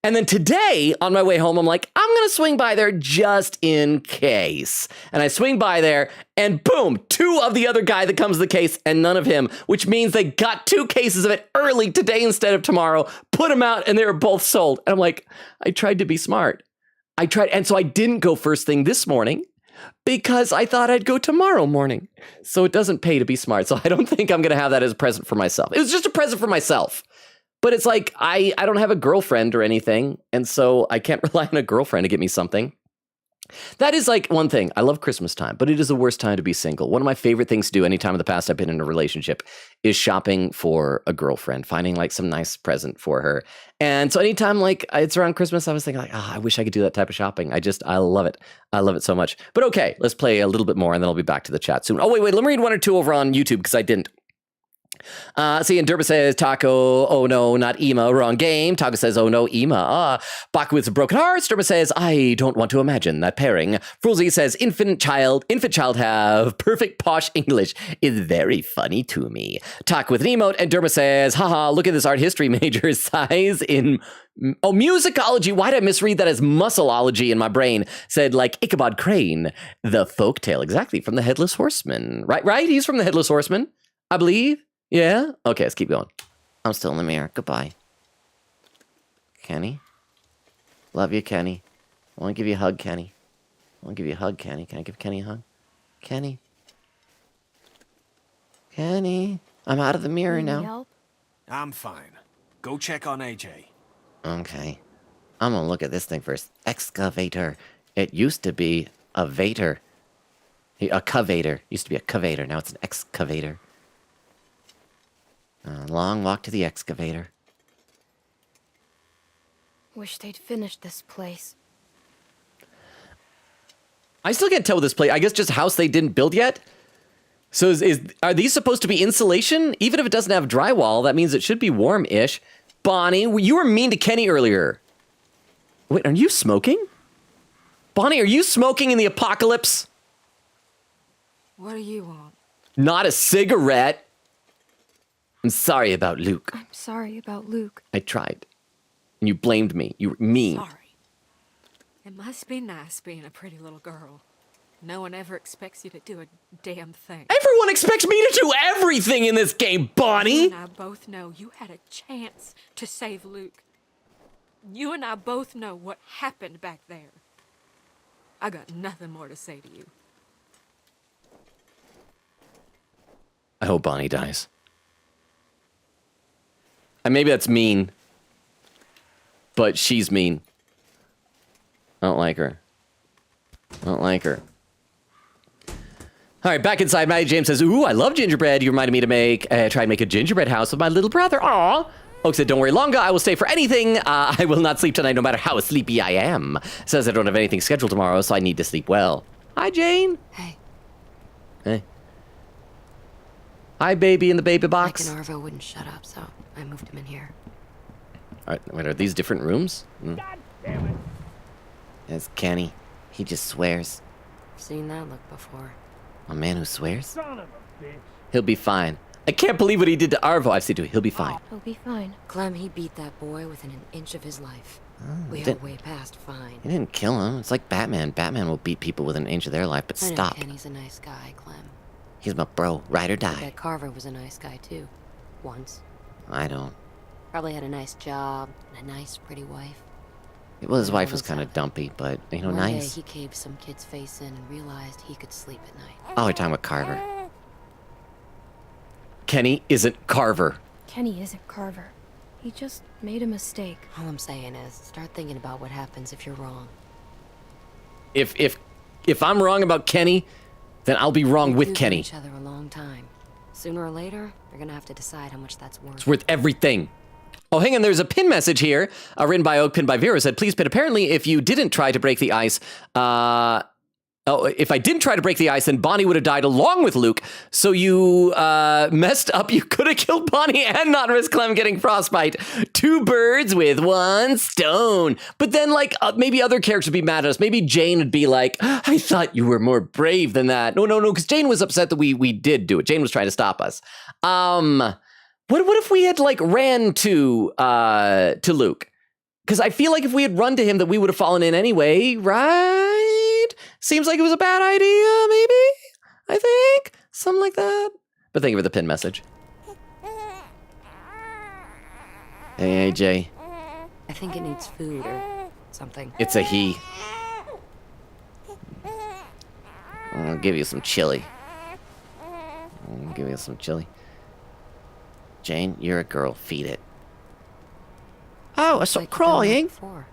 And then today, on my way home, I'm like, I'm going to swing by there just in case. And I swing by there, and boom, 2 of the other guy that comes to the case, and none of him, which means they got 2 cases of it early today instead of tomorrow, put them out, and they were both sold. And I'm like, I tried to be smart. And so I didn't go first thing this morning, because I thought I'd go tomorrow morning. So it doesn't pay to be smart. So I don't think I'm going to have that as a present for myself. It was just a present for myself. But it's like, I don't have a girlfriend or anything, and so I can't rely on a girlfriend to get me something. That is like one thing. I love Christmas time, but it is the worst time to be single. One of my favorite things to do anytime in the past I've been in a relationship is shopping for a girlfriend, finding like some nice present for her. And so anytime like it's around Christmas, I was thinking like, I wish I could do that type of shopping. I love it. I love it so much. But okay, let's play a little bit more and then I'll be back to the chat soon. Oh, wait, let me read 1 or 2 over on YouTube because I didn't. See, and Derba says, Taco, oh no, not Ema, wrong game. Taco says, oh no, Ema. Baku with some broken hearts. Derba says, I don't want to imagine that pairing. Frulzy says, infant child have perfect posh English is very funny to me. Taco with an emote, and Derba says, haha, look at this art history major size in, oh, musicology. Why did I misread that as muscleology in my brain? Said like Ichabod Crane, the folktale, exactly, from the Headless Horseman. Right? He's from the Headless Horseman, I believe. Yeah? Okay, let's keep going. I'm still in the mirror. Goodbye. Kenny? Love you, Kenny. I want to give you a hug, Kenny. I want to give you a hug, Kenny. Can I give Kenny a hug? Kenny? Kenny? I'm out of the mirror now. Help? I'm fine. Go check on AJ. Okay. I'm gonna look at this thing first. Excavator. It used to be a vator. A cavator. Used to be a cavator. Now it's an excavator. Long walk to the excavator. Wish they'd finished this place. I still can't tell with this place. I guess just a house they didn't build yet. So are these supposed to be insulation? Even if it doesn't have drywall, that means it should be warm-ish. Bonnie, you were mean to Kenny earlier. Wait, are you smoking? Bonnie, are you smoking in the apocalypse? What do you want? Not a cigarette. I'm sorry about Luke. I'm sorry about Luke. I tried. And you blamed me. You were mean. Sorry. It must be nice being a pretty little girl. No one ever expects you to do a damn thing. Everyone expects me to do everything in this game, Bonnie! You and I both know you had a chance to save Luke. You and I both know what happened back there. I got nothing more to say to you. I hope Bonnie dies. And maybe that's mean. But she's mean. I don't like her. I don't like her. All right, back inside, Maddie James says, ooh, I love gingerbread. You reminded me to try and make a gingerbread house with my little brother. Aw. Oak said, don't worry, Longa, I will stay for anything. I will not sleep tonight no matter how sleepy I am. Says I don't have anything scheduled tomorrow, so I need to sleep well. Hi, Jane. Hey. Hey. Hi, baby in the baby box. Mike and Arvo wouldn't shut up, so I moved him in here. All right, wait, are these different rooms? God damn it. It's Kenny. He just swears. I've seen that look before. A man who swears? Son of a bitch. He'll be fine. I can't believe what he did to Arvo. I've seen to it. He'll be fine. He'll be fine. Clem, he beat that boy within an inch of his life. We are didn't- way past fine. He didn't kill him. It's like Batman. Batman will beat people within an inch of their life, but I know stop. Kenny's a nice guy, Clem. He's my bro. Ride or I die. bet Carver was a nice guy, too. Once. I don't. Probably had a nice job and a nice, pretty wife. Well, his wife was Always kind of have. dumpy, but, you know, One nice. day he caved some kid's face in and realized he could sleep at night. Oh, we're talking about Carver. Kenny isn't Carver. Kenny isn't Carver. He just made a mistake. All I'm saying is, start thinking about what happens if you're wrong. If I'm wrong about Kenny, then I'll be wrong with You've known Kenny. each other a long time. Sooner or later, you're gonna have to decide how much that's worth. It's worth everything. Oh, hang on, there's a pin message here, written by Oak, pinned by Vera, said, please pin. Apparently, if you didn't try to break the ice, if I didn't try to break the ice, then Bonnie would have died along with Luke. So you messed up. You could have killed Bonnie and not risk Clem getting frostbite. 2 birds with 1 stone. But then, like, maybe other characters would be mad at us. Maybe Jane would be like, I thought you were more brave than that. No, because Jane was upset that we did do it. Jane was trying to stop us. What if we had, like, ran to Luke? Because I feel like if we had run to him, that we would have fallen in anyway, right? Seems like it was a bad idea, maybe? I think. Something like that. But thank you for the pin message. Hey, AJ. I think it needs food or something. It's a he. I'll give you some chili. Jane, you're a girl. Feed it. Oh, I saw Like you've done that crying. before.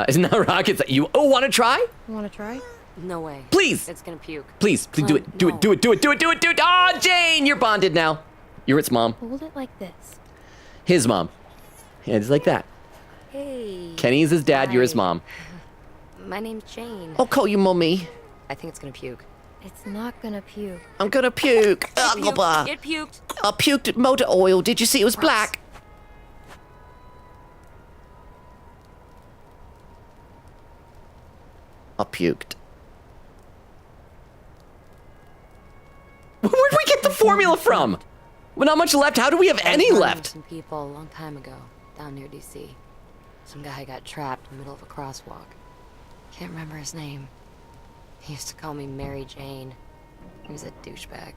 Isn't that rockets that you want to try? You wanna try? No way. Please. It's gonna puke. Please do Clem, it. Do no. it. Do it. Do it. Do it. Do it. Do it. Oh, Jane, you're bonded now. You're its mom. Hold it like this. His mom. Yeah, just like that. Hey. Kenny's his dad. You're his Hi. mom. My name's Jane. I'll call you mommy. I think it's gonna puke. It's not gonna puke. I'm gonna puke. It puked. I puked motor oil. Did you see it was black? I puked. Where'd we get the formula from? Well, not much left. How do we have any left? Some people a long time ago down near DC. Some guy got trapped in the middle of a crosswalk. Can't remember his name. He used to call me Mary Jane. He was a douchebag.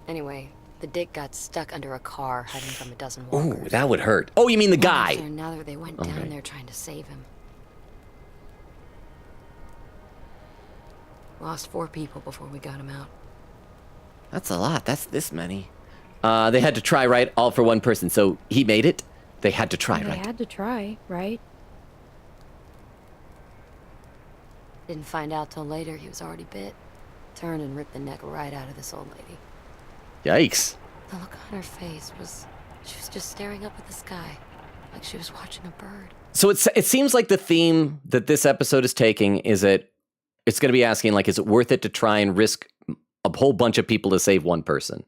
Anyway, the dick got stuck under a car hiding from a dozen walkers. Ooh, that would hurt. Oh, you mean the guy? Now that they went down there trying to save him. Lost 4 people before we got him out. That's a lot. That's this many. They had to try, right? All for one person. So he made it. They had to try, They right? had to try, right? Didn't find out till later he was already bit. Turned and ripped the neck right out of this old lady. Yikes. The look on her face was... She was just staring up at the sky. Like she was watching a bird. So it seems like the theme that this episode is taking is that it's going to be asking, like, is it worth it to try and risk a whole bunch of people to save one person?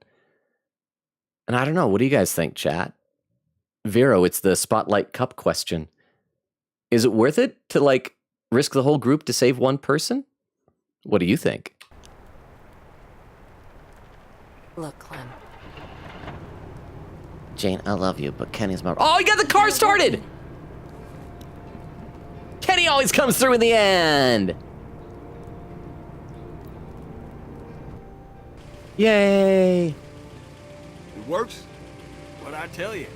And I don't know. What do you guys think, chat? Vero, it's the Spotlight Cup question. Is it worth it to, like, risk the whole group to save one person? What do you think? Look, Clem. Jane, I love you, but Kenny's my... Oh, he got the car started! Kenny always comes through in the end! Yay! It works? What'd I tell you?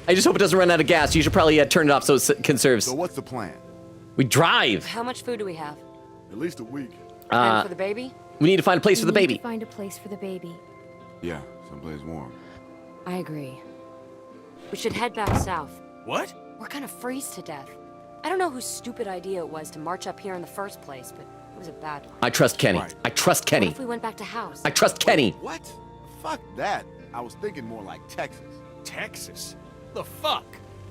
I just hope it doesn't run out of gas. You should probably turn it off so it conserves. So what's the plan? We drive. How much food do we have? At least a week. And for the baby? We need to find a place for the We need baby. to find a place for the baby. Yeah, someplace warm. I agree. We should head back south. What? We're gonna freeze to death. I don't know whose stupid idea it was to march up here in the first place, but it was a bad one. I trust Kenny. Right. I trust Kenny. What if we went back to house? I trust Kenny. What? Fuck that. I was thinking more like Texas. Texas? The fuck?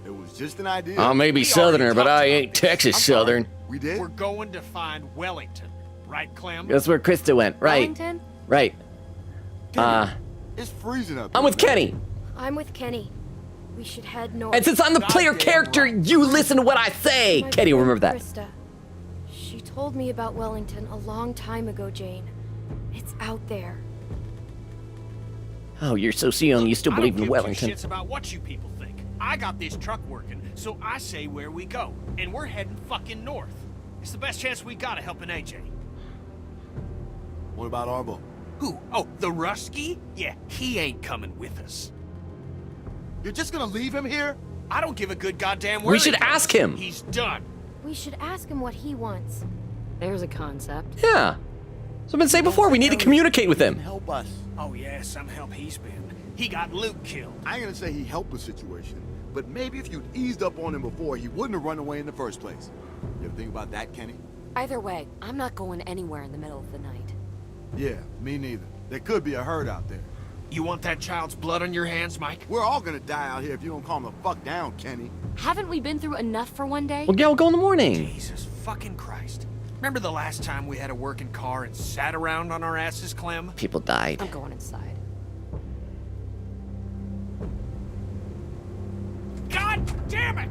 It was just an idea. I may be We Southerner, already but talked I about ain't this. Texas I'm sorry. Southern. We did? We're going to find Wellington, right, Clem? That's where Krista went. Right. Wellington? Right. It's freezing up I'm here, with man. Kenny. I'm with Kenny. We should head north. And since I'm the player Goddamn character, right. you listen to what I say. My Kenny will friend remember that. Krista. She told me about Wellington a long time ago, Jane. It's out there. Oh, you're so young, you still I believe don't in give Wellington. two shits about what you people think. I got this truck working, so I say where we go. And we're heading fucking north. It's the best chance we got of helping AJ. What about Arbo? Who? Oh, the Rusky? Yeah, he ain't coming with us. You're just gonna leave him here? I don't give a good goddamn where We he should goes. ask him. He's done. We should ask him what he wants. There's a concept. Yeah. So I've been saying before, we need to communicate with him. Help us. Oh yeah, some help he's been. He got Luke killed. I ain't gonna say he helped the situation, but maybe if you'd eased up on him before, he wouldn't have run away in the first place. You ever think about that, Kenny? Either way, I'm not going anywhere in the middle of the night. Yeah, me neither. There could be a herd out there. You want that child's blood on your hands, Mike? We're all gonna die out here if you don't calm the fuck down, Kenny. Haven't we been through enough for one day? Well, yeah, we'll go in the morning. Jesus fucking Christ. Remember the last time we had a working car and sat around on our asses, Clem? People died. I'm going inside. God damn it!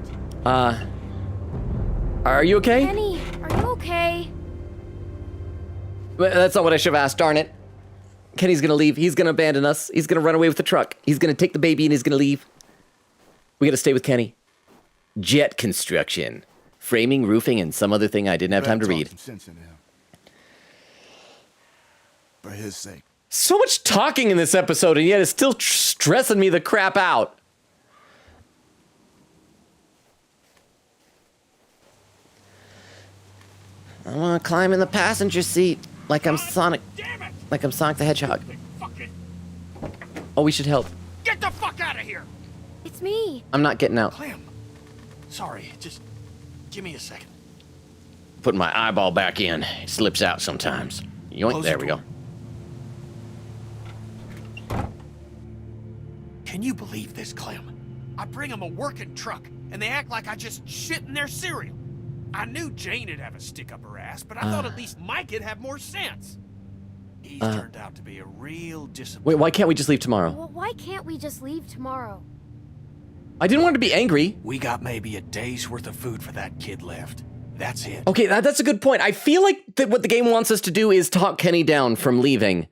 Are you okay? Kenny, are you okay? Well, that's not what I should have asked, darn it. Kenny's gonna leave. He's gonna abandon us. He's gonna run away with the truck. He's gonna take the baby and he's gonna leave. We gotta stay with Kenny. Jet construction. Framing, roofing, and some other thing I didn't have time to Better read. talk some sense into him. For his sake. So much talking in this episode, and yet it's still stressing me the crap out. I want to climb in the passenger seat like I'm God Sonic, damn it! like I'm Sonic the Hedgehog. Fucking Oh, we should help. get the fuck out of here! It's me. I'm not getting out. Clem. Sorry, just give me a second. Putting my eyeball back in. It slips out sometimes. Yoink, Close there the we go. door. Can you believe this, Clem? I bring them a working truck, and they act like I just shit in their cereal. I knew Jane'd have a stick up her ass, but I thought at least Mike'd have more sense. He's turned out to be a real disappointment. Wait, why can't we just leave tomorrow? Well, why can't we just leave tomorrow? I didn't want to be angry. We got maybe a day's worth of food for that kid left. That's it. Okay, that's a good point. I feel like that what the game wants us to do is talk Kenny down from leaving.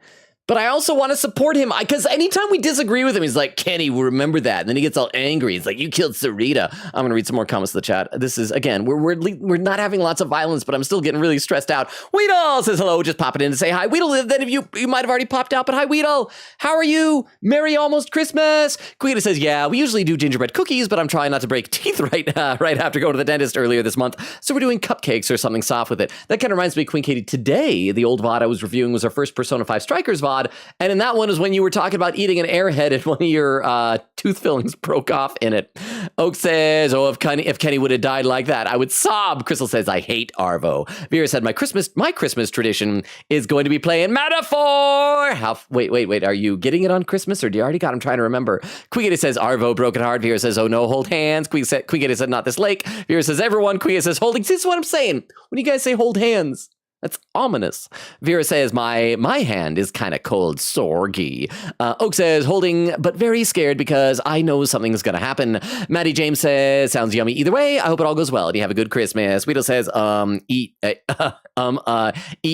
But I also want to support him, because anytime we disagree with him, he's like, Kenny, remember that. And then he gets all angry. He's like, you killed Sarita. I'm going to read some more comments to the chat. This is, again, we're not having lots of violence, but I'm still getting really stressed out. Weedle says hello, just popping in to say hi. Weedle, then if you might have already popped out, but hi, Weedle. How are you? Merry almost Christmas. Quita says, yeah, we usually do gingerbread cookies, but I'm trying not to break teeth right after going to the dentist earlier this month. So we're doing cupcakes or something soft with it. That kind of reminds me, Queen Katie, today, the old VOD I was reviewing was our first Persona 5 Strikers VOD. And in that one is when you were talking about eating an airhead and one of your tooth fillings broke off in it. Oak says, oh, if Kenny would have died like that, I would sob. Crystal says, I hate Arvo. Vera said, my Christmas tradition is going to be playing Metaphor. Wait, are you getting it on Christmas or do you already got? I'm trying to remember. Quigita says, Arvo, broken heart. Vera says, oh no, hold hands. Quigita said, not this lake. Vera says, everyone. Quigita says, holding. This is what I'm saying. When you guys say hold hands, that's ominous. Vera says, my hand is kind of cold, sorgy. Oak says, holding, but very scared because I know something's going to happen. Maddie James says, sounds yummy either way. I hope it all goes well and you have a good Christmas. Weedle says, eat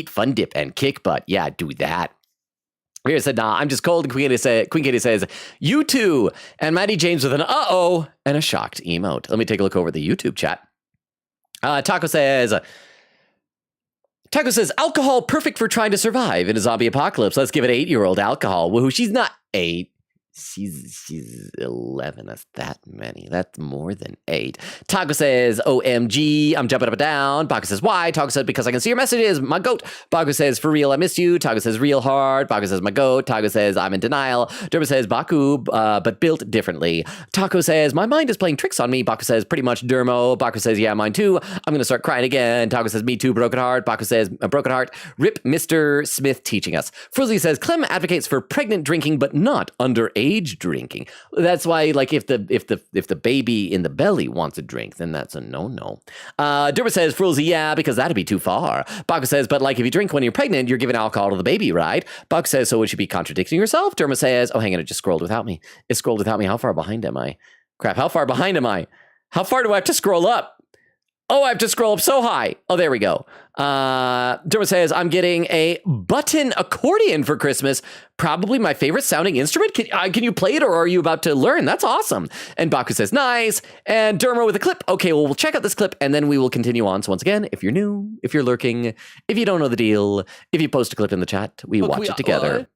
fun dip and kick butt. Yeah, do that. Vera said, nah, I'm just cold. And Queen Katie says, you too. And Maddie James with an uh-oh and a shocked emote. Let me take a look over the YouTube chat. Taco says, alcohol perfect for trying to survive in a zombie apocalypse. Let's give it 8-year-old alcohol. Woohoo, she's not 8. She's 11. That's that many. That's more than 8. Taco says, OMG, I'm jumping up and down. Baco says, why? Taco says, because I can see your messages. My goat. Baco says, for real, I miss you. Taco says, real hard. Baco says, my goat. Taco says, I'm in denial. Derma says, Baku, but built differently. Taco says, my mind is playing tricks on me. Baco says, pretty much Dermo. Baco says, yeah, mine too. I'm going to start crying again. Taco says, me too, broken heart. Baco says, a broken heart. Rip Mr. Smith teaching us. Frizzly says, Clem advocates for pregnant drinking, but not underage drinking. That's why, like, if the baby in the belly wants a drink, then that's a no-no. Derma says, Frizzly, yeah, because that'd be too far. Baco says, but like if you drink when you're pregnant, you're giving alcohol to the baby, right? Baco says, so would you be contradicting yourself? Derma says, oh, hang on, it just scrolled without me. It scrolled without me. How far behind am I? Crap, how far behind am I? How far do I have to scroll up? Oh, I have to scroll up so high. Oh, there we go. Derma says, I'm getting a button accordion for Christmas. Probably my favorite sounding instrument. Can you play it or are you about to learn? That's awesome. And Baku says, nice. And Derma with a clip. Okay, well, we'll check out this clip and then we will continue on. So once again, if you're new, if you're lurking, if you don't know the deal, if you post a clip in the chat, we watch it together. What?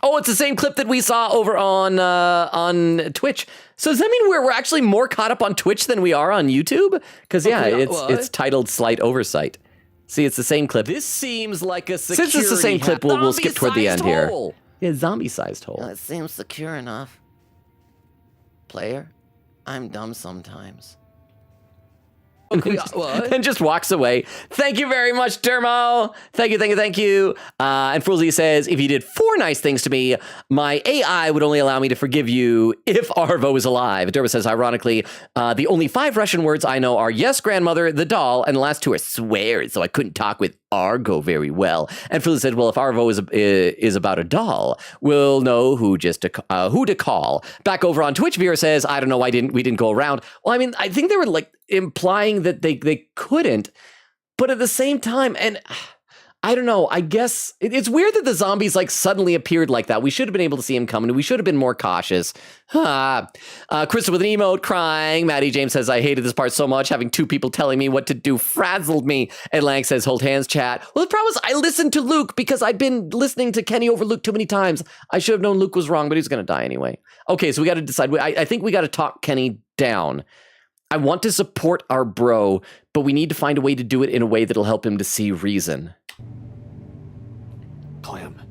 Oh, it's the same clip that we saw over on Twitch. So does that mean we're actually more caught up on Twitch than we are on YouTube? Because yeah, it's titled Slight Oversight. See, it's the same clip. This seems like a security. Since it's the same clip, we'll skip toward the end here. Yeah, zombie-sized hole. Well, it seems secure enough. Player, I'm dumb sometimes. And just walks away. Thank you very much, Dermo. Thank you. And Frulzy says, if you did 4 nice things to me, my AI would only allow me to forgive you if Arvo was alive. Dermo says, ironically, the only 5 Russian words I know are yes, grandmother, the doll, and the last 2 are swears, so I couldn't talk with Argo very well. And Frulzy said, well, if Arvo is about a doll, we'll know who to call. Back over on Twitch, Vera says, I don't know why we didn't go around. Well, I mean, I think they were like implying that they couldn't, but at the same time, and I don't know, I guess it's weird that the zombies like suddenly appeared like that. We should have been able to see him coming. We should have been more cautious. Krista with an emote crying. Maddie James says, I hated this part so much. Having 2 people telling me what to do frazzled me. And Lang says, hold hands, chat. Well, the problem is I listened to Luke because I'd been listening to Kenny over Luke too many times. I should have known Luke was wrong, but he's going to die anyway. Okay, so we got to decide. I think we got to talk Kenny down. I want to support our bro, but we need to find a way to do it in a way that'll help him to see reason. Clem,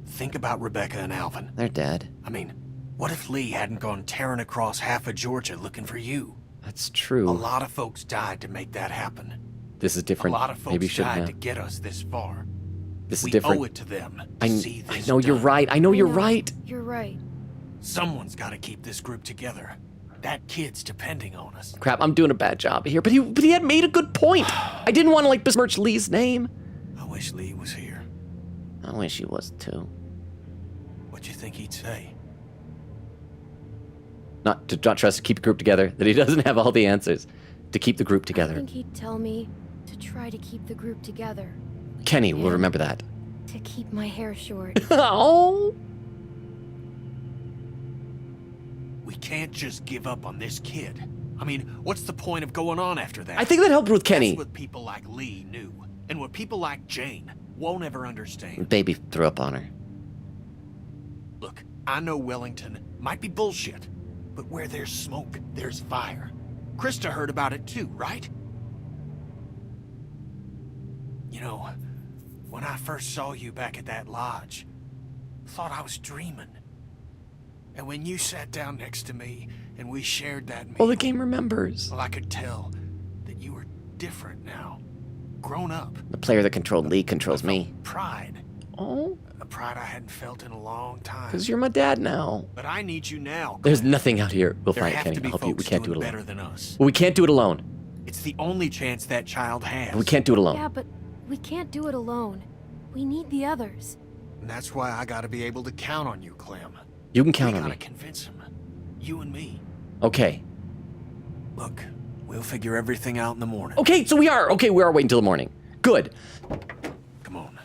think about Rebecca and Alvin. They're dead. I mean, what if Lee hadn't gone tearing across half of Georgia looking for you? That's true. A lot of folks died to make that happen. This is different. A lot of folks died to get us this far. This is different. We owe it to them I know you're right. You're right. You're right. Someone's got to keep this group together. That kid's depending on us. Crap, I'm doing a bad job here, but he had made a good point. I didn't want to like besmirch Lee's name. I wish Lee was here. I wish he was too. What you think he'd say? Not trust to keep the group together, that he doesn't have all the answers to keep the group I together. think he'd tell me to try to keep the group together. Kenny will remember that. To keep my hair short. Oh! We can't just give up on this kid. I mean, what's the point of going on after that? I think that helped with Kenny. That's what people like Lee knew. And what people like Jane won't ever understand. Baby threw up on her. Look, I know Wellington might be bullshit, but where there's smoke, there's fire. Krista heard about it too, right? You know, when I first saw you back at that lodge, I thought I was dreaming. And when you sat down next to me and we shared that meal, Oh, the game remembers. well, I could tell that you were different now. Grown up. The player that controlled Lee controls me. Pride. Oh, A pride I hadn't felt in a long time. because you're my dad now. But I need you now. There's nothing out here. We'll There find it, have Kenny. to be I'll help you. We folks can't do it doing alone. better than us. We can't do it alone. It's the only chance that child has. We can't do it alone. Yeah, but we can't do it alone. We need the others. And that's why I gotta be able to count on you, Clem. You can count we on gotta me. convince him. You and me. Okay. Look, we'll figure everything out in the morning. Okay, so we are waiting till the morning. Good. Come on.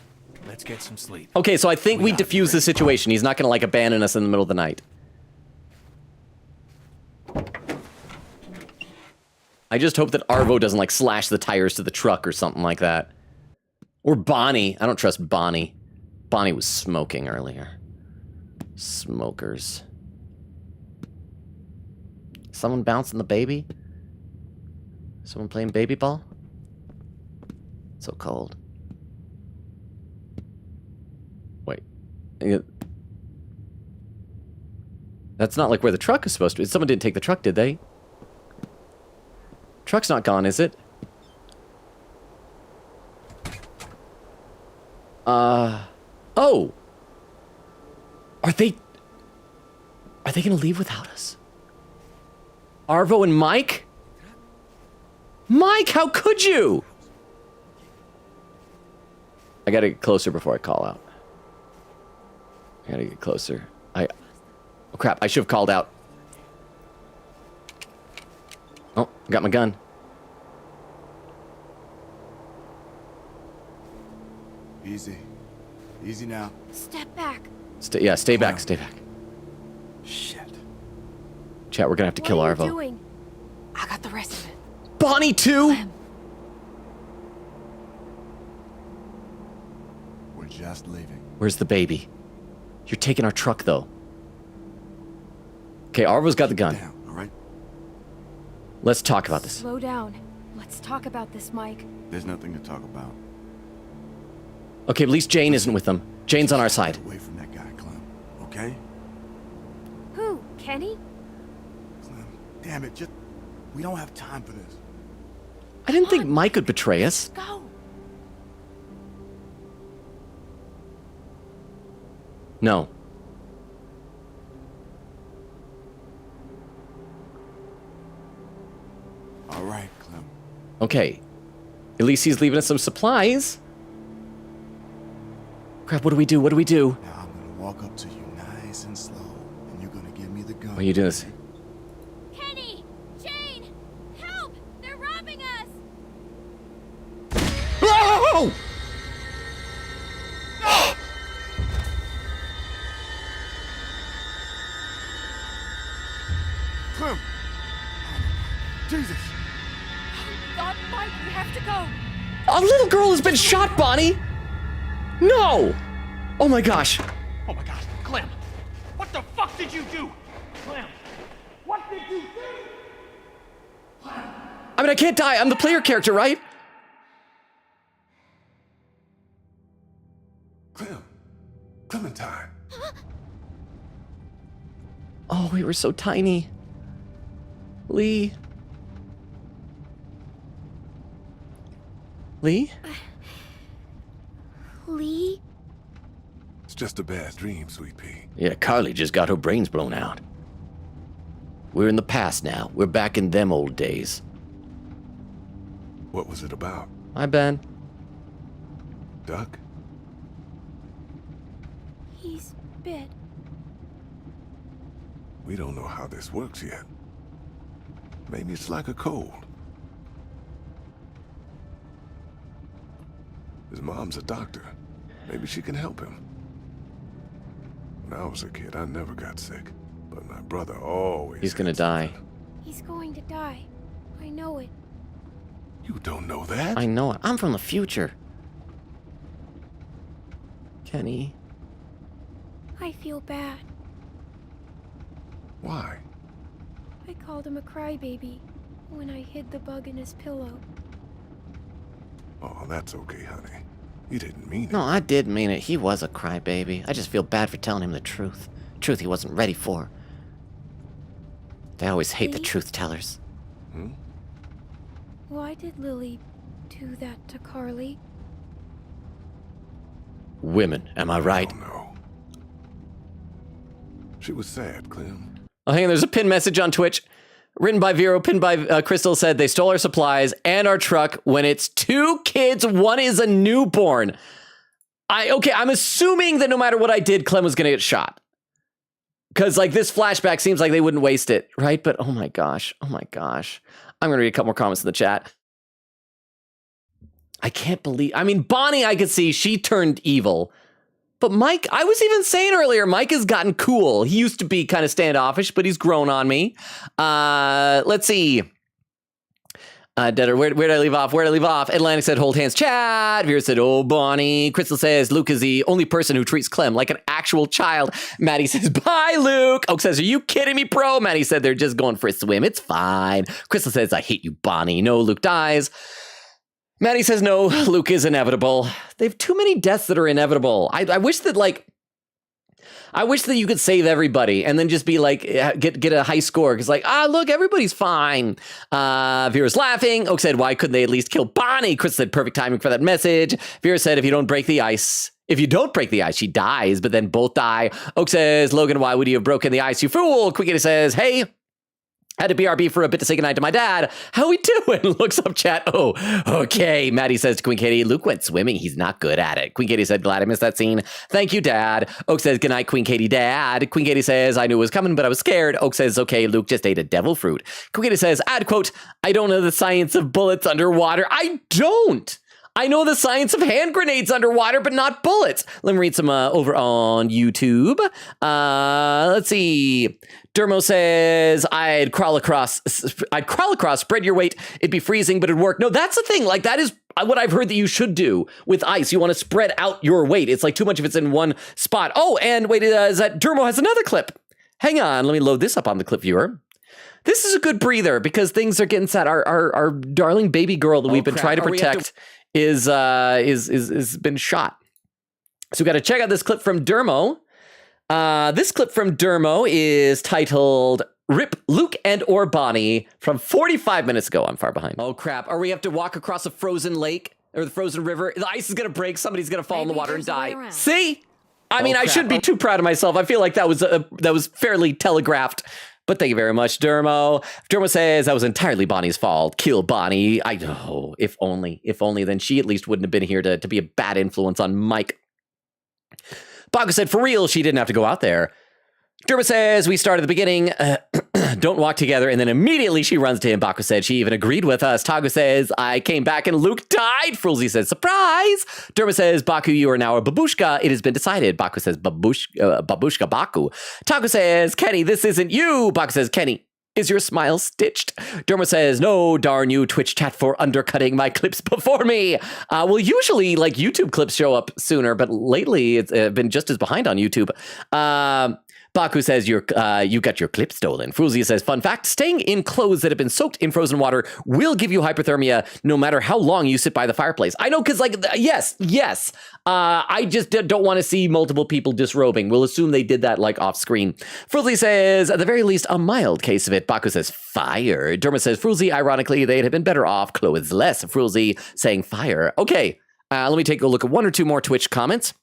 Let's get some sleep. Okay, so I think we gotta diffuse the situation. He's not gonna, like, abandon us in the middle of the night. I just hope that Arvo doesn't, like, slash the tires to the truck or something like that. Or Bonnie. I don't trust Bonnie. Bonnie was smoking earlier. Smokers. Someone bouncing the baby? Someone playing baby ball? So cold. Wait. That's not like where the truck is supposed to be. Someone didn't take the truck, did they? Truck's not gone, is it? Oh! Are they gonna leave without us? Arvo and Mike? Mike, how could you? I gotta get closer before I call out. I gotta get closer. Oh crap, I should have called out. Oh, got my gun. Easy. Easy now. Step back. Stay back, stay back. Shit. Chat, we're gonna have to kill What are Arvo. you doing? I got the rest of it. Bonnie too? We're just leaving. Where's the baby? You're taking our truck, though. Okay, Arvo's got the gun. Down, all right? Let's talk about this. Slow down. Let's talk about this, Mike. There's nothing to talk about. Okay, at least Jane isn't with them. Jane's on our side. Away from that guy, Clem. Okay? Who? Kenny? Clem, damn it, we don't have time for this. I didn't think Mike would betray us. Go. No. All right, Clem. Okay. At least he's leaving us some supplies. Crap, what do we do? What do we do? Now I'm gonna walk up to you nice and slow, and you're gonna give me the gun. Why are you doing this? Kenny! Jane! Help! They're robbing us! Oh! Clem! Jesus! God, Mike, we have to go. A little girl has been shot, Bonnie! No! Oh my gosh. Oh my God, Clem! What the fuck did you do? Clem! What did you do? I mean, I can't die. I'm the player character, right? Clem! Clementine! Oh, we were so tiny. Lee. Lee? Lee? It's just a bad dream, Sweet Pea. Yeah, Carly just got her brains blown out. We're in the past now. We're back in them old days. What was it about? Hi, Ben. Duck? bit. We don't know how this works yet. Maybe it's like a cold. His mom's a doctor. Maybe she can help him. When I was a kid, I never got sick. But my brother always... He's gonna die. He's going to die. I know it. You don't know that? I know it. I'm from the future. Kenny. I feel bad. Why? I called him a crybaby when I hid the bug in his pillow. Oh, that's okay, honey. You didn't mean it. No, I did mean it. He was a crybaby. I just feel bad for telling him the truth. Truth he wasn't ready for. They always hate the truth tellers. Why did Lily do that to Carly? Women, am I right? Oh, no. She was sad, Clem. Oh, hang on, there's a pinned message on Twitch. Written by Vero, pinned by Crystal, said they stole our supplies and our truck when it's 2 kids, one is a newborn. I'm assuming that no matter what I did, Clem was gonna get shot. Because, like, this flashback seems like they wouldn't waste it, right? But, oh my gosh. I'm gonna read a couple more comments in the chat. I can't believe, Bonnie, I could see, she turned evil. But Mike, I was even saying earlier, Mike has gotten cool. He used to be kind of standoffish, but he's grown on me. Let's see. Deader, where did I leave off? Atlantic said, hold hands, chat. Vera said, oh, Bonnie. Crystal says, Luke is the only person who treats Clem like an actual child. Maddie says, bye, Luke. Oak says, are you kidding me, bro? Maddie said, they're just going for a swim. It's fine. Crystal says, I hate you, Bonnie. No, Luke dies. Maddie says, no, Luke is inevitable. They have too many deaths that are inevitable. I wish that, you could save everybody and then just be like, get a high score. Because look, everybody's fine. Vera's laughing. Oak said, why couldn't they at least kill Bonnie? Chris said, perfect timing for that message. Vera said, if you don't break the ice, she dies, but then both die. Oak says, Logan, why would you have broken the ice, you fool? Quickly says, hey, had to BRB for a bit to say goodnight to my dad. How we doing? Looks up chat. Oh, okay. Maddie says to Queen Katie, Luke went swimming. He's not good at it. Queen Katie said, glad I missed that scene. Thank you, Dad. Oak says, goodnight, Queen Katie, Dad. Queen Katie says, I knew it was coming, but I was scared. Oak says, okay, Luke just ate a devil fruit. Queen Katie says, add quote, I don't know the science of bullets underwater. I don't. I know the science of hand grenades underwater, but not bullets. Let me read some over on YouTube. Let's see. Dermo says, I'd crawl across, spread your weight. It'd be freezing, but it'd work. No, that's the thing. Like, that is what I've heard that you should do with ice. You want to spread out your weight. It's like too much if it's in one spot. Oh, and wait, is that Dermo has another clip. Hang on. Let me load this up on the clip viewer. This is a good breather because things are getting set. Our darling baby girl that we've been trying to protect is been shot. So we got to check out this clip from Dermo. This clip from Dermo is titled Rip Luke and or Bonnie from 45 minutes ago. I'm far behind. Oh crap. Or we have to walk across a frozen lake or the frozen river. The ice is going to break. Somebody's going to fall in the water and die. See? I shouldn't be too proud of myself. I feel like that was fairly telegraphed. But thank you very much, Dermo. Dermo says that was entirely Bonnie's fault. Kill Bonnie. If only, then she at least wouldn't have been here to be a bad influence on Mike. Baku said, for real, she didn't have to go out there. Dermo says, we start at the beginning, don't walk together, and then immediately she runs to him. Baku said, she even agreed with us. Tagu says, I came back and Luke died. Frulzy says, surprise. Dermo says, Baku, you are now a babushka. It has been decided. Baku says, babushka Baku. Tagu says, Kenny, this isn't you. Baku says, Kenny, is your smile stitched? Dermo says, no, darn you, Twitch chat for undercutting my clips before me. Well, usually, like, YouTube clips show up sooner, but lately it's been just as behind on YouTube. Baku says, you got your clip stolen. Fruzia says, fun fact, staying in clothes that have been soaked in frozen water will give you hypothermia no matter how long you sit by the fireplace. I know, because, like, yes. I just don't want to see multiple people disrobing. We'll assume they did that, like, off screen. Fruzia says, at the very least, a mild case of it. Baku says, fire. Derma says, Fruzia, ironically, they'd have been better off clothes less. Fruzia saying fire. Okay, let me take a look at one or two more Twitch comments.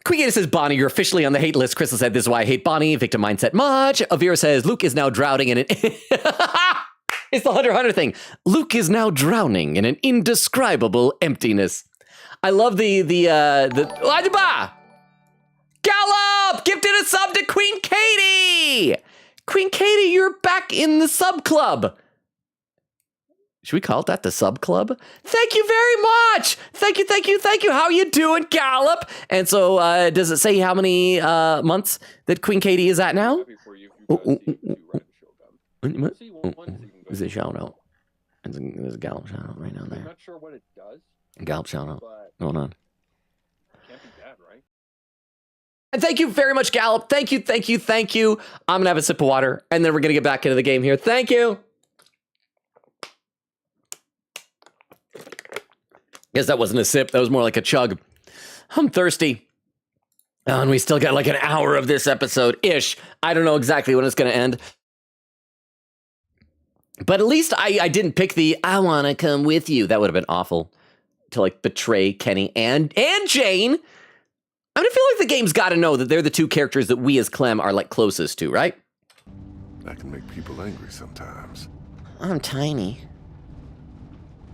Queen says, Bonnie, you're officially on the hate list. Crystal said, this is why I hate Bonnie. Victim mindset much. Avira says, Luke is now drowning in an... It's the Hunter thing. Luke is now drowning in an indescribable emptiness. I love the Gallop! Gifted a sub to Queen Katie! Queen Katie, you're back in the sub club. Should we call it that, the sub club? Thank you very much! Thank you. How you doing, Gallop? And so, does it say how many months that Queen Katie is at now? Is it shout out? There's a Gallop shout out right down there. I'm not sure what it does. Gallop shout out. Hold on. Can't be bad, right? And thank you very much, Gallop. Thank you. I'm gonna have a sip of water, and then we're gonna get back into the game here. Thank you. Guess that wasn't a sip. That was more like a chug. I'm thirsty. Oh, and we still got like an hour of this episode-ish. I don't know exactly when it's gonna end. But at least I didn't pick the I wanna come with you. That would have been awful. To like betray Kenny and Jane. I mean, I feel like the game's got to know that they're the two characters that we as Clem are like closest to, right? That can make people angry sometimes. I'm tiny.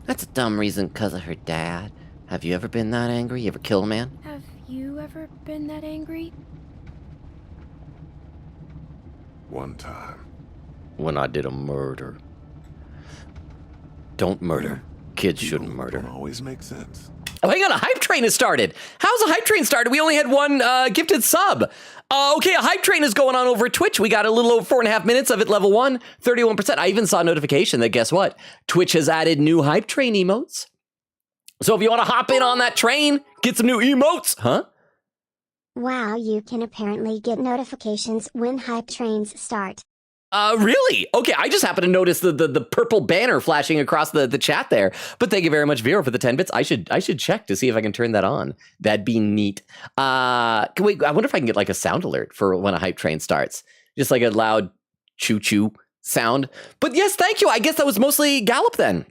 That's a dumb reason because of her dad. Have you ever been that angry? You ever kill a man? Have you ever been that angry? One time. When I did a murder. Don't murder. Kids shouldn't murder. Don't always make sense. Oh, hang on, a hype train has started. How's a hype train started? We only had one gifted sub. Okay, a hype train is going on over Twitch. We got a little over 4.5 minutes of it, level 1, 31%. I even saw a notification that, guess what? Twitch has added new hype train emotes. So if you want to hop in on that train, get some new emotes, huh? Wow, you can apparently get notifications when hype trains start. Really? Okay, I just happened to notice the purple banner flashing across the chat there. But thank you very much, Vero, for the 10 bits. I should check to see if I can turn that on. That'd be neat. Wait, I wonder if I can get like a sound alert for when a hype train starts. Just like a loud choo-choo sound. But yes, thank you. I guess that was mostly Gallop then.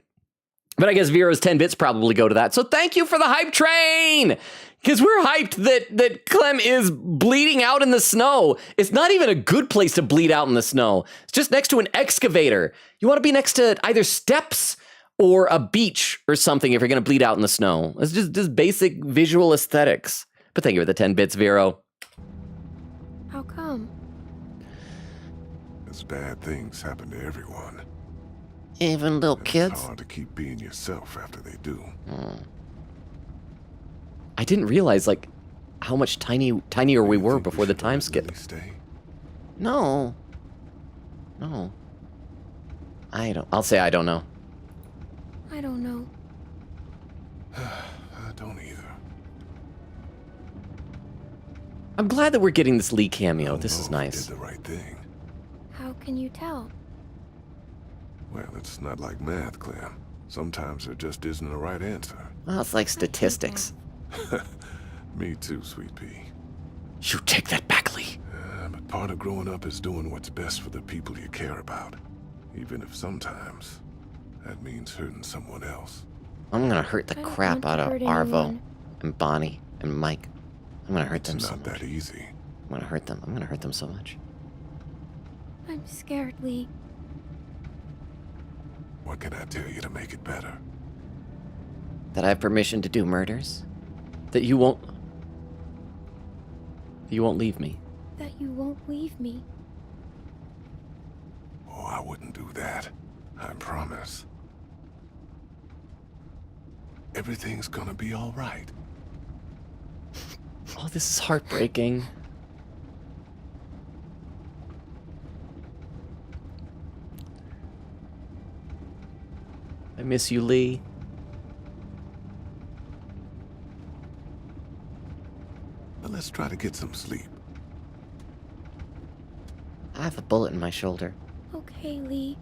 But I guess Vero's 10 bits probably go to that. So thank you for the hype train! Because we're hyped that Clem is bleeding out in the snow. It's not even a good place to bleed out in the snow. It's just next to an excavator. You want to be next to either steps or a beach or something if you're going to bleed out in the snow. It's just basic visual aesthetics. But thank you for the 10 bits, Vero. How come? As bad things happen to everyone. Even little kids? It's hard to keep being yourself after they do. I didn't realize like how much tinier we were before the time skip. No. I'll say I don't know. I don't know. I don't either. I'm glad that we're getting this Lee cameo. This is nice. Did the right thing. How can you tell? Well, it's not like math, Clem. Sometimes there just isn't a right answer. Well, it's like statistics. Me too, Sweet Pea. You take that back, Lee. But part of growing up is doing what's best for the people you care about. Even if sometimes that means hurting someone else. I'm gonna hurt the crap out of Arvo and Bonnie and Mike. I'm gonna hurt them so much. It's not that easy. I'm gonna hurt them. I'm gonna hurt them so much. I'm scared, Lee. What can I tell you to make it better? That I have permission to do murders? That you won't leave me. That you won't leave me. Oh, I wouldn't do that. I promise. Everything's gonna be all right. Oh, this is heartbreaking. I miss you, Lee. But let's try to get some sleep. I have a bullet in my shoulder. Okay, Lee.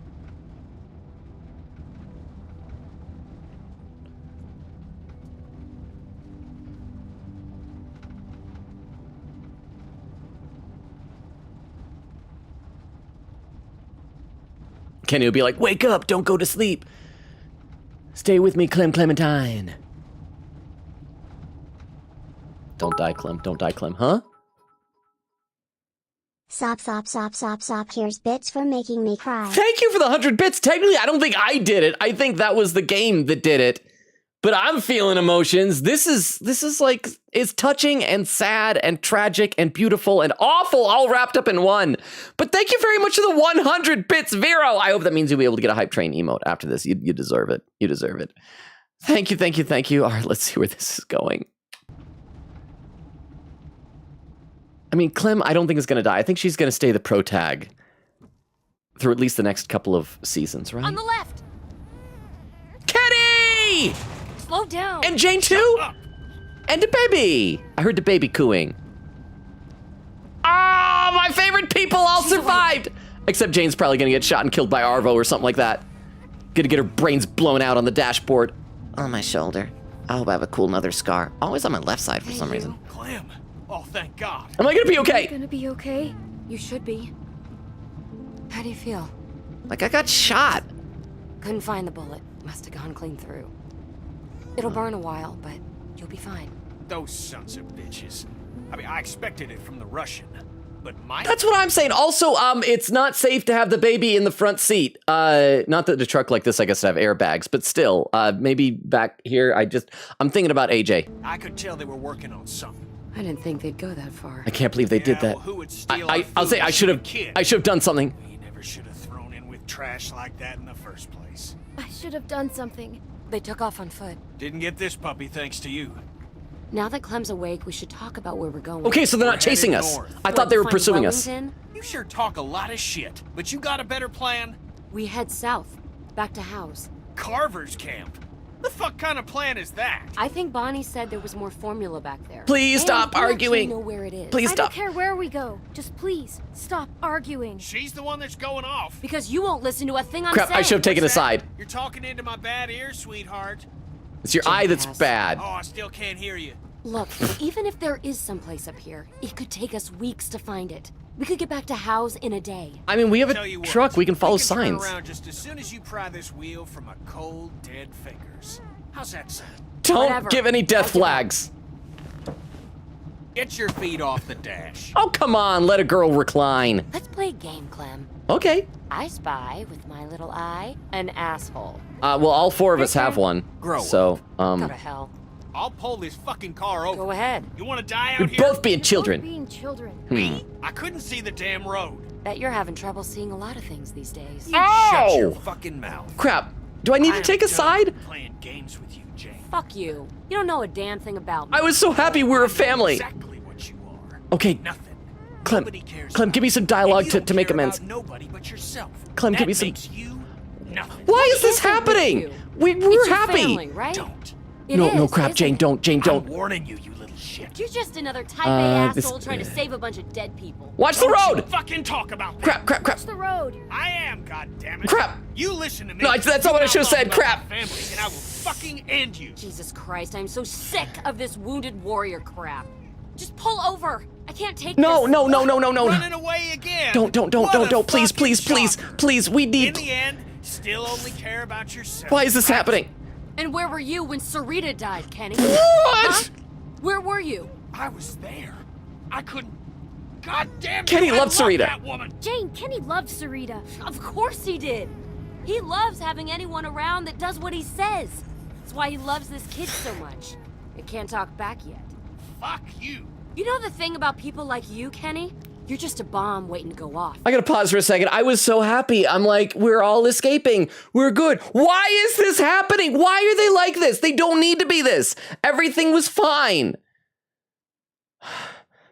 Kenny will be like, wake up, don't go to sleep. Stay with me, Clementine. Don't die, Clem. Don't die, Clem. Huh? Sop. Here's bits for making me cry. Thank you for the 100 bits. Technically, I don't think I did it. I think that was the game that did it. but I'm feeling emotions. This is like, it's touching and sad and tragic and beautiful and awful all wrapped up in one. But thank you very much for the 100 bits, Vero. I hope that means you'll be able to get a hype train emote after this. You deserve it. You deserve it. Thank you, thank you, thank you. All right, let's see where this is going. I mean, Clem, I don't think is going to die. I think she's going to stay the pro tag through at least the next couple of seasons, right? On the left. Kenny! Slow down. And Jane too? And the baby. I heard the baby cooing. Ah, my favorite people all survived. Except Jane's probably going to get shot and killed by Arvo or something like that. Gonna get her brains blown out on the dashboard. On my shoulder. I hope I have a cool another scar. Always on my left side for some reason. Clem. Oh, thank God. Am I gonna be okay? Gonna be okay? You should be. How do you feel? Like I got shot. Couldn't find the bullet. Must have gone clean through. It'll burn a while, but you'll be fine. Those sons of bitches. I mean, I expected it from the Russian, but my... That's what I'm saying. Also, it's not safe to have the baby in the front seat. Not that the truck like this, I guess, have airbags, but still, maybe back here, I'm thinking about AJ. I could tell they were working on something. I didn't think they'd go that far. I can't believe they did that. Well, who would steal I'll say I should have done something. You never should have thrown in with trash like that in the first place. I should have done something. They took off on foot. Didn't get this puppy thanks to you. Now that Clem's awake, we should talk about where we're going. Okay, so they're not chasing us. I thought they were pursuing us. You sure talk a lot of shit, but you got a better plan? We head south, back to House. Carver's camp? The fuck kind of plan is that? I think Bonnie said there was more formula back there. Please stop arguing. Know where it is. Please stop. I don't care where we go. Just please stop arguing. She's the one that's going off. Because you won't listen to a thing I'm saying. Crap, I should have taken a side. You're talking into my bad ear, sweetheart. It's your eye that's bad. Oh, I still can't hear you. Look, even if there is someplace up here, it could take us weeks to find it. We could get back to House in a day. I mean, we have a truck. We can follow signs. Turn around just as soon as you pry this wheel from my cold, dead fingers. How's that sound? Don't give any death flags. Get your feet off the dash. Oh, come on. Let a girl recline. Let's play a game, Clem. Okay. I spy with my little eye an asshole. Well, all four of us have one. Grow so, Go to hell. I'll pull this fucking car over. Go ahead. You want to die out We're here? both being children. Being children. Me? I couldn't see the damn road. Bet you're having trouble seeing a lot of things these days. You shut your fucking mouth. Crap. Do I need to take a side? Playing games with you, Jane. Fuck you. You don't know a damn thing about me. I was so happy we were a family. Exactly what you are. Okay. Nothing. Clem, give me some dialogue to make amends. Nobody but yourself. Clem, give me some. You nothing. Why is this happening? We're happy. Family, right? Don't. No, crap, Jane, don't, Jane, don't. I'm warning you, you little shit. You're just another type A asshole trying to save a bunch of dead people. Watch the road! Fucking talk about that. Crap. Watch the road. I am, goddammit. Crap. You listen to me. No, that's not what I should have said. Crap. Family, and I will fucking end you. Jesus Christ, I'm so sick of this wounded warrior crap. Just pull over. I can't take No. this. Running away again. Don't. Please. We need. In the end, still only care about yourself. Why is this happening? And where were you when Sarita died, Kenny? What? Huh? Where were you? I was there. I couldn't. God damn it. Kenny loved Sarita. That woman. Jane, Kenny loved Sarita. Of course he did. He loves having anyone around that does what he says. That's why he loves this kid so much. It can't talk back yet. Fuck you. You know the thing about people like you, Kenny? You're just a bomb waiting to go off. I gotta pause for a second. I was so happy. I'm like, we're all escaping. We're good. Why is this happening? Why are they like this? They don't need to be this. Everything was fine.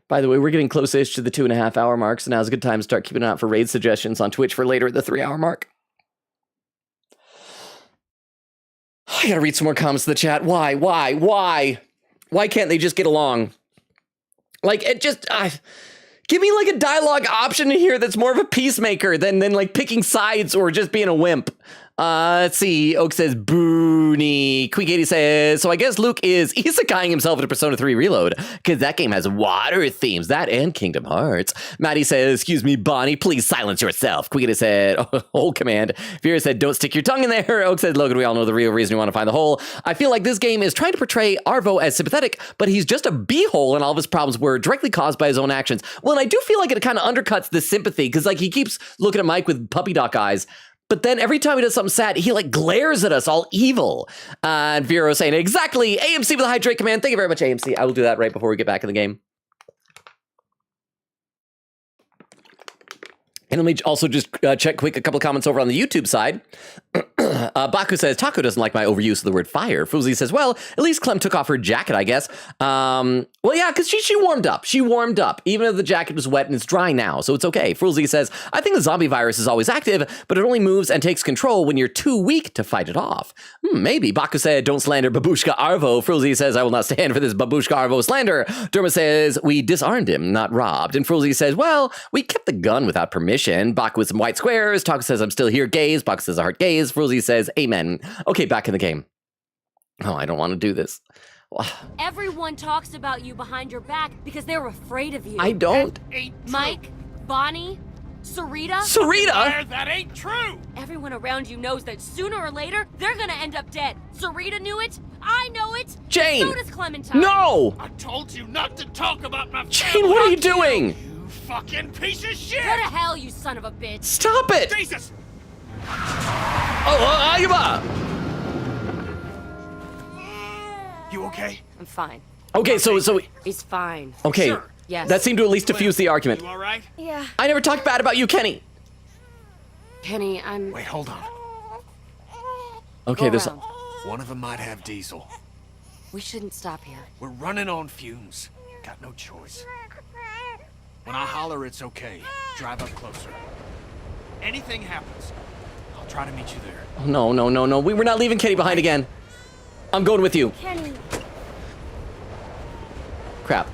By the way, we're getting close-ish to the 2.5 hour mark, so now's a good time to start keeping an eye out for raid suggestions on Twitch for later at the 3 hour mark. I gotta read some more comments in the chat. Why? Why can't they just get along? Like, it just... give me, like, a dialogue option in here that's more of a peacemaker than like, picking sides or just being a wimp. Let's see. Oak says, Booney. Quick80 says, so I guess Luke is isekaiing himself into Persona 3 Reload, because that game has water themes, that and Kingdom Hearts. Maddie says, excuse me, Bonnie, please silence yourself. Quick80 said, hole command. Vera said, don't stick your tongue in there. Oak said, Logan, we all know the real reason you want to find the hole. I feel like this game is trying to portray Arvo as sympathetic, but he's just a beehole, and all of his problems were directly caused by his own actions. Well, and I do feel like it kind of undercuts the sympathy, because like he keeps looking at Mike with puppy dog eyes. But then every time he does something sad, he like glares at us all evil. And Vero saying, exactly, AMC with a hydrate command. Thank you very much, AMC. I will do that right before we get back in the game. And let me also just check quick a couple of comments over on the YouTube side. Baku says, Taco doesn't like my overuse of the word fire. Fruzy says, well, at least Clem took off her jacket, I guess. Well, yeah, because she warmed up. She warmed up, even if the jacket was wet and it's dry now, so it's okay. Fruzy says, I think the zombie virus is always active, but it only moves and takes control when you're too weak to fight it off. Maybe. Baku said, don't slander Babushka Arvo. Fruzy says, I will not stand for this Babushka Arvo slander. Derma says, we disarmed him, not robbed. And Fruzy says, well, we kept the gun without permission. Baku with some white squares. Taco says, I'm still here, gaze. Baku says, a heart gaze. Fruzy says, amen. Okay, back in the game. Oh, I don't want to do this. Everyone talks about you behind your back because they're afraid of you. I don't. Mike, Bonnie, Sarita. Sarita? That ain't true. Everyone around you knows that sooner or later, they're gonna end up dead. Sarita knew it. I know it. Jane. So does Clementine. No. I told you not to talk about my Jane, what are you doing? You fucking piece of shit. Go to hell, you son of a bitch. Stop it. Jesus. Oh, Ayuba. You okay? I'm fine. Okay, so He's fine. okay. Sure. Yes. That seemed to at least diffuse the argument. You all right? Yeah. I never talked bad about you, Kenny. Kenny, I'm... Wait, hold on. Okay, Go there's... around. One of them might have diesel. We shouldn't stop here. We're running on fumes. Got no choice. When I holler, it's okay. Drive up closer. Anything happens, I'll try to meet you there. Oh, no. We're not leaving Kenny behind again. I'm going with you. Kenny. Crap.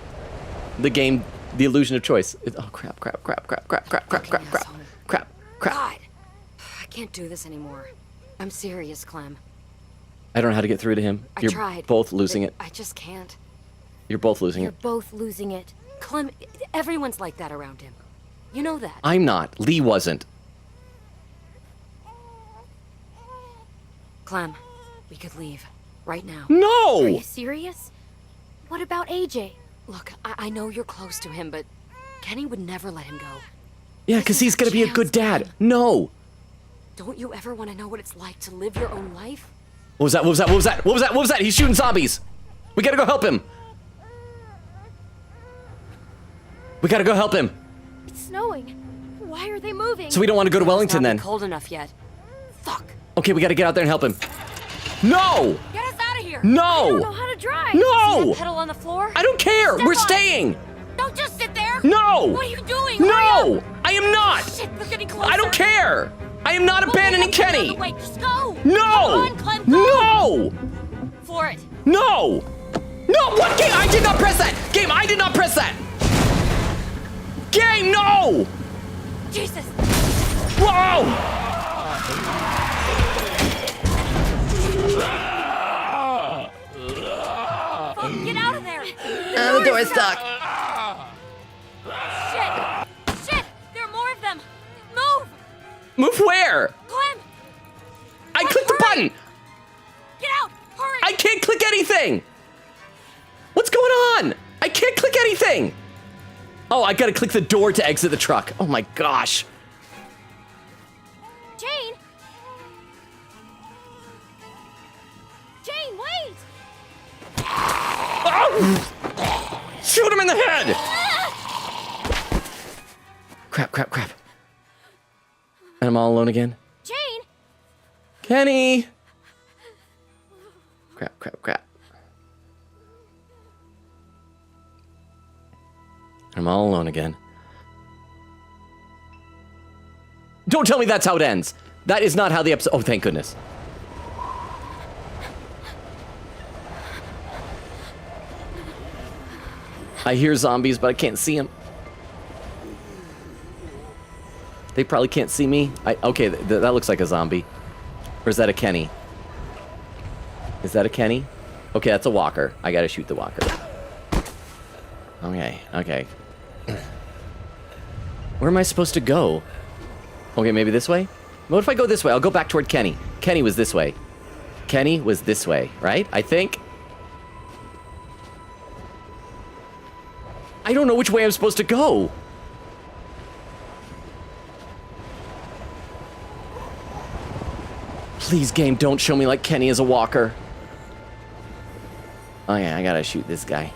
The game, the illusion of choice. Oh, crap. God, I can't do this anymore. I'm serious, Clem. I don't know how to get through to him. I You're tried. both losing it. I just can't. You're both losing You're it. both losing it. Clem, everyone's like that around him. You know that. I'm not. Lee wasn't. Clem, we could leave. Right now. Are No! you serious? What about AJ? Look, I know you're close to him, but Kenny would never let him go. Yeah, because he's going to be a good dad. No! Don't you ever want to know what it's like to live your own life? What was that? He's shooting zombies. We got to go help him. It's snowing. Why are they moving? So we don't want to go to Wellington It's not then. been cold enough yet. Fuck. Okay, we got to get out there and help him. No! Get us out of here. I don't No! know how to drive. See No! that pedal on the floor? I don't care. Step We're on it. staying. Don't just sit there. No! What are you doing? Hurry No! up. I am not. Shit, they're getting closer. I don't care. I am not abandoning Kenny. Wait, just go. No! Come on, Clem, go. No! For it. No! No! What game? I did not press that! Game, I did not press that! Game, no! Jesus. Whoa! Fuck, get out of there. The door is stuck. Shit. There are more of them. Move. Move where? Clem. I clicked the button! Get out. Hurry. I can't click anything! What's going on? I can't click anything! Oh, I gotta click the door to exit the truck. Oh my gosh. Jane. Jane, wait. Oh! Shoot him in the head! Crap. And I'm all alone again. Jane. Kenny! Crap. I'm all alone again. Don't tell me that's how it ends. That is not how the episode... Oh, thank goodness. I hear zombies, but I can't see them. They probably can't see me. Okay, that looks like a zombie. Or is that a Kenny? Is that a Kenny? Okay, that's a walker. I gotta shoot the walker. Okay. Where am I supposed to go? Okay, maybe this way? What if I go this way? I'll go back toward Kenny. Kenny was this way. Kenny was this way, right? I think. I don't know which way I'm supposed to go. Please, game, don't show me like Kenny is a walker. Oh yeah, I gotta shoot this guy.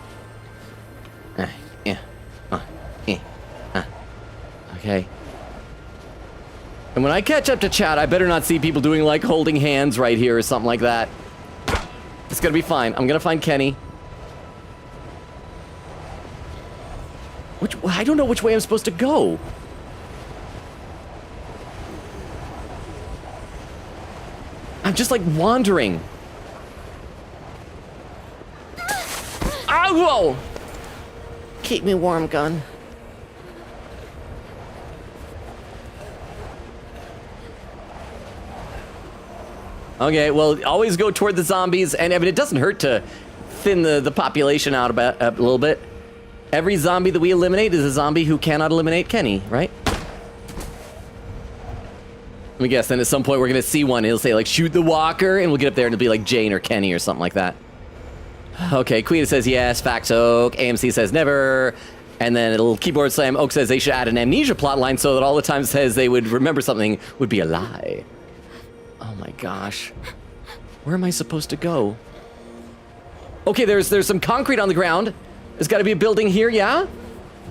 Okay. And when I catch up to chat, I better not see people doing like holding hands right here or something like that. It's gonna be fine. I'm gonna find Kenny. I don't know which way I'm supposed to go. I'm just like wandering. Oh, whoa! Keep me warm, gun. Okay, well, always go toward the zombies, and I mean, it doesn't hurt to thin the population out a little bit. Every zombie that we eliminate is a zombie who cannot eliminate Kenny, right? Let me guess, then at some point we're gonna see one, it'll say like, shoot the walker, and we'll get up there and it'll be like Jane or Kenny or something like that. Okay, Queen says yes, Facts Oak, AMC says never, and then it'll keyboard slam, Oak says they should add an amnesia plotline so that all the time says they would remember something would be a lie. Oh my gosh. Where am I supposed to go? Okay, there's some concrete on the ground. There's gotta be a building here, yeah?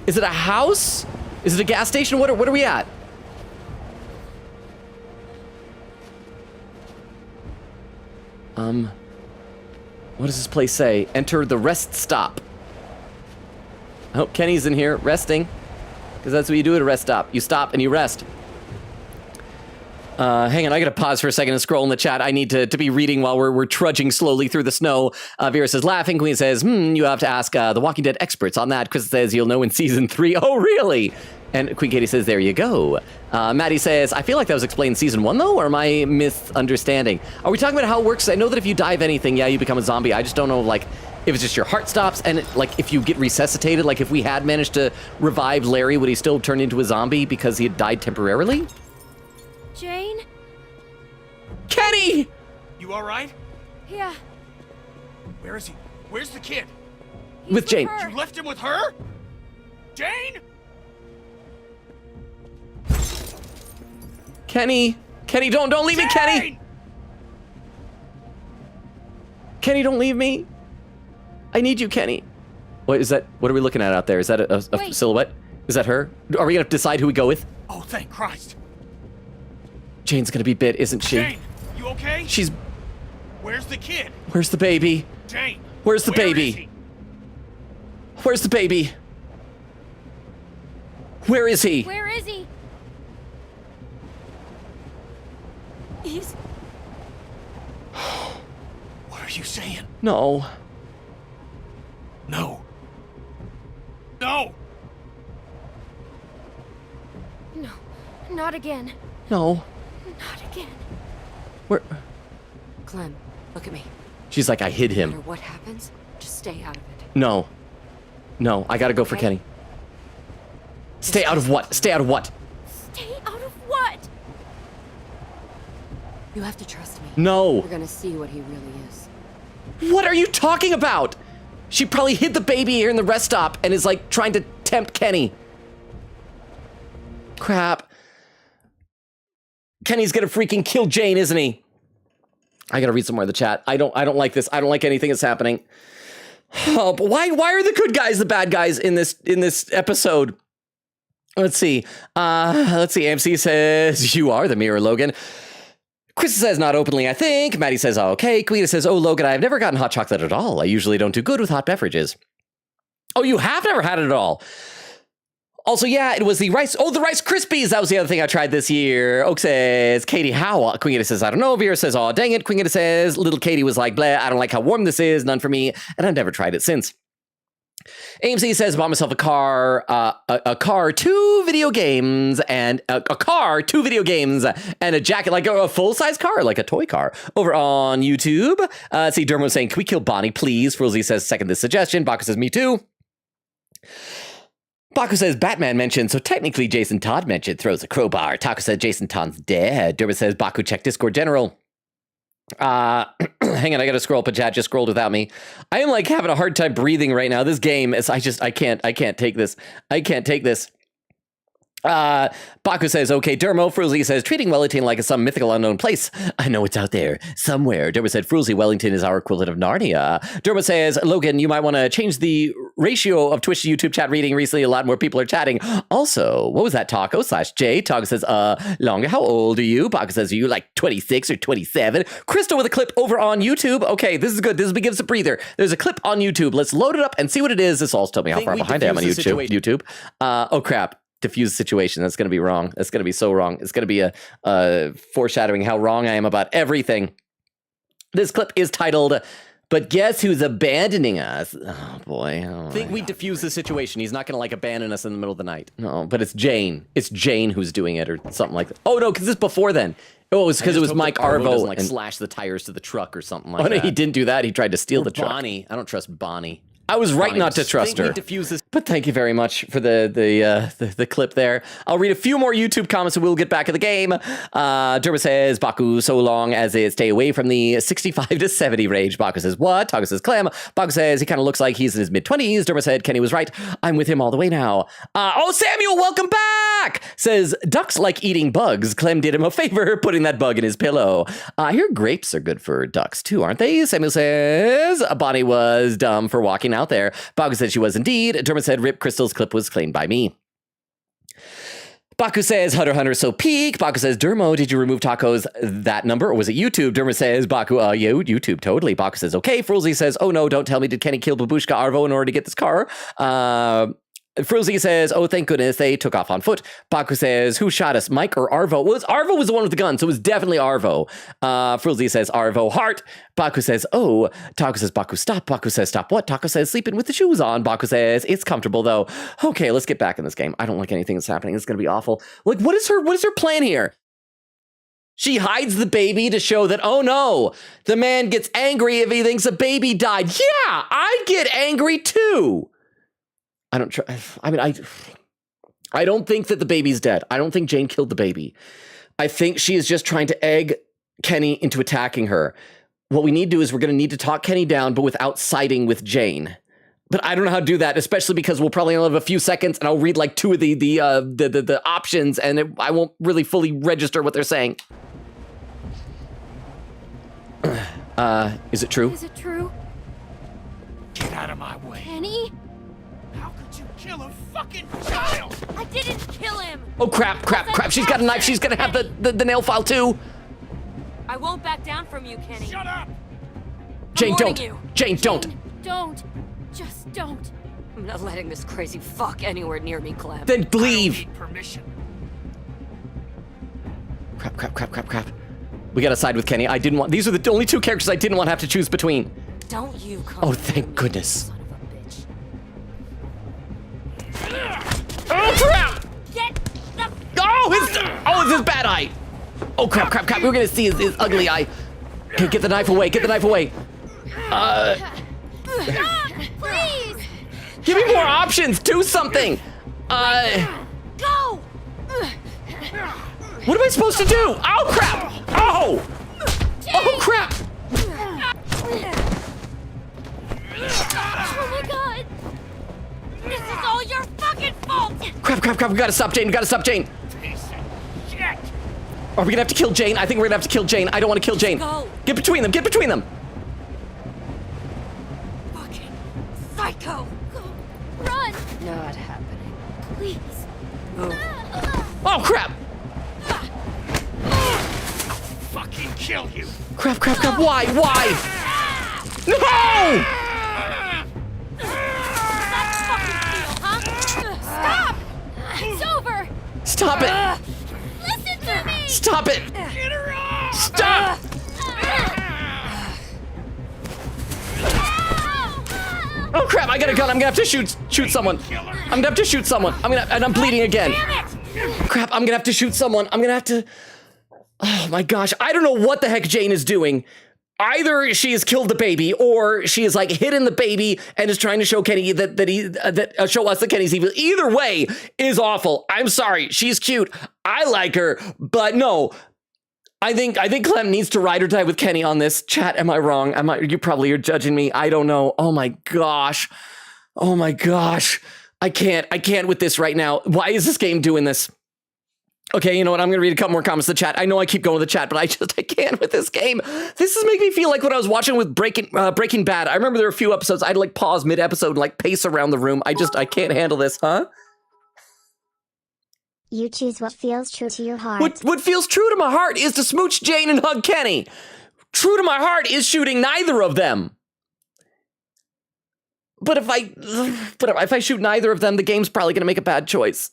Is it a house? Is it a gas station? What are we at? What does this place say? Enter the rest stop. Oh, Kenny's in here, resting. Because that's what you do at a rest stop. You stop and you rest. Hang on, I gotta pause for a second and scroll in the chat. I need to be reading while we're trudging slowly through the snow. Vera says, laughing. Queen says, you have to ask the Walking Dead experts on that. Chris says, you'll know in season 3. Oh, really? And Queen Katie says, there you go. Maddie says, I feel like that was explained in season 1, though, or am I misunderstanding? Are we talking about how it works? I know that if you die of anything, yeah, you become a zombie. I just don't know, like, if it's just your heart stops and, like, if you get resuscitated, like, if we had managed to revive Larry, would he still turn into a zombie because he had died temporarily? Jane? Kenny! You all right? Yeah. Where is he? Where's the kid? With Jane. You left him with her? Jane? Kenny! Kenny, don't leave me, Kenny! Kenny, don't leave me. I need you, Kenny. What is that? What are we looking at out there? Is that a silhouette? Is that her? Are we gonna decide who we go with? Oh, thank Christ. Jane's gonna be bit, isn't she? Jane, you okay? She's... Where's the kid? Where's the baby? Jane. Where's the where baby? is he? Where's the baby? Where is he? Where is he? He's... What are you saying? No. No. No! No, not again. No. Not again. Where? Clem, look at me. She's like, I hid No him. matter what happens, just stay out of it. No. No, I gotta go for Kenny. Stay out of what? Stay out of what? Stay out of what? You have to trust me. No. We're gonna see what he really is. What are you talking about? She probably hid the baby here in the rest stop and is like trying to tempt Kenny. Crap. Kenny's gonna freaking kill Jane, isn't he? I gotta read some more of the chat. I don't like this. I don't like anything that's happening. Oh, but why are the good guys the bad guys in this episode? Let's see. AMC says you are the mirror, Logan. Chris says not openly, I think. Maddie says, oh, okay. Quita says, oh, Logan, I've never gotten hot chocolate at all. I usually don't do good with hot beverages. Oh, you have never had it at all. Also, yeah, it was the Rice. Oh, the Rice Krispies. That was the other thing I tried this year. Oak says, Katie, how? Queen says, I don't know. Vera says, oh, dang it. Queen says, little Katie was like, bleh, I don't like how warm this is. None for me. And I've never tried it since. AMC says, bought myself a car, 2 video games, and a car, 2 video games, and a jacket, like a full-size car, like a toy car, over on YouTube. See, Dermo saying, can we kill Bonnie, please? Frozy says, second this suggestion. Baku says, me too. Baku says, Batman mentioned, so technically Jason Todd mentioned, throws a crowbar. Taco says, Jason Todd's dead. Dermo says, Baku, check Discord General. Hang on, I gotta scroll up a chat. Just scrolled without me. I am like having a hard time breathing right now. This game is, I can't take this. I can't take this. Baku says, okay. Dermo, Frulzy says, treating Wellington like some mythical unknown place. I know it's out there somewhere. Dermo said, Frulzy, Wellington is our equivalent of Narnia. Dermo says, Logan, you might want to change the ratio of Twitch to YouTube chat reading. Recently, a lot more people are chatting. Also, what was that, Taco/J? Taco says, Longa, how old are you? Baku says, are you like 26 or 27? Crystal with a clip over on YouTube. Okay, this is good. This gives a breather. There's a clip on YouTube. Let's load it up and see what it is. This will also tell me how far behind I am on YouTube. Oh, crap. Diffuse the situation. That's going to be wrong. That's going to be so wrong. It's going to be a foreshadowing how wrong I am about everything. This clip is titled, But Guess Who's Abandoning Us? Oh, boy. I think we diffuse the situation. He's not going to, like, abandon us in the middle of the night. No, but it's Jane. It's Jane who's doing it or something like that. Oh, no, because this before then. Oh, it was because it was Mike Arvo. Doesn't, like, slash the tires to the truck or something like that. No, he didn't do that. He tried to steal the truck. Bonnie. I don't trust Bonnie. I was right not to trust her. But thank you very much for the clip there. I'll read a few more YouTube comments and we'll get back in the game. Derma says, Baku, so long as it stay away from the 65 to 70 range. Baku says, what? Taco says, Clem. Baku says, he kind of looks like he's in his mid-20s. Derma said, Kenny was right. I'm with him all the way now. Oh, Samuel, welcome back! Says, ducks like eating bugs. Clem did him a favor putting that bug in his pillow. I hear grapes are good for ducks too, aren't they? Samuel says, Bonnie was dumb for walking out there. Baku said she was indeed. Dermot said Rip Crystal's clip was claimed by me. Baku says Hunter so peak. Baku says Dermo, did you remove Taco's that number or was it YouTube? Dermot says Baku, YouTube, totally. Baku says okay. Frulzy says, oh no, don't tell me, did Kenny kill Babushka Arvo in order to get this car? Frulzy says, oh, thank goodness they took off on foot. Baku says, who shot us, Mike or Arvo? Well, Arvo was the one with the gun, so it was definitely Arvo. Frulzy says, Arvo, heart. Baku says, oh. Taco says, Baku, stop. Baku says, stop what? Taco says, sleeping with the shoes on. Baku says, it's comfortable, though. Okay, let's get back in this game. I don't like anything that's happening. It's going to be awful. Like, what is her plan here? She hides the baby to show that, oh no, the man gets angry if he thinks a baby died. Yeah, I'd get angry too. I don't think that the baby's dead. I don't think Jane killed the baby. I think she is just trying to egg Kenny into attacking her. What we need to do is we're going to need to talk Kenny down, but without siding with Jane. But I don't know how to do that, especially because we'll probably only have a few seconds, and I'll read like two of the options, and I won't really fully register what they're saying. Is it true? Is it true? Get out of my way. Kenny? How could you kill a fucking child? I didn't kill him! Oh, crap. She's got a knife. She's going to have the nail file, too. I won't back down from you, Kenny. Shut up! Jane, don't. Jane, don't. Don't. Just don't. I'm not letting this crazy fuck anywhere near me, Clem. Then leave. I don't need permission. Crap. We got to side with Kenny. I didn't want... These are the only two characters I didn't want to have to choose between. Don't you come. Oh, thank goodness. Son of a bitch. Oh, crap! Get the... it's his bad eye. Oh, crap. We're going to see his ugly eye. Okay, get the knife away. Stop, please! Give me more options. Do something. Go! What am I supposed to do? Oh, crap. Oh, crap. Oh my god! This is all your fucking fault! Crap. We gotta stop Jane. Piece of shit! Are we gonna have to kill Jane? I think we're gonna have to kill Jane. I don't want to kill Jane. Go. Get between them. Fucking psycho. Go. Run! Not happening. Please. Oh, crap. Fucking kill you! Crap. Why? No! Stop! It's over! Stop it! Listen to me! Stop it! Get her off! Stop! Oh crap! I got a gun. I'm gonna have to shoot someone. I'm bleeding again. Crap! I'm gonna have to shoot someone. Oh my gosh! I don't know what the heck Jane is doing. Either she has killed the baby, or she is like hidden the baby and is trying to show Kenny show us that Kenny's evil. Either way is awful. I'm sorry. She's cute. I like her, but no. I think Clem needs to ride or die with Kenny on this. Chat, am I wrong? You probably are judging me. I don't know. Oh my gosh. I can't with this right now. Why is this game doing this? Okay, you know what? I'm going to read a couple more comments in the chat. I know I keep going to the chat, but I can't with this game. This is making me feel like when I was watching with Breaking Bad. I remember there were a few episodes I'd like pause mid-episode and like pace around the room. I can't handle this, huh? You choose what feels true to your heart. What feels true to my heart is to smooch Jane and hug Kenny. True to my heart is shooting neither of them. But if I shoot neither of them, the game's probably going to make a bad choice.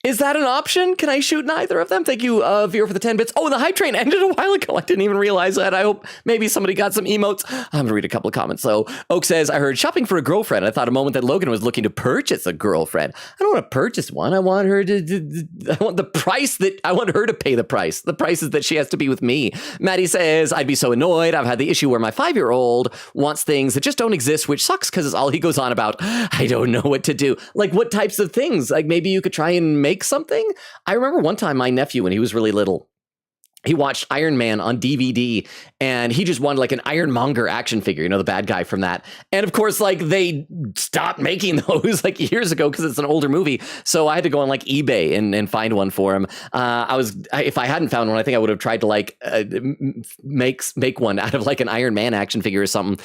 Is that an option? Can I shoot neither of them? Thank you, Veer, for the 10 bits. Oh, and the hype train ended a while ago. I didn't even realize that. I hope maybe somebody got some emotes. I'm going to read a couple of comments. So, Oak says, I heard shopping for a girlfriend. I thought a moment that Logan was looking to purchase a girlfriend. I don't want to purchase one. I want her I want the price that, I want her to pay the price. The price is that she has to be with me. Maddie says, I'd be so annoyed. I've had the issue where my 5-year-old wants things that just don't exist, which sucks because it's all he goes on about. I don't know what to do. Like, what types of things? Like, maybe you could try and make something. I remember one time my nephew, when he was really little, he watched Iron Man on DVD and he just wanted like an Ironmonger action figure, you know, the bad guy from that. And of course, like they stopped making those like years ago because it's an older movie. So I had to go on like eBay and find one for him. If I hadn't found one, I think I would have tried to like make one out of like an Iron Man action figure or something.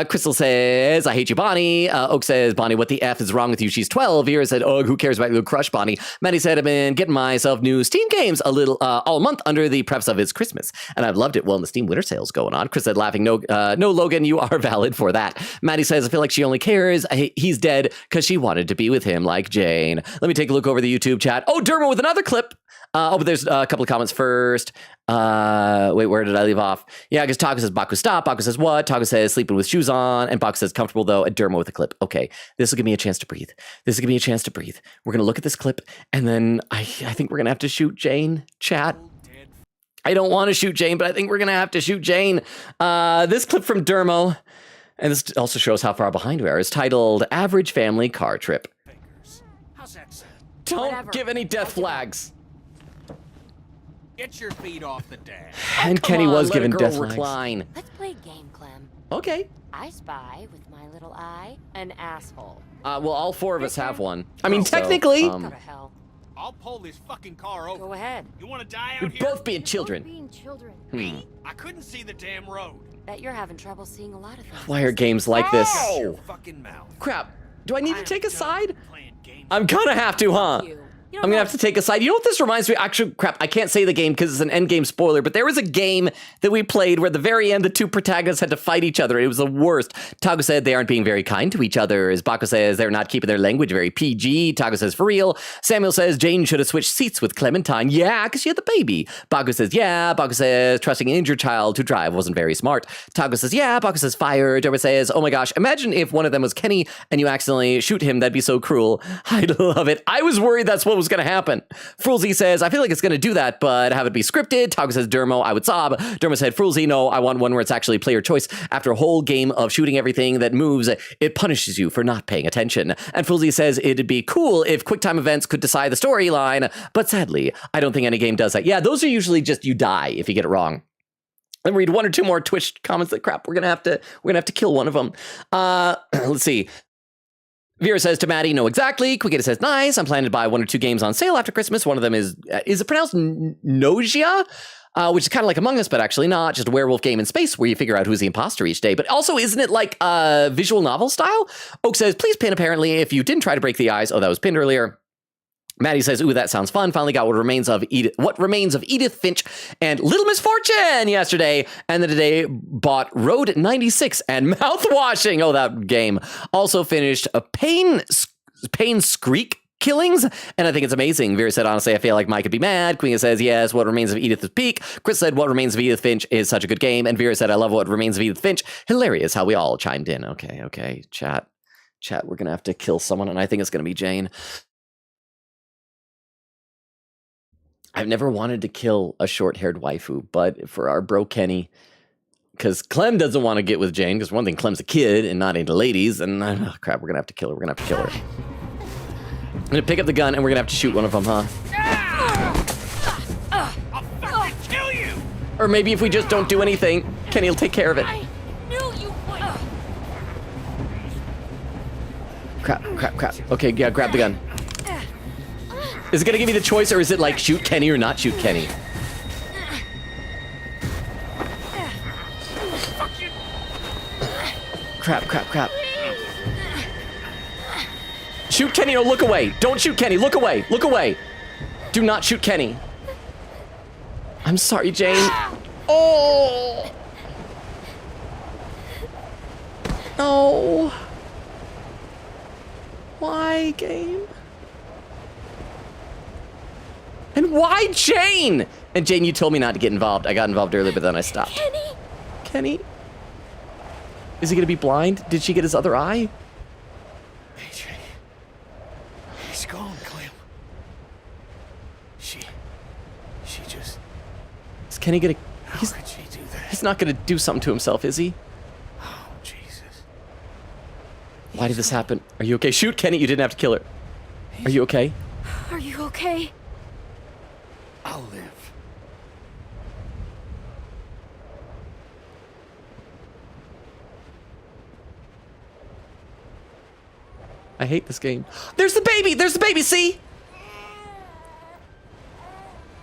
Crystal says, I hate you, Bonnie. Oak says, Bonnie, what the F is wrong with you? She's 12. Vera said, oh, who cares about your crush, Bonnie? Maddie said, I've been getting myself new Steam games all month under the preps of it's Christmas, and I've loved it. Well, in the Steam winter sale's going on. Chris said, laughing, no, Logan, you are valid for that. Maddie says, I feel like she only cares he's dead because she wanted to be with him like Jane. Let me take a look over the YouTube chat. Oh, Dermo with another clip. But there's a couple of comments first. Wait, where did I leave off? Yeah, because Taco says, Baku, stop. Baku says, what? Taco says, sleeping with shoes on. And Baku says, comfortable, though. And Dermo with a clip. Okay, this will give me a chance to breathe. We're going to look at this clip, and then I think we're going to have to shoot Jane, chat. I don't want to shoot Jane, but I think we're going to have to shoot Jane. This clip from Dermo, and this also shows how far behind we are, is titled Average Family Car Trip. How's that sound? Don't give any death flags. Get your feet off the dash. And Kenny was given death flags. Let's play a game, Clem. Okay. I spy with my little eye an asshole. Well, all 4 of us have one. I mean, technically. Go to hell. I'll pull this fucking car over. Go ahead. You want to die out We're here? both being children. I couldn't see the damn road. Bet you're having trouble seeing a lot of things. Why are games like this? Shut your fucking mouth. Crap. Do I need to take a side? I'm gonna have to, huh? I'm gonna have to take a side. You know what this reminds me? Actually, crap, I can't say the game because it's an end game spoiler, but there was a game that we played where at the very end, the 2 protagonists had to fight each other. It was the worst. Taco said they aren't being very kind to each other. As Baco says, they're not keeping their language very PG. Taco says, for real. Samuel says, Jane should have switched seats with Clementine. Yeah, because she had the baby. Baco says, yeah. Baco says, trusting an injured child to drive wasn't very smart. Taco says, yeah. Baco says, fire. Dermot says, oh my gosh, imagine if one of them was Kenny and you accidentally shoot him. That'd be so cruel. I'd love it. I was worried that's what was going to happen. Frulzy says, I feel like it's going to do that, but have it be scripted. Taco says, Dermo, I would sob. Dermo said, Frulzy, no, I want one where it's actually player choice. After a whole game of shooting everything that moves, it punishes you for not paying attention. And Frulzy says, it'd be cool if QuickTime events could decide the storyline, but sadly, I don't think any game does that. Yeah, those are usually just you die if you get it wrong. Let me read 1 or 2 more Twitch comments that crap. We're gonna have to kill one of them. Let's see. Vera says to Maddie, no, exactly. Quickita says, nice. I'm planning to buy 1 or 2 games on sale after Christmas. One of them is it pronounced Nogia? Which is kind of like Among Us, but actually not. Just a werewolf game in space where you figure out who's the imposter each day. But also, isn't it like visual novel style? Oak says, please pin apparently if you didn't try to break the ice. Oh, that was pinned earlier. Maddie says, ooh, that sounds fun. Finally got what remains of Edith Finch and Little Misfortune yesterday. And then today bought Road 96 and Mouthwashing. Oh, that game. Also finished a Pain Screak Killings, and I think it's amazing. Vera said, honestly, I feel like Mike could be mad. Queen says, yes, What Remains of Edith is peak. Chris said, What Remains of Edith Finch is such a good game. And Vera said, I love What Remains of Edith Finch. Hilarious how we all chimed in. Okay. Chat, we're going to have to kill someone, and I think it's going to be Jane. I've never wanted to kill a short-haired waifu, but for our bro Kenny, because Clem doesn't want to get with Jane, because one thing, Clem's a kid and not into ladies, and crap, we're going to have to kill her. I'm going to pick up the gun, and we're going to have to shoot one of them, huh? I'll fucking kill you! Or maybe if we just don't do anything, Kenny will take care of it. I knew you would. Crap. Okay, yeah, grab the gun. Is it gonna give me the choice, or is it like shoot Kenny or not shoot Kenny? Crap, crap, crap. Shoot Kenny or look away. Don't shoot Kenny. Look away. Look away. Do not shoot Kenny. I'm sorry, Jane. Oh! No. Why, game? And why Jane? And Jane, you told me not to get involved. I got involved earlier, but then I stopped. Kenny? Kenny? Is he gonna be blind? Did she get his other eye? AJ. He's gone, Clem. She just... Is Kenny gonna... How could she do that? He's not gonna do something to himself, is he? Oh, Jesus. Why did this happen? Are you okay? Shoot Kenny, you didn't have to kill her. Are you okay? Are you okay? I'll live. I hate this game. There's the baby! There's the baby, see?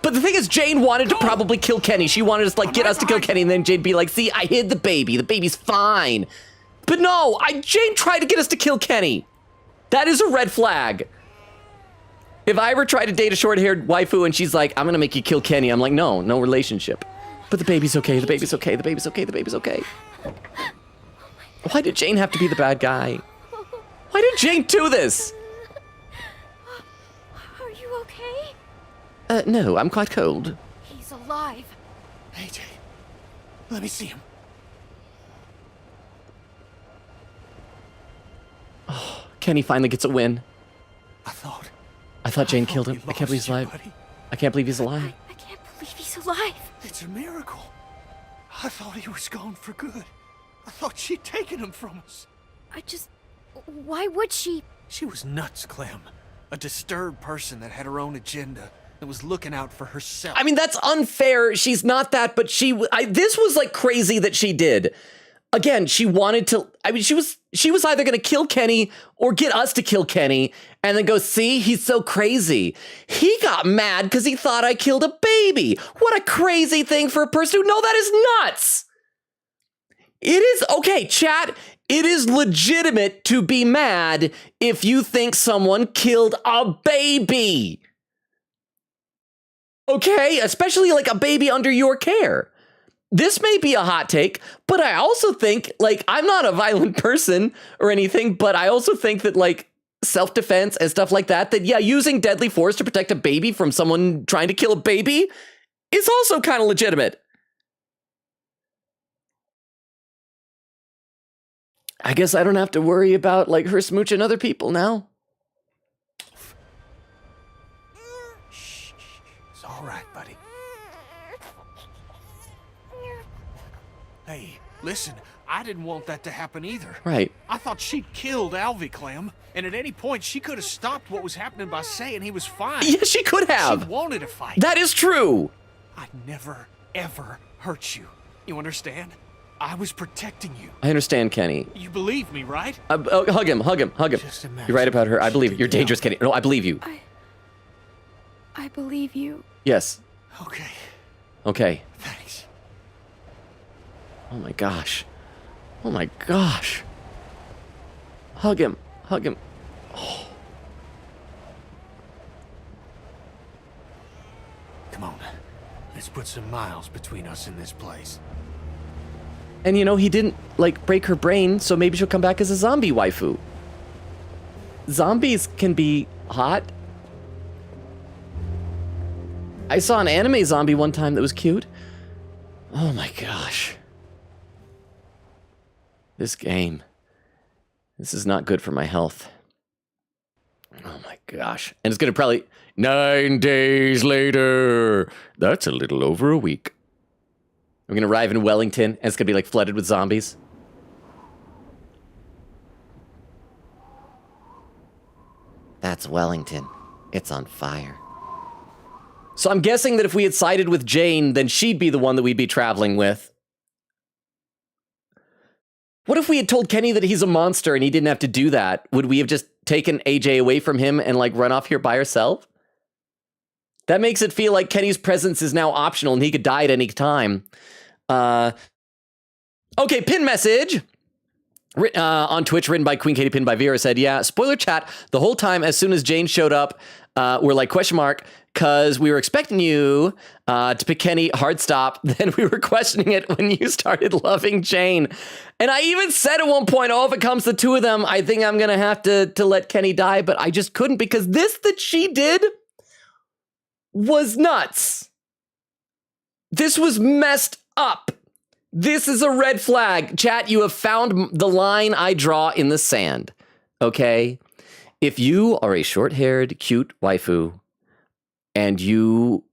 But the thing is, Jane wanted to probably kill Kenny. She wanted us, like, get us to kill Kenny, and then Jane'd be like, see, I hid the baby. The baby's fine. But no, Jane tried to get us to kill Kenny. That is a red flag. If I ever try to date a short-haired waifu and she's like, I'm gonna make you kill Kenny, I'm like, no, no relationship. But the baby's okay, the baby's okay, the baby's okay, the baby's okay. Why did Jane have to be the bad guy? Why did Jane do this? Are you okay? No, I'm quite cold. He's alive. AJ, let me see him. Oh, Kenny finally gets a win. I thought Jane killed him. I can't believe he's alive. I can't believe he's alive. I can't believe he's alive. It's a miracle. I thought he was gone for good. I thought she'd taken him from us. Why would she? She was nuts, Clem. A disturbed person that had her own agenda and was looking out for herself. I mean, that's unfair. She's not that, but this was like crazy that she did. Again, she wanted to, I mean, she was either going to kill Kenny or get us to kill Kenny and then go, see, he's so crazy. He got mad because he thought I killed a baby. What a crazy thing for a person who, no, that is nuts. It is, okay, chat, it is legitimate to be mad if you think someone killed a baby. Okay, especially like a baby under your care. This may be a hot take, but I also think, like, I'm not a violent person or anything, but I also think that, like, self-defense and stuff like that, yeah, using deadly force to protect a baby from someone trying to kill a baby is also kind of legitimate. I guess I don't have to worry about, like, her smooching other people now. Shh. It's all right, buddy. Hey, listen, I didn't want that to happen either. Right. I thought she'd killed Alvy, Clem, and at any point she could have stopped what was happening by saying he was fine. Yeah, she could have. She wanted to fight. That is true. I'd never, ever hurt you. You understand? I was protecting you. I understand, Kenny. You believe me, right? Hug him. Just imagine. You're right about her. I believe you. You're dangerous, Kenny. No, I believe you. I believe you. Yes. Okay. Okay. Thanks. Oh my gosh. Oh my gosh. Hug him. Oh. Come on. Let's put some miles between us in this place. And you know, he didn't, like, break her brain, so maybe she'll come back as a zombie waifu. Zombies can be hot. I saw an anime zombie one time that was cute. Oh my gosh. This game. This is not good for my health. Oh my gosh. And it's gonna probably... 9 days later. That's a little over a week. We're gonna arrive in Wellington, and it's gonna be like flooded with zombies. That's Wellington. It's on fire. So I'm guessing that if we had sided with Jane, then she'd be the one that we'd be traveling with. What if we had told Kenny that he's a monster and he didn't have to do that? Would we have just taken AJ away from him and, like, run off here by herself? That makes it feel like Kenny's presence is now optional and he could die at any time. Okay, pin message. On Twitch, written by Queen Katie, pinned by Vera, said, yeah, spoiler chat, the whole time as soon as Jane showed up, we're like, question mark, because we were expecting you to pick Kenny, hard stop. Then we were questioning it when you started loving Jane. And I even said at one point, oh, if it comes to two of them, I think I'm going to have to let Kenny die. But I just couldn't, because this that she did was nuts. This was messed up. This is a red flag. Chat, you have found the line I draw in the sand. Okay? If you are a short-haired, cute waifu and you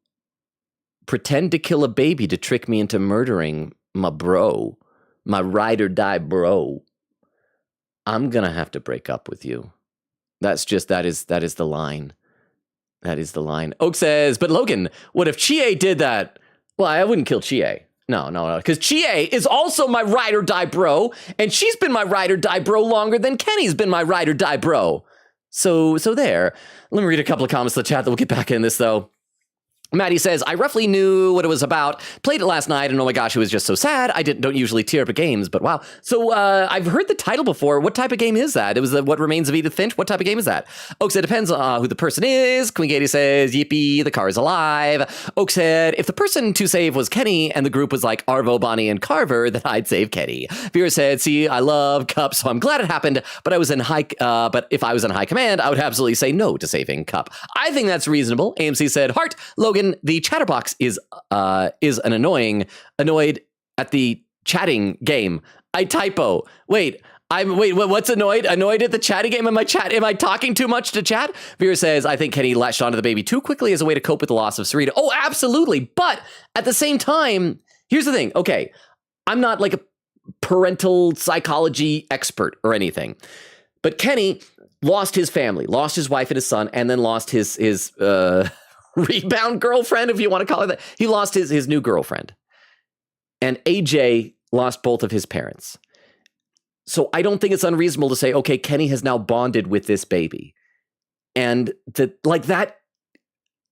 pretend to kill a baby to trick me into murdering my bro, my ride or die bro, I'm gonna have to break up with you. That is the line. That is the line. Oak says, but Logan, what if Chie did that? Well, I wouldn't kill Chie. No, because Chie is also my ride or die bro, and she's been my ride or die bro longer than Kenny's been my ride or die bro. So there. Let me read a couple of comments in the chat that we'll get back in this, though. Maddie says, I roughly knew what it was about, played it last night, and oh my gosh, it was just so sad. I don't usually tear up at games, but wow. So I've heard the title before. What type of game is that? It was What Remains of Edith Finch? What type of game is that? Oak said, depends on who the person is. Queen Katie says, yippee, the car is alive. Oak said, if the person to save was Kenny and the group was like Arvo, Bonnie, and Carver, then I'd save Kenny. Vera said, see, I love Cup, so I'm glad it happened, but if I was in high command, I would absolutely say no to saving Cup. I think that's reasonable. AMC said, heart, Logan, the chatterbox is annoyed at the chatting game. I typo. Wait, what's annoyed? Annoyed at the chatting game? Am I talking too much to chat? Vera says, I think Kenny latched onto the baby too quickly as a way to cope with the loss of Sarita. Oh, absolutely. But at the same time, here's the thing. Okay, I'm not like a parental psychology expert or anything, but Kenny lost his family, lost his wife and his son, and then lost his rebound girlfriend, if you want to call it that. He lost his new girlfriend. And AJ lost both of his parents. So I don't think it's unreasonable to say, okay, Kenny has now bonded with this baby. And that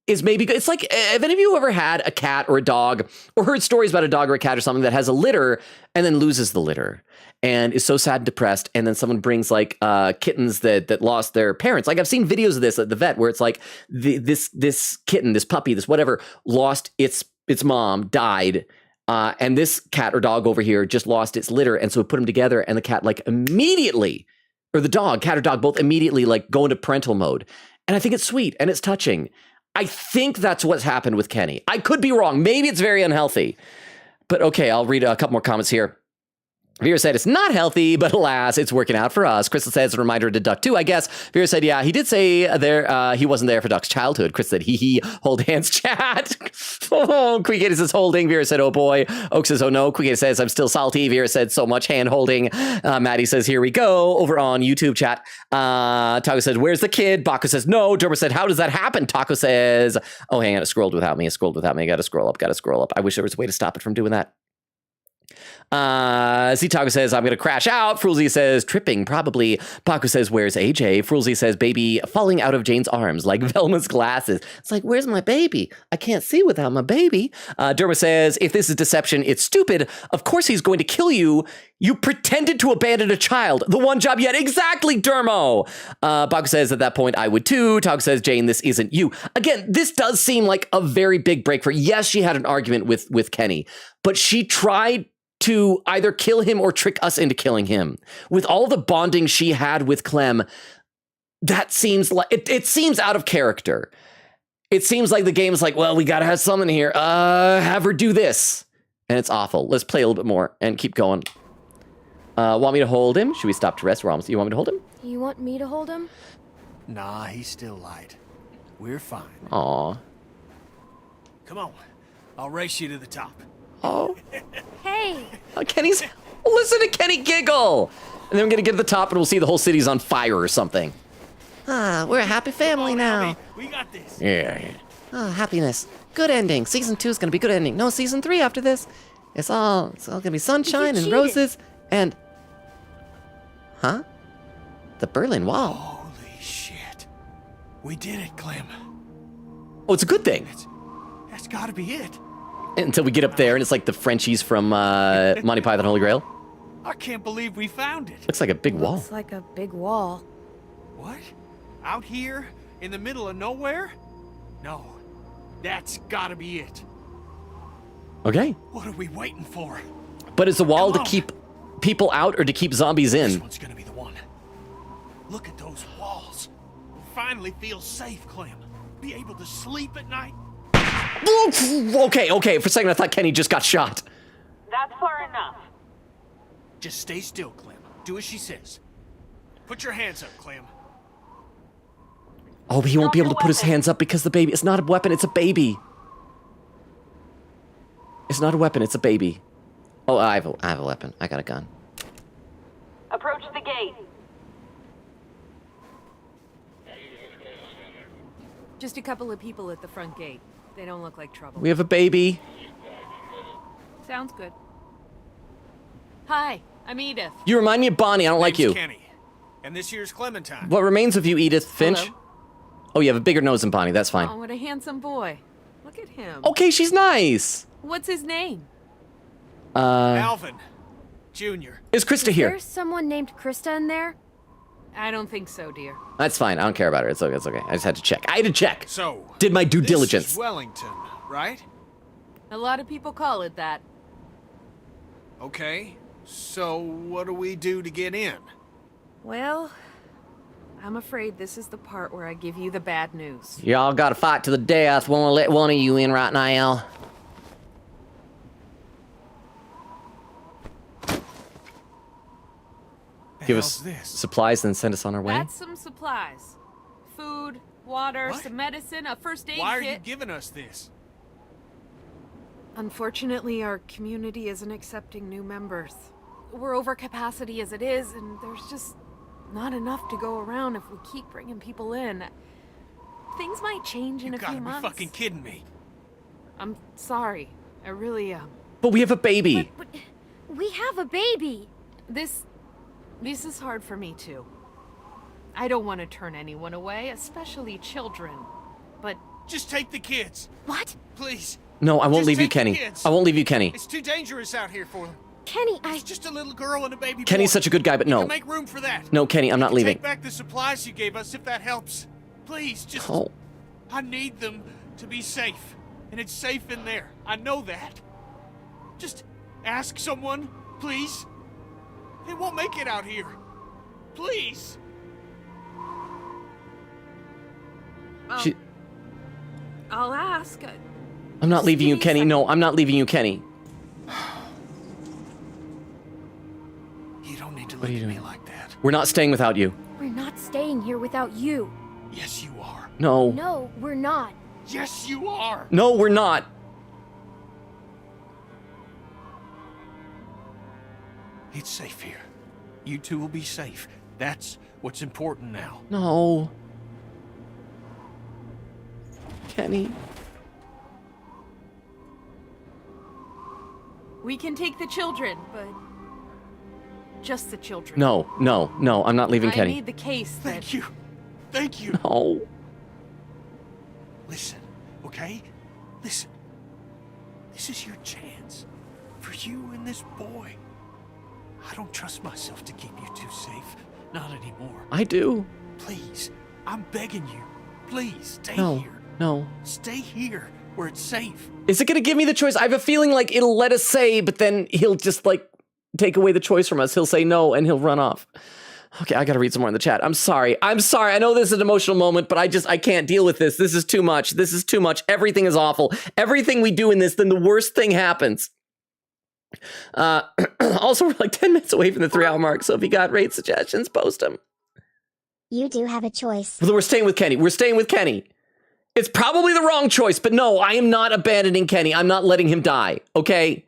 is maybe good. It's like, have any of you ever had a cat or a dog, or heard stories about a dog or a cat or something that has a litter and then loses the litter and is so sad and depressed, and then someone brings like kittens that lost their parents? Like, I've seen videos of this at the vet where it's like this kitten, this puppy, this whatever, lost its mom, died, and this cat or dog over here just lost its litter, and so we put them together, and the cat like immediately, or the dog, cat or dog, both immediately like go into parental mode. And I think it's sweet and it's touching. I think that's what's happened with Kenny. I could be wrong. Maybe it's very unhealthy. But okay, I'll read a couple more comments here. Vera said, it's not healthy, but alas, it's working out for us. Crystal says, a reminder to Duck too, I guess. Vera said, yeah, he did say he wasn't there for Duck's childhood. Chris said, hee, hold hands, chat. Oh, Queen Katie says, holding. Vera said, oh boy. Oak says, oh no. Queen Katie says, I'm still salty. Vera said, so much hand holding. Maddie says, here we go. Over on YouTube chat. Taco says, where's the kid? Baco says, no. Derma said, how does that happen? Taco says, oh, hang on, it scrolled without me. I gotta scroll up. I wish there was a way to stop it from doing that. Zitago says, I'm going to crash out. Frulzy says, tripping, probably. Paco says, where's AJ? Frulzy says, baby falling out of Jane's arms like Velma's glasses. It's like, where's my baby? I can't see without my baby. Derma says, if this is deception, it's stupid. Of course he's going to kill you. You pretended to abandon a child. The one job yet. Exactly, Dermo. Paco says, at that point, I would too. Tog says, Jane, this isn't you. Again, this does seem like a very big break for her. Yes, she had an argument with Kenny, but she tried to either kill him or trick us into killing him. With all the bonding she had with Clem, that seems like it seems out of character. It seems like the game's like, well, we gotta have someone here. Have her do this. And it's awful. Let's play a little bit more and keep going. Want me to hold him? Should we stop to rest? You want me to hold him? You want me to hold him? Nah, he's still light. We're fine. Aw. Come on. I'll race you to the top. Oh. Hey! Kenny's... Listen to Kenny giggle! And then we're gonna get to the top and we'll see the whole city's on fire or something. We're a happy family now. We got this. Yeah. Oh, happiness. Good ending. Season 2 is gonna be good ending. No, season 3 after this. It's all gonna be sunshine and roses and... Huh? The Berlin Wall. Holy shit. We did it, Clem. Oh, it's a good thing. That's gotta be it. Until we get up there and it's like the Frenchies from Monty Python Holy Grail. I can't believe we found it. Looks like a big wall. Looks like a big wall. What? Out here? In the middle of nowhere? No. That's gotta be it. Okay. What are we waiting for? But is the wall to keep people out or to keep zombies in? This one's gonna be the one. Look at those walls. Finally feel safe, Clem. Be able to sleep at night. Okay. For a second I thought Kenny just got shot. That's far enough. Just stay still, Clem. Do as she says. Put your hands up, Clem. Oh, but he won't be able to put his hands up because the baby... It's not a weapon, it's a baby. It's not a weapon, it's a baby. Oh, I have a weapon. I got a gun. Approach the gate. Just a couple of people at the front gate. They don't look like trouble. We have a baby. Sounds good. Hi, I'm Edith. You remind me of Bonnie, I don't like you. Kenny. And this year's Clementine. What remains of you, Edith Finch? Hello. Oh, you have a bigger nose than Bonnie, that's fine. Oh, what a handsome boy. Look at him. Okay, she's nice. What's his name? Alvin. Junior. Is Krista here? There's someone named Krista in there? I don't think so, dear. That's fine, I don't care about her. It's okay. I just had to check. I had to check. So, did my due this diligence. is Wellington, right? A lot of people call it that. Okay. So, what do we do to get in? Well, I'm afraid this is the part where I give you the bad news. Y'all gotta fight to the death. Won't let one of you in right now. Give us supplies and send us on our way. That's some supplies. Food, water, What? some medicine, a first aid Why are kit. you giving us this? Unfortunately, our community isn't accepting new members. We're over capacity as it is, and there's just not enough to go around if we keep bringing people in. Things might change in a few You gotta months. be fucking kidding me. I'm sorry. I really But we have a baby. But we have a baby. This is hard for me too. I don't want to turn anyone away, especially children. But just take the kids. What? Please. No, I won't Just leave you, take the Kenny. kids. I won't leave you, Kenny. It's too dangerous out here for them. Kenny, It's just a little girl and a baby Kenny's boy. such a good guy, but You no. can make room for that. No, Kenny, I'm not leaving. Take back the supplies you gave us if that helps. Please, just... Oh. I need them to be safe. And it's safe in there. I know that. Just ask someone, please. They won't make it out here. Please. I'll ask. I'm not leaving you, Kenny. No, I'm not leaving you, Kenny. You don't need to What look are at you me doing? like that. We're not staying without you. We're not staying here without you. Yes, you are. No. No, we're not. Yes, you are. No, we're not. It's safe here. You two will be safe. That's what's important now. No. Kenny. We can take the children, but just the children. No, I'm not leaving I Kenny. need the case that... Thank you. Thank you. No. Listen, okay? Listen. This is your chance. For you and this boy. I don't trust myself to keep you two safe. Not anymore. I do. Please. I'm begging you. Please, stay No. here. No. Stay here, where it's safe. Is it gonna give me the choice? I have a feeling like it'll let us say, but then he'll just like take away the choice from us. He'll say no and he'll run off. Okay, I gotta read some more in the chat. I'm sorry. I know this is an emotional moment, but I can't deal with this. This is too much. This is too much. Everything is awful. Everything we do in this, then the worst thing happens. Also, we're like 10 minutes away from the 3-hour mark, so if you got raid suggestions, post them. You do have a choice. Well, we're staying with Kenny. We're staying with Kenny. It's probably the wrong choice, but no, I am not abandoning Kenny. I'm not letting him die, okay?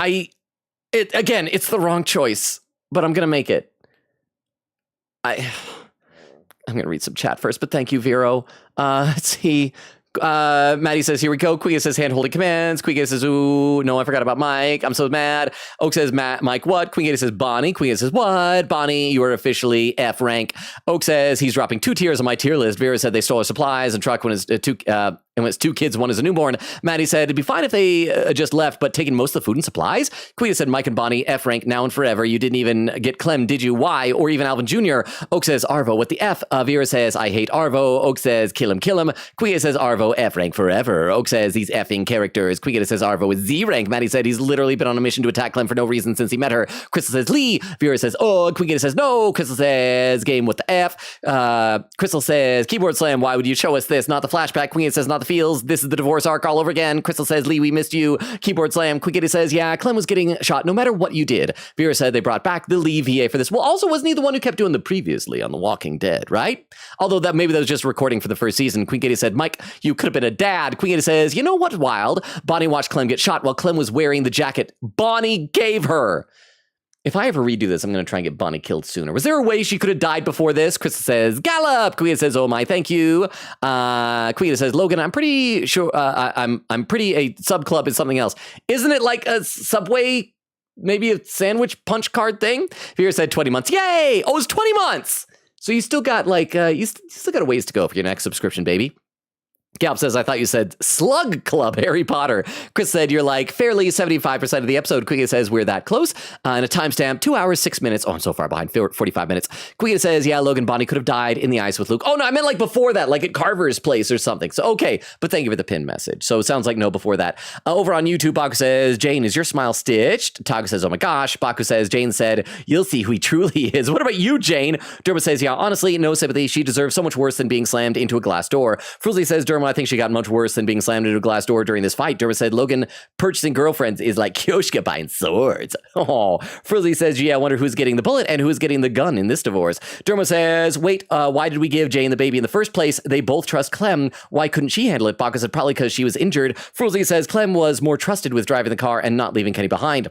Again, it's the wrong choice, but I'm gonna make it. I'm gonna read some chat first, but thank you, Vero. Let's see. Maddie says, here we go. Quiga says, hand-holding commands. Quiga says, ooh, no, I forgot about Mike. I'm so mad. Oak says, Mike, what? Quiga says, Bonnie. Quiga says, what? Bonnie, you are officially F rank. Oak says, he's dropping 2 tiers on my tier list. Vera said they stole our supplies and truck when it's and when it's 2 kids, 1 is a newborn. Maddie said, it'd be fine if they just left, but taking most of the food and supplies. Quiga said, Mike and Bonnie, F rank now and forever. You didn't even get Clem, did you? Why? Or even Alvin Jr. Oak says, Arvo, what the F? Vera says, I hate Arvo. Oak says, kill him, kill him. Quiga says, Arvo, F rank forever. Oak says, these effing characters. Quiga says, Arvo is Z rank. Maddie said, he's literally been on a mission to attack Clem for no reason since he met her. Crystal says, Lee. Vera says, oh. Quiga says, no. Crystal says, game with the F. Crystal says, keyboard slam, why would you show us this? Not the flashback. Quiga says, not the feels. This is the divorce arc all over again. Crystal says, Lee, we missed you. Keyboard slam. Quiggity says, yeah, Clem was getting shot no matter what you did. Vera said they brought back the Lee VA for this. Well, also, wasn't he the one who kept doing the previously on The Walking Dead, right? Although maybe that was just recording for the first season. Quiggity said, Mike, you could have been a dad. Quiggity says, you know what's wild? Bonnie watched Clem get shot while Clem was wearing the jacket Bonnie gave her. If I ever redo this, I'm going to try and get Bonnie killed sooner. Was there a way she could have died before this? Crystal says, Gallop. Quita says, oh my, thank you. Quita says, Logan, I'm pretty sure I'm pretty a sub club is something else. Isn't it like a Subway, maybe a sandwich punch card thing? Vera said 20 months. Yay! Oh, it's 20 months. So you still got like, you still got a ways to go for your next subscription, baby. Galp says, I thought you said Slug Club, Harry Potter. Chris said, you're like fairly 75% of the episode. Quiga says, we're that close. And a timestamp, 2 hours, 6 minutes. Oh, I'm so far behind, 45 minutes. Quiga says, yeah, Logan Bonnie could have died in the ice with Luke. Oh, no, I meant like before that, like at Carver's place or something. So, okay, but thank you for the pin message. So it sounds like no before that. Over on YouTube, Baku says, Jane, is your smile stitched? Tago says, oh my gosh. Baku says, Jane said, you'll see who he truly is. What about you, Jane? Derma says, yeah, honestly, no sympathy. She deserves so much worse than being slammed into a glass door. Fruzzy says, Derma, I think she got much worse than being slammed into a glass door during this fight. Derma said, Logan purchasing girlfriends is like Kyoshka buying swords. Oh, Frizzly says, gee, I wonder who's getting the bullet and who's getting the gun in this divorce. Derma says, wait, why did we give Jane the baby in the first place? They both trust Clem. Why couldn't she handle it? Baka said, probably because she was injured. Frizzly says, Clem was more trusted with driving the car and not leaving Kenny behind.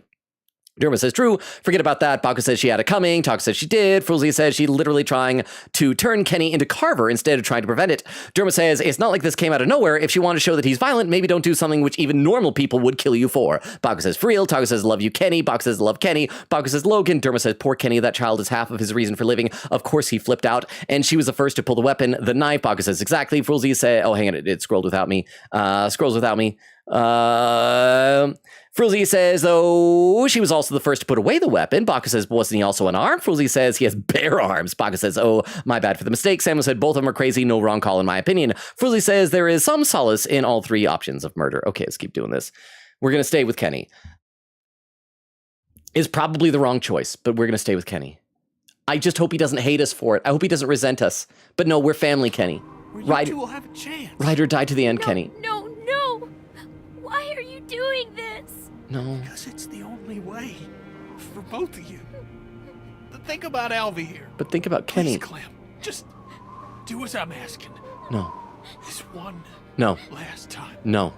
Derma says, true. Forget about that. Baku says she had it coming. Talk says she did. Fruzzy says she literally trying to turn Kenny into Carver instead of trying to prevent it. Derma says, it's not like this came out of nowhere. If she wanted to show that he's violent, maybe don't do something which even normal people would kill you for. Baku says, for real. Taco says, love you, Kenny. Baku says, love Kenny. Baku says, Logan. Derma says, poor Kenny. That child is half of his reason for living. Of course he flipped out. And she was the first to pull the weapon, the knife. Baku says, exactly. Fruzzy said, oh, hang on. It scrolled without me. Scrolls without me. Fruzzy says, though, she was also the first to put away the weapon. Baku says, wasn't he also unarmed? Fruzzy says, he has bare arms. Baku says, oh, my bad for the mistake. Samuel said, both of them are crazy. No wrong call, in my opinion. Fruzzy says, there is some solace in all 3 options of murder. Okay, let's keep doing this. We're going to stay with Kenny. Is probably the wrong choice, but we're going to stay with Kenny. I just hope he doesn't hate us for it. I hope he doesn't resent us. But no, we're family, Kenny. You two will have a chance. Ride or die to the end, Kenny. No. Why are you doing this? No. Because it's the only way for both of you. Think about Alvy here. But think about Kenny. Please, Clem, just do as I'm asking. No. This one No. last time. No.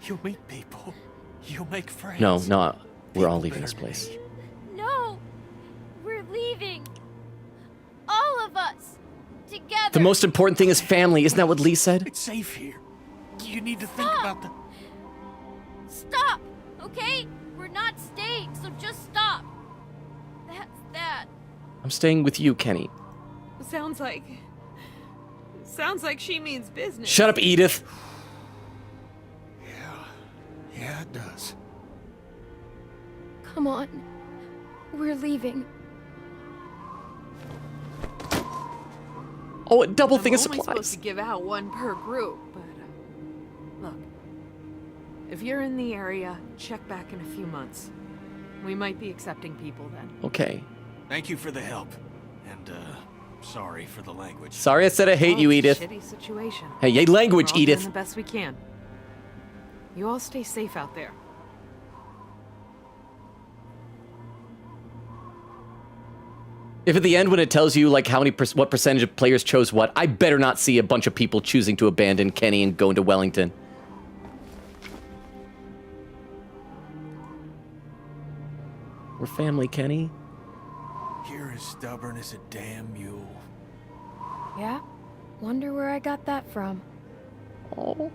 You'll meet people. You'll make friends. No. We're all leaving this place. No. We're leaving. All of us. Together. The most important thing is family. Isn't that what Lee said? It's safe here. You need to think about the... Stop, okay? We're not staying, so just stop. That's that. I'm staying with you, Kenny. Sounds like she means business. Shut up, Edith. Yeah, it does. Come on. We're leaving. Oh, a double thing of I'm only supposed supplies. to give out 1 per group, but look, if you're in the area, check back in a few months. We might be accepting people then. Okay. Thank you for the help. And, sorry for the language. Sorry I said I hate you, Edith. Shitty situation. Hey, yay language, We're all Edith. doing the best we can. You all stay safe out there. If at the end when it tells you like how many what percentage of players chose what, I better not see a bunch of people choosing to abandon Kenny and go into Wellington. We're family, Kenny. You're as stubborn as a damn mule. Yeah? Wonder where I got that from. Oh.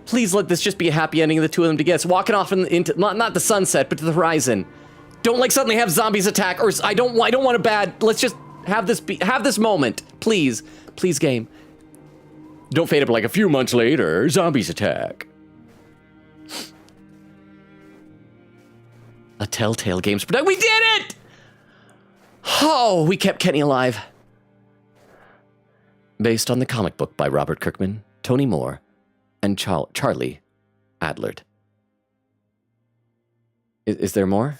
Please let this just be a happy ending of the two of them together. Walking off into not the sunset, but to the horizon. Don't like suddenly have zombies attack, or I don't want a bad. Let's just have this moment, please, game. Don't fade up like a few months later. Zombies attack. A Telltale Games production. We did it! Oh, we kept Kenny alive. Based on the comic book by Robert Kirkman, Tony Moore, and Charlie Adlard. Is there more?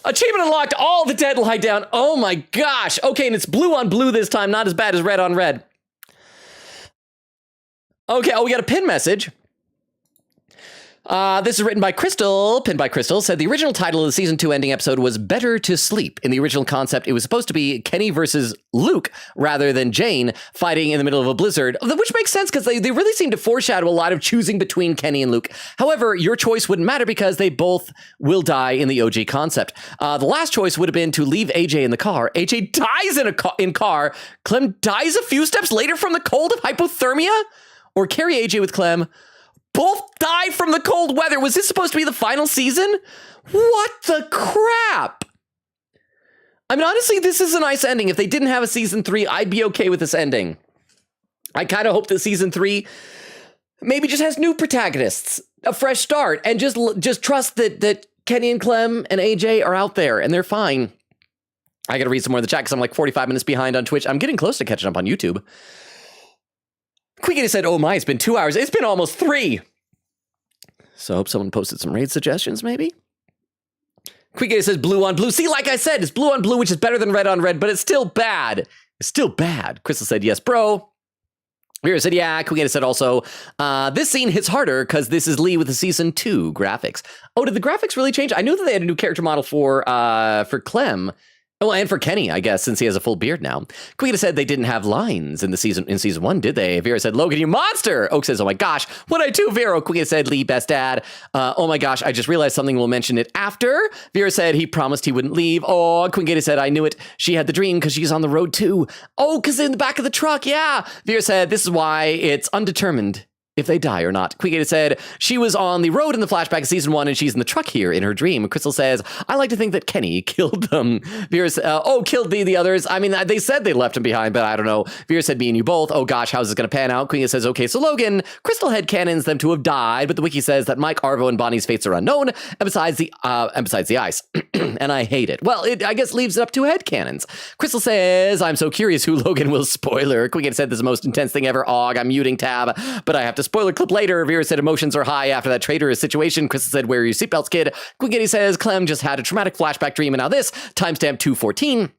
Achievement unlocked, all the dead lie down. Oh my gosh. Okay, and it's blue on blue this time, not as bad as red on red. Okay, we got a pin message. This is written by Crystal, pinned by Crystal, said the original title of the season 2 ending episode was Better to Sleep. In the original concept, it was supposed to be Kenny versus Luke rather than Jane fighting in the middle of a blizzard, which makes sense because they really seem to foreshadow a lot of choosing between Kenny and Luke. However, your choice wouldn't matter because they both will die in the OG concept. The last choice would have been to leave AJ in the car. AJ dies in car. Clem dies a few steps later from the cold of hypothermia? Or carry AJ with Clem. Both die from the cold weather. Was this supposed to be the final season? What the crap? I mean, honestly, this is a nice ending. If they didn't have a season 3, I'd be okay with this ending. I kind of hope that season 3 maybe just has new protagonists, a fresh start, and just trust that Kenny and Clem and AJ are out there and they're fine. I got to read some more in the chat because I'm like 45 minutes behind on Twitch. I'm getting close to catching up on YouTube. Quickity said, oh my, it's been 2 hours. It's been almost 3. So I hope someone posted some raid suggestions, maybe? Quickity says blue on blue. See, like I said, it's blue on blue, which is better than red on red, but it's still bad. It's still bad. Crystal said, yes, bro. Vera said, yeah. Quickity said also, this scene hits harder because this is Lee with the season 2 graphics. Oh, did the graphics really change? I knew that they had a new character model for Clem. Oh, and for Kenny, I guess, since he has a full beard now. Quita said they didn't have lines in season 1, did they? Vera said, Logan, you monster! Oak says, oh my gosh, what'd I do, Vera? Quita said, Lee, best dad. Oh my gosh, I just realized something, we'll mention it after. Vera said he promised he wouldn't leave. Oh, Quita said, I knew it. She had the dream because she's on the road too. Oh, because in the back of the truck, yeah. Vera said, this is why it's undetermined if they die or not. Quigata said she was on the road in the flashback of season 1 and she's in the truck here in her dream. Crystal says, I like to think that Kenny killed them. Vera said, killed the others. I mean, they said they left him behind, but I don't know. Vera said, me and you both. Oh gosh, how's this going to pan out? Quigata says, okay, so Logan, Crystal headcanons them to have died, but the wiki says that Mike, Arvo, and Bonnie's fates are unknown, and besides the ice. And I hate it. Well, it, I guess, leaves it up to headcanons. Crystal says, I'm so curious who Logan will spoiler. Quigata said, this is the most intense thing ever. I'm muting tab, but I have to spoiler clip later. Vera said emotions are high after that traitorous situation. Crystal said, wear your seatbelts, kid. Quiggity says, Clem just had a traumatic flashback dream, and now this. Timestamp 214.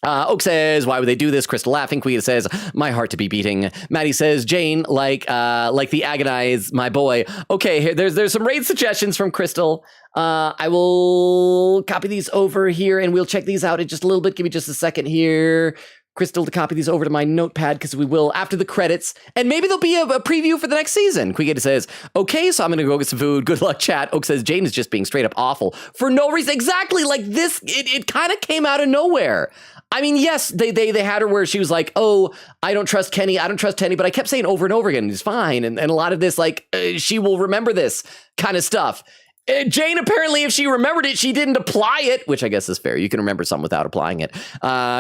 Oak says, why would they do this? Crystal laughing. Quita says, my heart to be beating. Maddie says, Jane, like the agonize, my boy. Okay, here, there's some raid suggestions from Crystal. I will copy these over here and we'll check these out in just a little bit. Give me just a second here, Crystal, to copy these over to my notepad because we will after the credits. And maybe there'll be a preview for the next season. Quigata says, okay, so I'm going to go get some food. Good luck, chat. Oak says, Jane is just being straight up awful for no reason. Exactly, like this, it kind of came out of nowhere. I mean, yes, they had her where she was like, oh, I don't trust Kenny, but I kept saying over and over again, he's fine. And a lot of this, like, she will remember this kind of stuff. Jane, apparently, if she remembered it, she didn't apply it, which I guess is fair. You can remember something without applying it.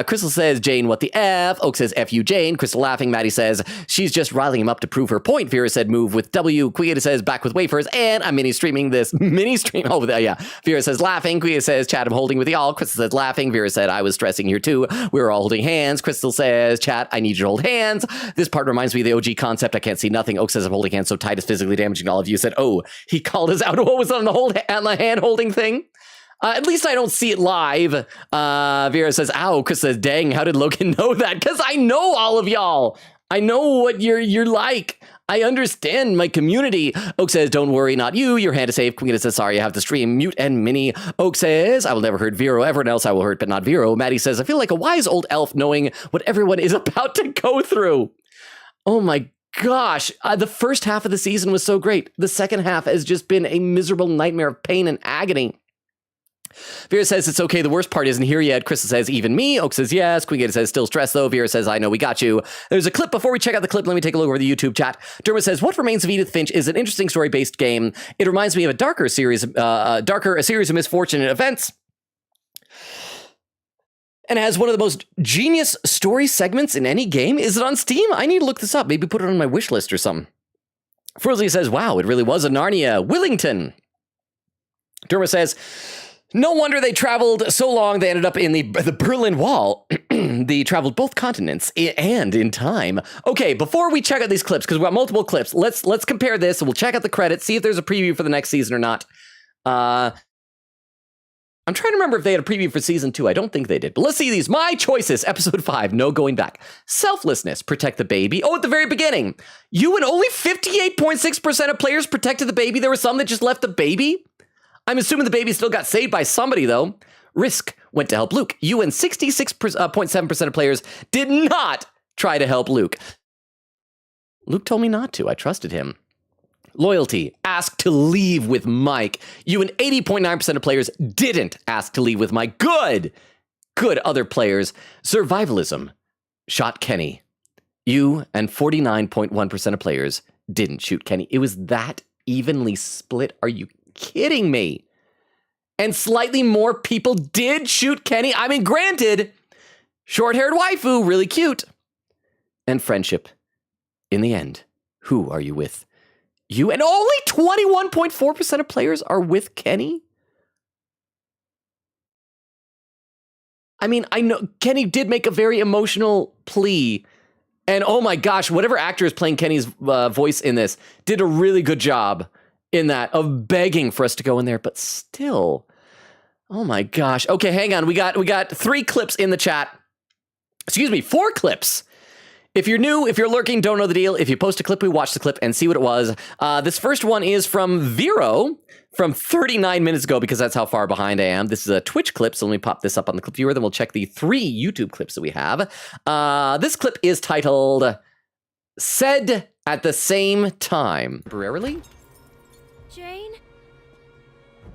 Crystal says, Jane, what the F? Oak says, F you, Jane. Crystal laughing. Maddie says, she's just riling him up to prove her point. Vera said, move with W. Quigata says, back with wafers. And I'm mini-streaming this. Mini-stream. Oh, yeah. Vera says, laughing. Quigata says, chat, I'm holding with y'all. Crystal says, laughing. Vera said, I was stressing here too. We were all holding hands. Crystal says, chat, I need you to hold hands. This part reminds me of the OG concept. I can't see nothing. Oak says, I'm holding hands so tight it's physically damaging all of you. Said, oh, he called us out. What was on the hand holding thing? At least I don't see it live. Vera says, ow. Chris says, dang, how did Logan know that? Because I know all of y'all. I know what you're like. I understand my community. Oak says, don't worry, not you. Your hand is safe. Queen says, sorry, I have to stream. Mute and mini. Oak says, I will never hurt Vero. Everyone else I will hurt, but not Vero. Maddie says, I feel like a wise old elf knowing what everyone is about to go through. Oh my gosh, the first half of the season was so great. The second half has just been a miserable nightmare of pain and agony. Vera says it's okay. The worst part isn't here yet. Crystal says even me. Oak says yes. Queen Gator says still stressed though. Vera says I know we got you. There's a clip. Before we check out the clip, let me take a look over the YouTube chat. Dermot says What Remains of Edith Finch is an interesting story-based game. It reminds me of a series of misfortunate events. And has one of the most genius story segments in any game. Is it on Steam? I need to look this up. Maybe put it on my wish list or something. Frozy says, wow, it really was a Narnia. Willington. Dermot says, no wonder they traveled so long they ended up in the Berlin Wall. They traveled both continents and in time. Okay, before we check out these clips, because we've got multiple clips, let's compare this and we'll check out the credits, see if there's a preview for the next season or not. I'm trying to remember if they had a preview for season 2. I don't think they did. But let's see these. My choices. Episode 5. No going back. Selflessness. Protect the baby. Oh, at the very beginning. You and only 58.6% of players protected the baby. There were some that just left the baby. I'm assuming the baby still got saved by somebody, though. Risk went to help Luke. You and 66.7% of players did not try to help Luke. Luke told me not to. I trusted him. Loyalty, ask to leave with Mike. You and 80.9% of players didn't ask to leave with Mike. Good other players. Survivalism, shot Kenny. You and 49.1% of players didn't shoot Kenny. It was that evenly split. Are you kidding me? And slightly more people did shoot Kenny. I mean, granted, short-haired waifu, really cute. And friendship. In the end, who are you with? You and only 21.4% of players are with Kenny? I mean, I know Kenny did make a very emotional plea. And oh my gosh, whatever actor is playing Kenny's voice in this did a really good job in that of begging for us to go in there. But still, oh my gosh. Okay, hang on. We got 3 clips in the chat. Excuse me, 4 clips. If you're new, if you're lurking, don't know the deal. If you post a clip, we watch the clip and see what it was. This first one is from Vero from 39 minutes ago because that's how far behind I am. This is a Twitch clip, so let me pop this up on the clip viewer. Then we'll check the 3 YouTube clips that we have. This clip is titled Said at the Same Time. Temporarily? Jane?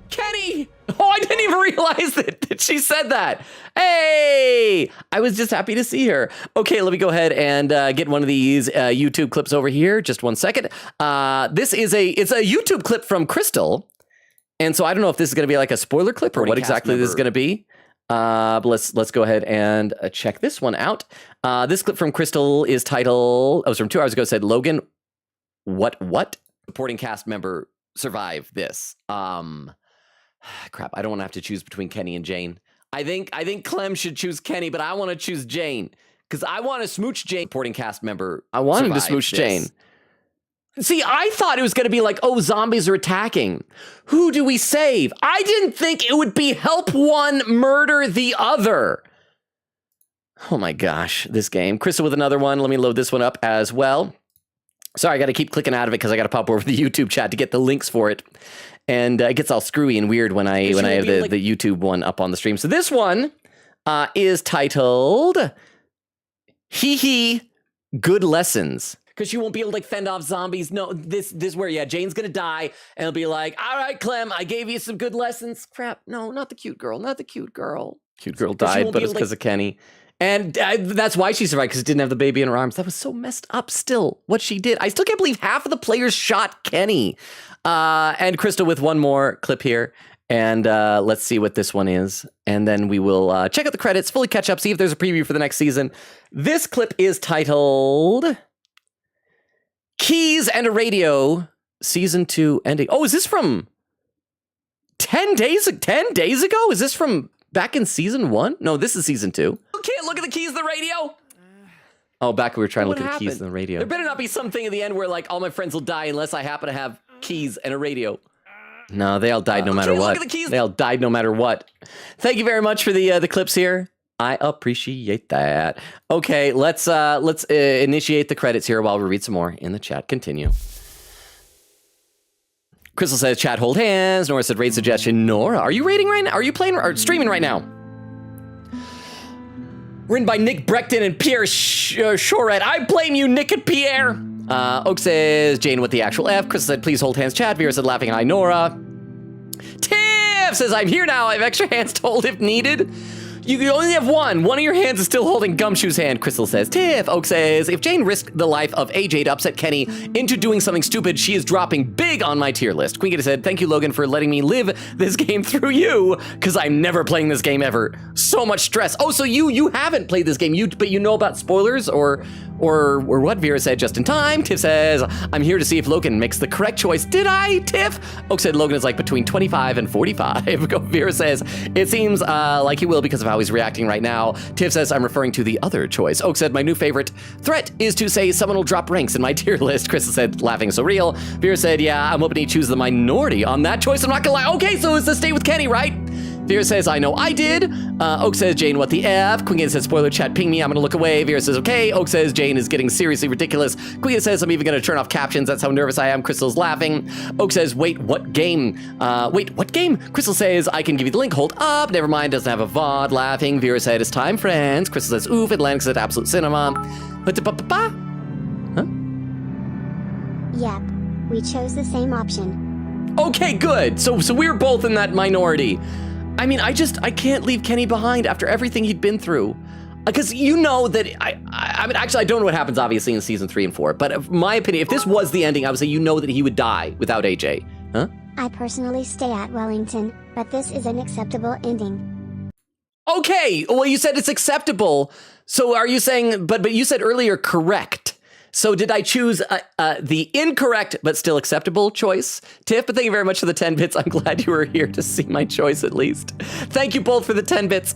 Kenny! Oh, I didn't even realize that she said that. Hey! I was just happy to see her. Okay, let me go ahead and get one of these YouTube clips over here. Just one second. It's a YouTube clip from Crystal. And so I don't know if this is going to be like a spoiler clip or what exactly this is going to be. But let's go ahead and check this one out. This clip from Crystal is titled, it was from 2 hours ago, said, Logan, what? Supporting cast member survive this. Crap, I don't want to have to choose between Kenny and Jane. I think Clem should choose Kenny, but I want to choose Jane because I want to smooch Jane. Supporting cast member. I wanted to smooch Jane. See, I thought it was going to be like, oh, zombies are attacking. Who do we save? I didn't think it would be help one, murder the other. Oh my gosh, this game. Crystal with another one. Let me load this one up as well. Sorry, I got to keep clicking out of it because I got to pop over to the YouTube chat to get the links for it. And it gets all screwy and weird when I have the YouTube one up on the stream. So this one is titled Hee Hee Good Lessons. Because you won't be able to fend off zombies. No, this is where, Jane's going to die. And it'll be like, all right, Clem, I gave you some good lessons. Crap, no, not the cute girl. Not the cute girl. Cute girl died, but it's because of Kenny. And that's why she survived, because she didn't have the baby in her arms. That was so messed up still, what she did. I still can't believe half of the players shot Kenny. And Crystal with one more clip here. And let's see what this one is. And then we will check out the credits, fully catch up, see if there's a preview for the next season. This clip is titled Keys and a Radio, Season 2 ending. Oh, is this from 10 days ago? Is this from back in Season 1? No, this is Season 2. You can't look at the keys of the radio? Oh, back when we were trying to look at the keys of the radio. There better not be something at the end where, like, all my friends will die unless I happen to have keys and a radio. No, they all died no matter what. Look at the keys. They all died no matter what. Thank you very much for the clips here. I appreciate that. Okay, let's initiate the credits here while we read some more in the chat. Continue. Crystal says, chat, hold hands. Nora said, raid suggestion. Nora, are you raiding right now? Are you playing or streaming right now? Written by Nick Breckton and Pierre Choret. I blame you, Nick and Pierre. Oak says, Jane with the actual F. Crystal said, please hold hands, chat. Vera said, laughing. Hi, Nora. Tim Tiff says, I'm here now. I have extra hands to hold if needed. You can only have one. One of your hands is still holding Gumshoe's hand, Crystal says. Tiff, Oak says, if Jane risked the life of AJ to upset Kenny into doing something stupid, she is dropping big on my tier list. Queen Gator said, thank you, Logan, for letting me live this game through you, because I'm never playing this game ever. So much stress. Oh, so you haven't played this game, but you know about spoilers or what? Vera said, just in time. Tiff says, I'm here to see if Logan makes the correct choice. Did I, Tiff? Oak said Logan is like between 25 and 45. Vera says, it seems like he will because of how he's reacting right now. Tiff says, I'm referring to the other choice. Oak said, my new favorite threat is to say someone will drop ranks in my tier list. Crystal said, laughing so real. Vera said, yeah, I'm hoping he chooses the minority on that choice. I'm not gonna lie. Okay, so it's the stay with Kenny, right? Vera says, I know I did. Oak says, Jane, what the F? Queen Gator says, spoiler chat, ping me, I'm gonna look away. Vera says, okay. Oak says, Jane is getting seriously ridiculous. Queen Gator says, I'm even gonna turn off captions. That's how nervous I am. Crystal's laughing. Oak says, wait, what game? Wait, what game? Crystal says, I can give you the link. Hold up. Never mind, doesn't have a VOD. Laughing. Vera said, it's time, friends. Crystal says, oof. Atlantic said, absolute cinema. Huh? Yep, we chose the same option. Okay, good. So we're both in that minority. I mean, I can't leave Kenny behind after everything he'd been through. Because you know that, I mean, actually, I don't know what happens, obviously, in season 3 and 4. But my opinion, if this was the ending, I would say you know that he would die without AJ. Huh? I personally stay at Wellington, but this is an acceptable ending. Okay, well, you said it's acceptable. So are you saying, but you said earlier correct. So did I choose the incorrect but still acceptable choice? Tiff, but thank you very much for the 10 bits. I'm glad you were here to see my choice at least. Thank you both for the 10 bits.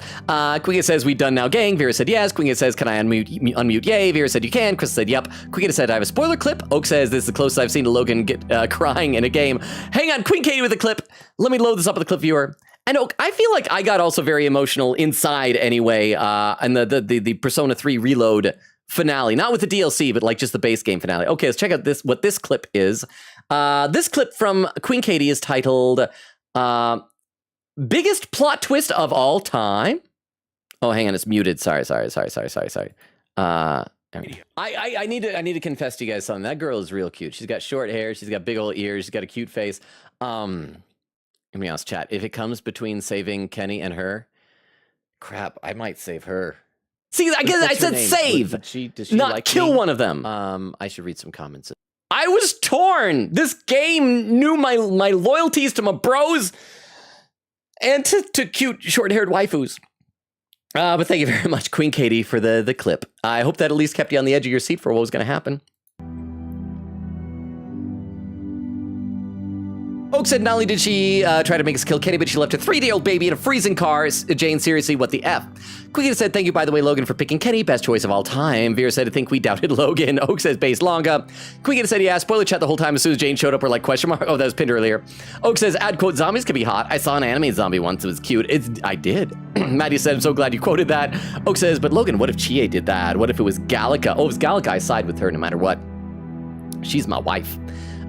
Queen says, we done now, gang. Vera said yes. Queen says, can I unmute? Yay. Vera said, you can. Crystal said, yep. Queen said, I have a spoiler clip. Oak says, this is the closest I've seen to Logan get crying in a game. Hang on, Queen Katie with a clip. Let me load this up with the clip viewer. And Oak, I feel like I got also very emotional inside anyway, and the Persona 3 Reload finale, not with the DLC, but like just the base game finale. Okay, let's check out what this clip is. This clip from Queen Katie is titled Biggest Plot Twist of All Time. Oh, hang on, it's muted. Sorry. I need to confess to you guys something. That girl is real cute. She's got short hair, she's got big old ears, she's got a cute face. Let me ask chat. If it comes between saving Kenny and her, crap, I might save her. See, I guess I said save, does she not like kill one of them. I should read some comments. I was torn. This game knew my loyalties to my bros and to cute short-haired waifus. But thank you very much, Queen Katie, for the clip. I hope that at least kept you on the edge of your seat for what was going to happen. Oak said not only did she try to make us kill Kenny, but she left a 3-day-old baby in a freezing car. Jane, seriously, what the F? Queen said, thank you, by the way, Logan, for picking Kenny. Best choice of all time. Vera said, I think we doubted Logan. Oak says, base longa. Queen said, yeah, spoiler chat the whole time as soon as Jane showed up, we're like, question mark? Oh, that was pinned earlier. Oak says, add quote, zombies can be hot. I saw an anime zombie once. It was cute. I did. Maddie said, I'm so glad you quoted that. Oak says, but Logan, what if Chie did that? What if it was Gallica? Oh, it was Gallica. I side with her no matter what. She's my wife.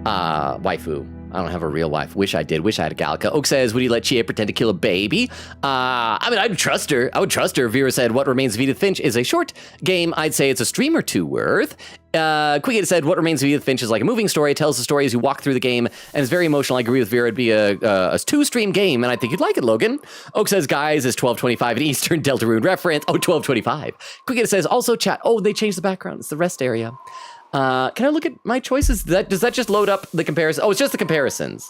Waifu. I don't have a real wife. Wish I did. Wish I had a Gallica. Oak says, would you let Chie pretend to kill a baby? I mean, I'd trust her. I would trust her. Vera said, what remains of Edith Finch is a short game. I'd say it's a stream or two worth. Quiggett said, what remains of Edith Finch is like a moving story. It tells the story as you walk through the game and it's very emotional. I agree with Vera. It'd be a 2-stream game and I think you'd like it, Logan. Oak says, guys, it's 12:25 an Eastern Deltarune reference. Oh, 12:25. Quiggett says, also chat. Oh, they changed the background. It's the rest area. Can I look at my choices? Does that just load up the comparison? Oh, it's just the comparisons.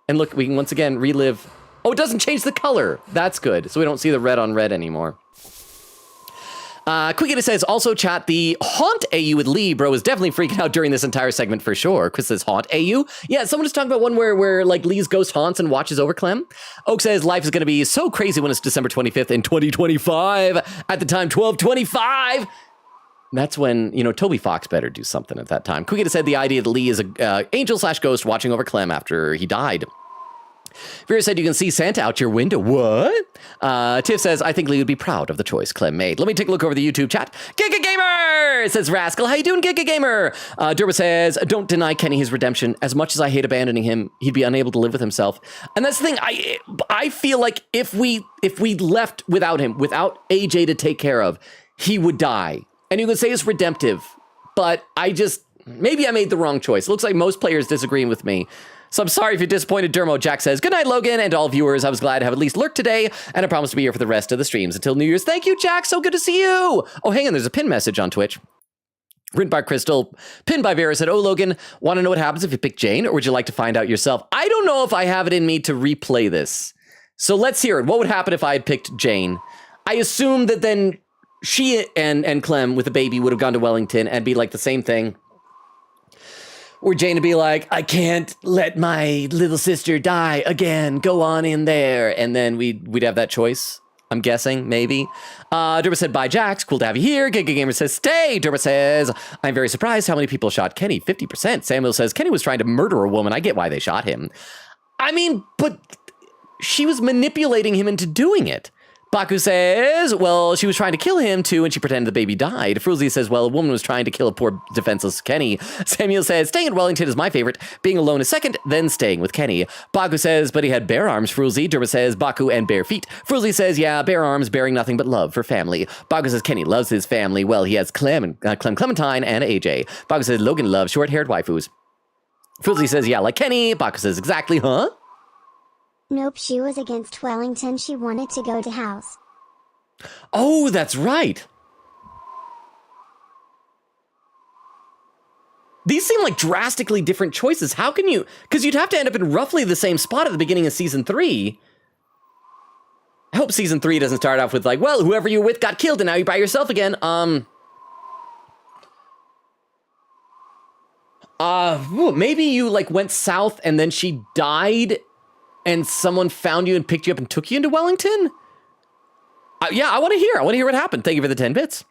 And look, we can once again relive. Oh, it doesn't change the color. That's good. So we don't see the red on red anymore. Quiggett says, also chat, the haunt AU with Lee, bro, is definitely freaking out during this entire segment for sure. Chris says, haunt AU? Yeah, someone was talking about one where like Lee's ghost haunts and watches over Clem. Oak says, life is going to be so crazy when it's December 25th in 2025. At the time, 12:25. That's when, you know, Toby Fox better do something at that time. Quiggett said the idea that Lee is a angel/ghost watching over Clem after he died. Vera said you can see Santa out your window. What? Tiff says, I think Lee would be proud of the choice Clem made. Let me take a look over the YouTube chat. Giga Gamer says Rascal. How you doing, Giga Gamer? Derma says, don't deny Kenny his redemption. As much as I hate abandoning him, he'd be unable to live with himself. And that's the thing. I feel like if we left without him, without AJ to take care of, he would die. And you can say it's redemptive, but maybe I made the wrong choice. It looks like most players disagreeing with me. So I'm sorry if you're disappointed, Dermo. Jack says, good night, Logan, and all viewers. I was glad to have at least lurked today, and I promise to be here for the rest of the streams until New Year's. Thank you, Jack. So good to see you. Oh, hang on. There's a pin message on Twitch. Written by Crystal, pinned by Vera, said, oh, Logan, want to know what happens if you pick Jane, or would you like to find out yourself? I don't know if I have it in me to replay this. So let's hear it. What would happen if I had picked Jane? I assume that then she and Clem with the baby would have gone to Wellington and be like the same thing. Where Jane would be like, I can't let my little sister die again. Go on in there. And then we'd have that choice. I'm guessing, maybe. Dermot said, bye, Jax. Cool to have you here. Giga Gamer says, stay. Dermot says, I'm very surprised how many people shot Kenny. 50%. Samuel says, Kenny was trying to murder a woman. I get why they shot him. I mean, but she was manipulating him into doing it. Baku says, well, she was trying to kill him too, and she pretended the baby died. Fruzzi says, well, a woman was trying to kill a poor defenseless Kenny. Samuel says, staying in Wellington is my favorite. Being alone is second, then staying with Kenny. Baku says, but he had bare arms, Fruzzi. Derma says, Baku and bare feet. Fruzzi says, yeah, bare arms, bearing nothing but love for family. Baku says, Kenny loves his family. Well, he has Clem, Clementine, and AJ. Baku says, Logan loves short-haired waifus. Fruzzi says, yeah, like Kenny. Baku says, exactly, huh? Nope, she was against Wellington. She wanted to go to house. Oh, that's right. These seem like drastically different choices. How can you... Because you'd have to end up in roughly the same spot at the beginning of Season 3. I hope Season 3 doesn't start off with like, well, whoever you're with got killed and now you're by yourself again. Maybe you like went south and then she died and someone found you and picked you up and took you into Wellington? Yeah, I want to hear. I want to hear what happened. Thank you for the 10 bits.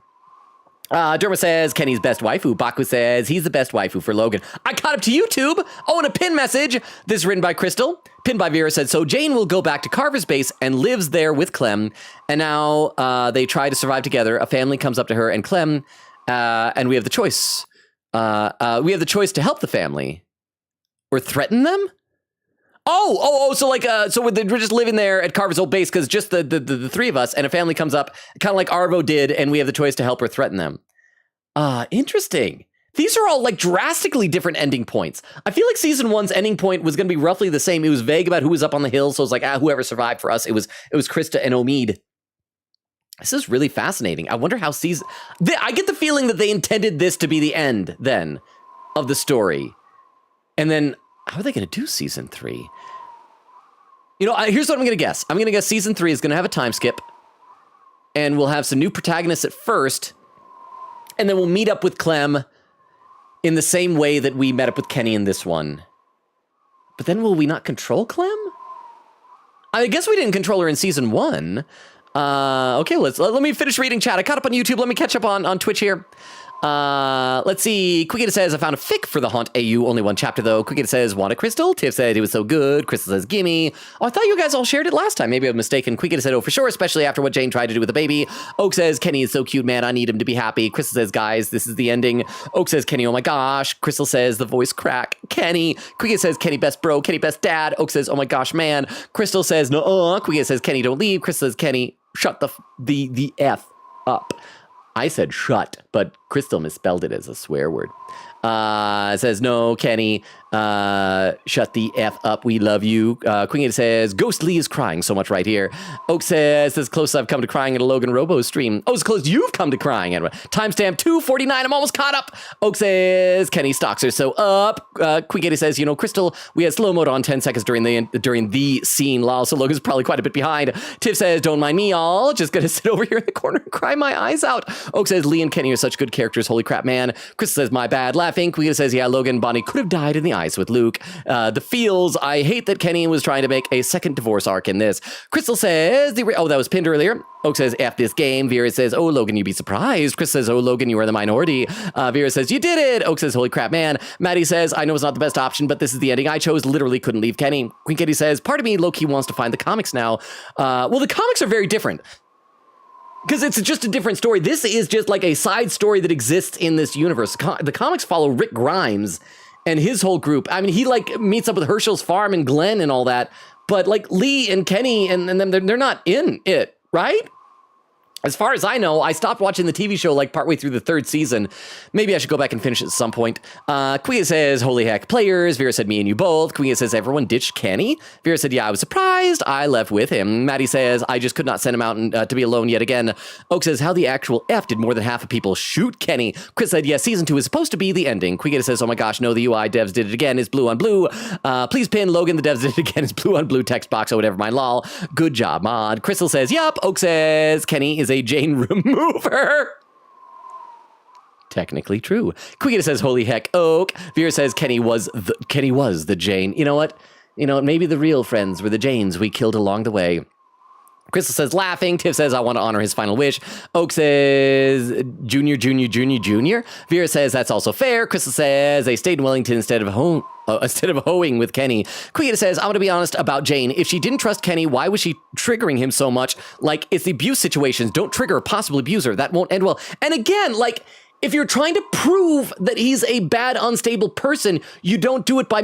Derma says, Kenny's best waifu. Baku says, he's the best waifu for Logan. I caught up to YouTube. Oh, and a pin message. This is written by Crystal. Pinned by Vera said, so Jane will go back to Carver's base and lives there with Clem. And now they try to survive together. A family comes up to her and Clem, and we have the choice. We have the choice to help the family or threaten them. So like, so we're just living there at Carver's old base because just the three of us, and a family comes up, kind of like Arvo did, and we have the choice to help or threaten them. Interesting. These are all like drastically different ending points. I feel like season 1's ending point was going to be roughly the same. It was vague about who was up on the hill, so it was like, whoever survived for us. It was Krista and Omid. This is really fascinating. I wonder how I get the feeling that they intended this to be the end then of the story, and then how are they going to do season 3? You know, here's what I'm going to guess. I'm going to guess season 3 is going to have a time skip, and we'll have some new protagonists at first, and then we'll meet up with Clem in the same way that we met up with Kenny in this one. But then will we not control Clem? I guess we didn't control her in season 1. Okay, let me finish reading chat. I caught up on YouTube. Let me catch up on Twitch here. Let's see. Quickita says, I found a fic for the Haunt AU. Only one chapter, though. Quickita says, want a crystal? Tiff said, it was so good. Crystal says, gimme. Oh, I thought you guys all shared it last time. Maybe I'm mistaken. Quickita said, oh, for sure, especially after what Jane tried to do with the baby. Oak says, Kenny is so cute, man. I need him to be happy. Crystal says, guys, this is the ending. Oak says, Kenny, oh my gosh. Crystal says, the voice crack. Kenny. Quickita says, Kenny best bro. Kenny best dad. Oak says, oh my gosh, man. Crystal says, no. Quickita says, Kenny, don't leave. Crystal says, Kenny, shut the F up. I said shut, but Crystal misspelled it as a swear word. Says, no, Kenny, shut the F up. We love you. Queen says, Ghost Lee is crying so much right here. Oak says, this is close I've come to crying at a LoganRobo's stream. Oh, it's close you've come to crying. Timestamp 2:49. I'm almost caught up. Oak says, Kenny stalks her so up. Queen says, you know, Crystal, we had slow mode on 10 seconds during the scene. Lol, so Logan's probably quite a bit behind. Tiff says, don't mind me, y'all. Just gonna sit over here in the corner and cry my eyes out. Oak says, Lee and Kenny are such good characters. Holy crap, man. Crystal says, my bad. Laughing. Queen says, yeah, Logan and Bonnie could have died in the ice with Luke. The feels. I hate that Kenny was trying to make a second divorce arc in this. Crystal says, that was pinned earlier. Oak says, F this game. Vera says, oh, Logan, you'd be surprised. Chris says, oh, Logan, you are the minority. Vera says, you did it. Oak says, holy crap, man. Maddie says, I know it's not the best option, but this is the ending I chose. Literally couldn't leave Kenny. Queen Kitty says, part of me low-key wants to find the comics now. Well, the comics are very different, because it's just a different story. This is just like a side story that exists in this universe. The comics follow Rick Grimes and his whole group. I mean, he like meets up with Herschel's farm and Glenn and all that, but like Lee and Kenny and them, they're not in it, right? As far as I know, I stopped watching the TV show like partway through the 3rd season. Maybe I should go back and finish it at some point. Kuya says, holy heck, players. Vera said, me and you both. Kuya says, everyone ditched Kenny. Vera said, yeah, I was surprised. I left with him. Maddie says, I just could not send him out to be alone yet again. Oak says, how the actual F did more than half of people shoot Kenny? Chris said, yes, season 2 is supposed to be the ending. Kuya says, oh my gosh, no, the UI devs did it again. It's blue on blue. Please pin Logan, the devs did it again. It's blue on blue text box or whatever. Mind lol. Good job, mod. Crystal says, yup. Oak says, Kenny is a Jane remover. Technically true. Quigita says, holy heck, Oak. Vera says, Kenny was the Jane. You know what? Maybe the real friends were the Janes we killed along the way. Crystal says, laughing. Tiff says, I want to honor his final wish. Oak says, Junior. Vera says, that's also fair. Crystal says, they stayed in Wellington instead of hoeing with Kenny. Quigita says, I'm going to be honest about Jane. If she didn't trust Kenny, why was she triggering him so much? Like, it's the abuse situations. Don't trigger a possible abuser. That won't end well. And again, like, if you're trying to prove that he's a bad, unstable person, you don't do it by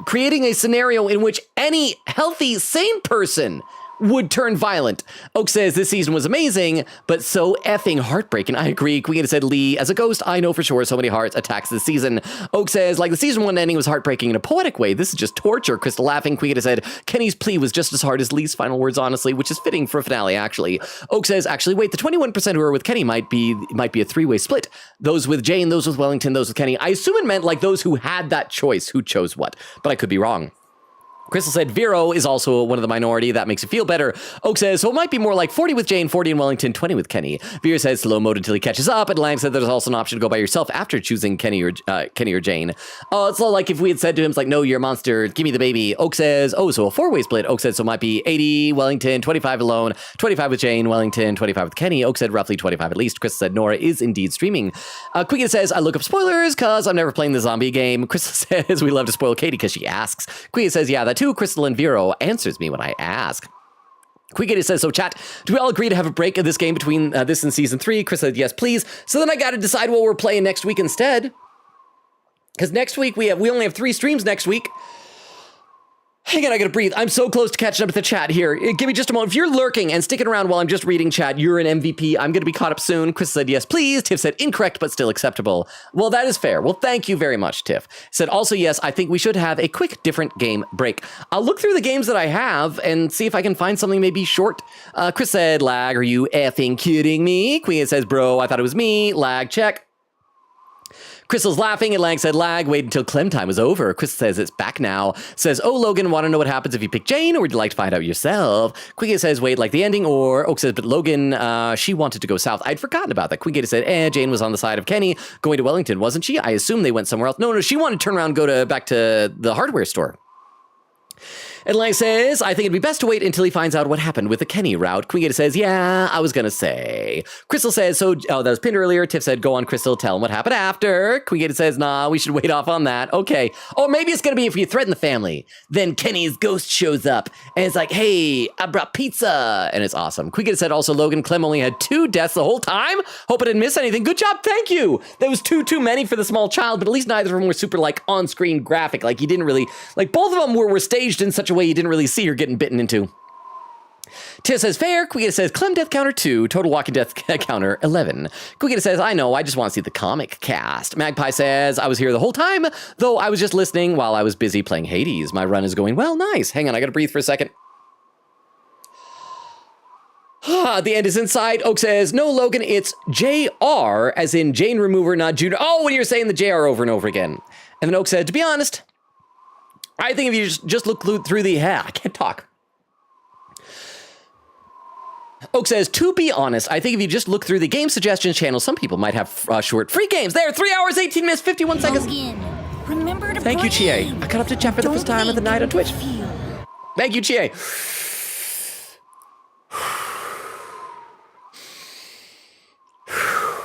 creating a scenario in which any healthy, sane person would turn violent. Oak says this season was amazing, but so effing heartbreaking. I agree. Queen said, Lee, as a ghost, I know for sure so many hearts attacks this season. Oak says, like the season 1 ending was heartbreaking in a poetic way. This is just torture. Crystal laughing. Queen said, Kenny's plea was just as hard as Lee's final words, honestly, which is fitting for a finale, actually. Oak says, actually, wait, the 21% who are with Kenny might be a 3-way split. Those with Jane, those with Wellington, those with Kenny. I assume it meant like those who had that choice, who chose what, but I could be wrong. Crystal said Vero is also one of the minority. That makes it feel better. Oak says, so it might be more like 40 with Jane, 40 in Wellington, 20 with Kenny. Vera says slow mode until he catches up. And Lang said there's also an option to go by yourself after choosing Kenny or Jane. Oh, it's like if we had said to him, it's like, no, you're a monster. Give me the baby. Oak says, oh, so a 4-way split. Oak said, so it might be 80 Wellington, 25 alone, 25 with Jane, Wellington, 25 with Kenny. Oak said roughly 25 at least. Crystal said Nora is indeed streaming. Quiggy says, I look up spoilers because I'm never playing the zombie game. Crystal says, we love to spoil Katie because she asks. Quiggy says, yeah, that too. Crystal and Vero answers me when I ask. Quiggity says, so chat, do we all agree to have a break of this game between this and season 3? Chris said, yes, please. So then I got to decide what we're playing next week instead. Because next week we only have 3 streams next week. Hang on, I gotta breathe. I'm so close to catching up with the chat here. Give me just a moment. If you're lurking and sticking around while I'm just reading chat, you're an MVP. I'm gonna be caught up soon. Chris said, yes, please. Tiff said, incorrect, but still acceptable. Well, that is fair. Well, thank you very much, Tiff. Said, also, yes, I think we should have a quick, different game break. I'll look through the games that I have and see if I can find something maybe short. Chris said, lag, are you effing kidding me? Queen says, bro, I thought it was me. Lag, check. Crystal's laughing, and Lang said, lag, wait until Clem time is over. Crystal says, it's back now. Says, oh, Logan, want to know what happens if you pick Jane, or would you like to find out yourself? Quiggy says, wait, like the ending, or Oak says, but Logan, she wanted to go south. I'd forgotten about that. Quiggy said, Jane was on the side of Kenny, going to Wellington, wasn't she? I assume they went somewhere else. No, she wanted to turn around and go back to the hardware store. And Lang says, I think it'd be best to wait until he finds out what happened with the Kenny route. Queen says, yeah, I was gonna say. Crystal says, that was pinned earlier. Tiff said, go on, Crystal, tell him what happened after. Queen says, nah, we should wait off on that. Okay. Or maybe it's gonna be if you threaten the family. Then Kenny's ghost shows up and it's like, hey, I brought pizza. And it's awesome. Queen said, also, Logan, Clem only had 2 deaths the whole time. Hope I didn't miss anything. Good job, thank you. That was too many for the small child, but at least neither of them were super like on-screen graphic. Like you didn't really, like both of them were staged in such a way you didn't really see her getting bitten into. Tia says, fair. Quigita says, Clem death counter 2, total walking death counter 11. Quigita says, I know, I just want to see the comic cast. Magpie says, I was here the whole time, though I was just listening while I was busy playing Hades. My run is going well, nice. Hang on, I gotta breathe for a second. The end is inside. Oak says, no, Logan, it's JR, as in Jane Remover, not Junior. Oh, when you're saying the JR over and over again. And then Oak said, to be honest, I think if you just look through the... I can't talk. Oak says, to be honest, I think if you just look through the game suggestions channel, some people might have short free games. There, 3 hours, 18 minutes, 51 seconds. Remember to Thank you, Chie. I got up to chat for the first time of the night on Twitch. Thank you, Chie.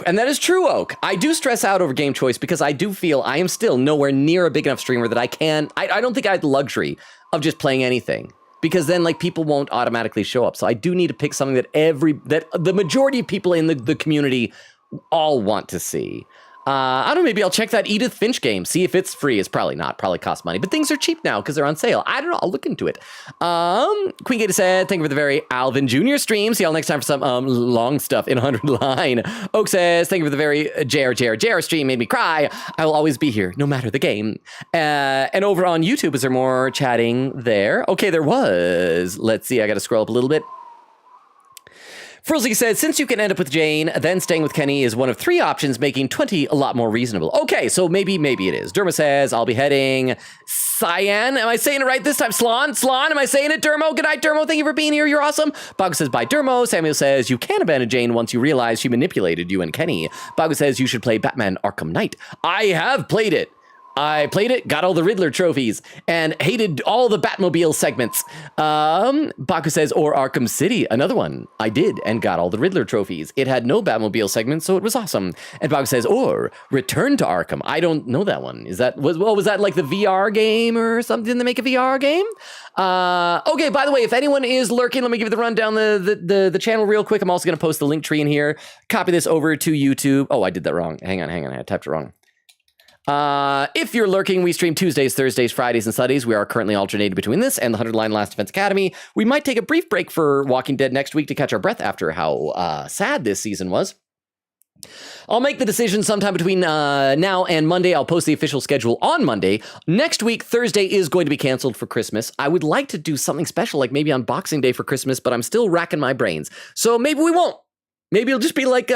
And that is true, Oak. I do stress out over game choice because I do feel I am still nowhere near a big enough streamer that I don't think I have the luxury of just playing anything, because then like people won't automatically show up. So I do need to pick something that the majority of people in the community all want to see. I don't know, maybe I'll check that Edith Finch game, see if it's free. It's probably not, probably costs money, but things are cheap now because they're on sale. I don't know, I'll look into it. Queen Gator said, thank you for the very Alvin Jr. stream. See y'all next time for some long stuff in 100 line. Oak says, thank you for the very JR stream, made me cry. I will always be here, no matter the game. And over on YouTube, is there more chatting there? Okay, there was. Let's see, I gotta scroll up a little bit. Frizzly said, since you can end up with Jane, then staying with Kenny is one of 3 options, making 20 a lot more reasonable. Okay, so maybe it is. Derma says, I'll be heading Cyan. Am I saying it right this time? Slon, am I saying it? Dermo, good night, Dermo. Thank you for being here. You're awesome. Bagu says, bye, Dermo. Samuel says, you can abandon Jane once you realize she manipulated you and Kenny. Bagu says, you should play Batman Arkham Knight. I have played it. I played it, got all the Riddler trophies, and hated all the Batmobile segments. Baku says, or Arkham City, another one. I did, and got all the Riddler trophies. It had no Batmobile segments, so it was awesome. And Baku says, or Return to Arkham. I don't know that one. Was that like the VR game or something to make a VR game? Okay, by the way, if anyone is lurking, let me give you the rundown, the channel real quick. I'm also going to post the link tree in here. Copy this over to YouTube. Oh, I did that wrong. Hang on, I typed it wrong. If you're lurking, we stream Tuesdays, Thursdays, Fridays, and Sundays. We are currently alternating between this and the 100 Line Last Defense Academy. We might take a brief break for Walking Dead next week to catch our breath after how sad this season was. I'll make the decision sometime between now and Monday. I'll post the official schedule on Monday. Next week, Thursday is going to be canceled for Christmas. I would like to do something special, like maybe on Boxing Day for Christmas, but I'm still racking my brains. So maybe we won't. Maybe it'll just be like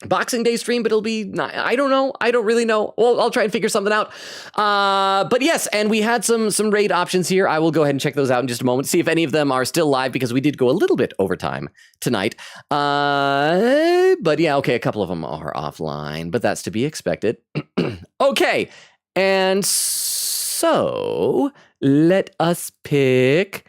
Boxing Day stream, but it'll be not, I don't know. I don't really know. Well, I'll try and figure something out. But yes, and we had some raid options here. I will go ahead and check those out in just a moment, see if any of them are still live, because we did go a little bit over time tonight. But yeah, okay, a couple of them are offline, but that's to be expected. Okay, and so let us pick.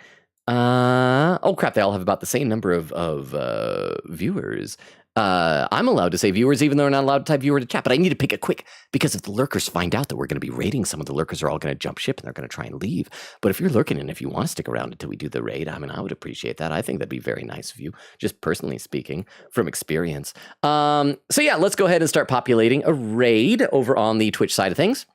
Oh crap, they all have about the same number of viewers. I'm allowed to say viewers, even though we're not allowed to type viewer to chat, but I need to pick it quick, because if the lurkers find out that we're going to be raiding, some of the lurkers are all going to jump ship and they're going to try and leave. But if you're lurking and if you want to stick around until we do the raid, I mean, I would appreciate that. I think that'd be very nice of you, just personally speaking from experience. So yeah, let's go ahead and start populating a raid over on the Twitch side of things.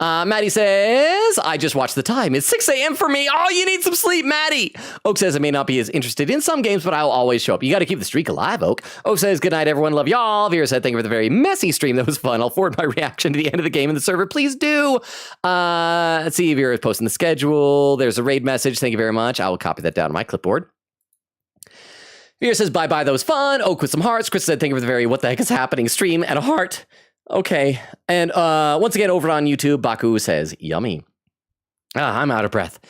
Maddie says, I just watched the time. It's 6 a.m. for me. Oh, you need some sleep, Maddie. Oak says, I may not be as interested in some games, but I'll always show up. You got to keep the streak alive, Oak. Oak says, good night, everyone. Love y'all. Vera said, thank you for the very messy stream. That was fun. I'll forward my reaction to the end of the game in the server. Please do. Let's see. Vera is posting the schedule. There's a raid message. Thank you very much. I will copy that down to my clipboard. Vera says, bye-bye. That was fun. Oak with some hearts. Chris said, thank you for the very what the heck is happening stream and a heart. Okay, and once again, over on YouTube, Baku says, yummy. I'm out of breath.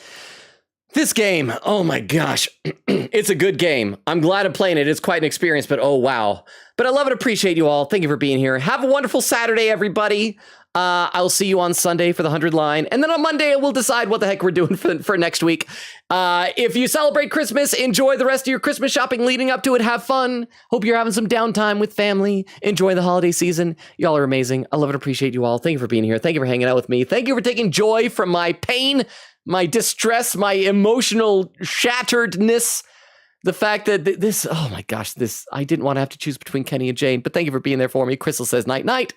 This game, oh my gosh, it's a good game. I'm glad I'm playing it. It's quite an experience, but oh wow. But I love and appreciate you all. Thank you for being here. Have a wonderful Saturday, everybody. I'll see you on Sunday for the 100 line. And then on Monday, we'll decide what the heck we're doing for next week. If you celebrate Christmas, enjoy the rest of your Christmas shopping leading up to it. Have fun. Hope you're having some downtime with family. Enjoy the holiday season. Y'all are amazing. I love and appreciate you all. Thank you for being here. Thank you for hanging out with me. Thank you for taking joy from my pain, my distress, my emotional shatteredness. The fact that this, oh my gosh, I didn't want to have to choose between Kenny and Jane, but thank you for being there for me. Crystal says night, night.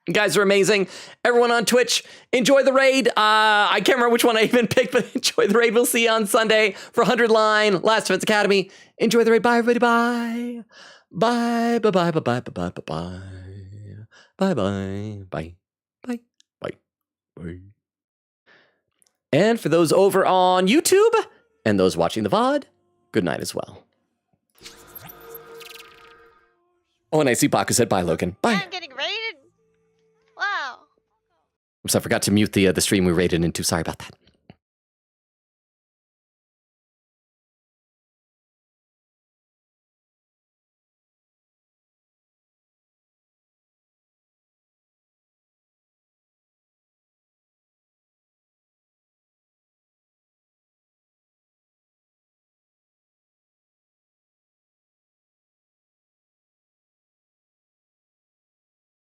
You guys are amazing. Everyone on Twitch, enjoy the raid. I can't remember which one I even picked, but enjoy the raid. We'll see you on Sunday for 100 line, Last Defense Academy. Enjoy the raid. Bye, everybody. Bye. Bye, bye, bye, bye, bye, bye, bye, bye. Bye, bye, bye, bye, bye, bye. And for those over on YouTube and those watching the VOD, good night as well. Oh, and I see Baku said bye, Logan. Bye. I'm getting raided. Wow. Oops, I forgot to mute the stream we raided into. Sorry about that.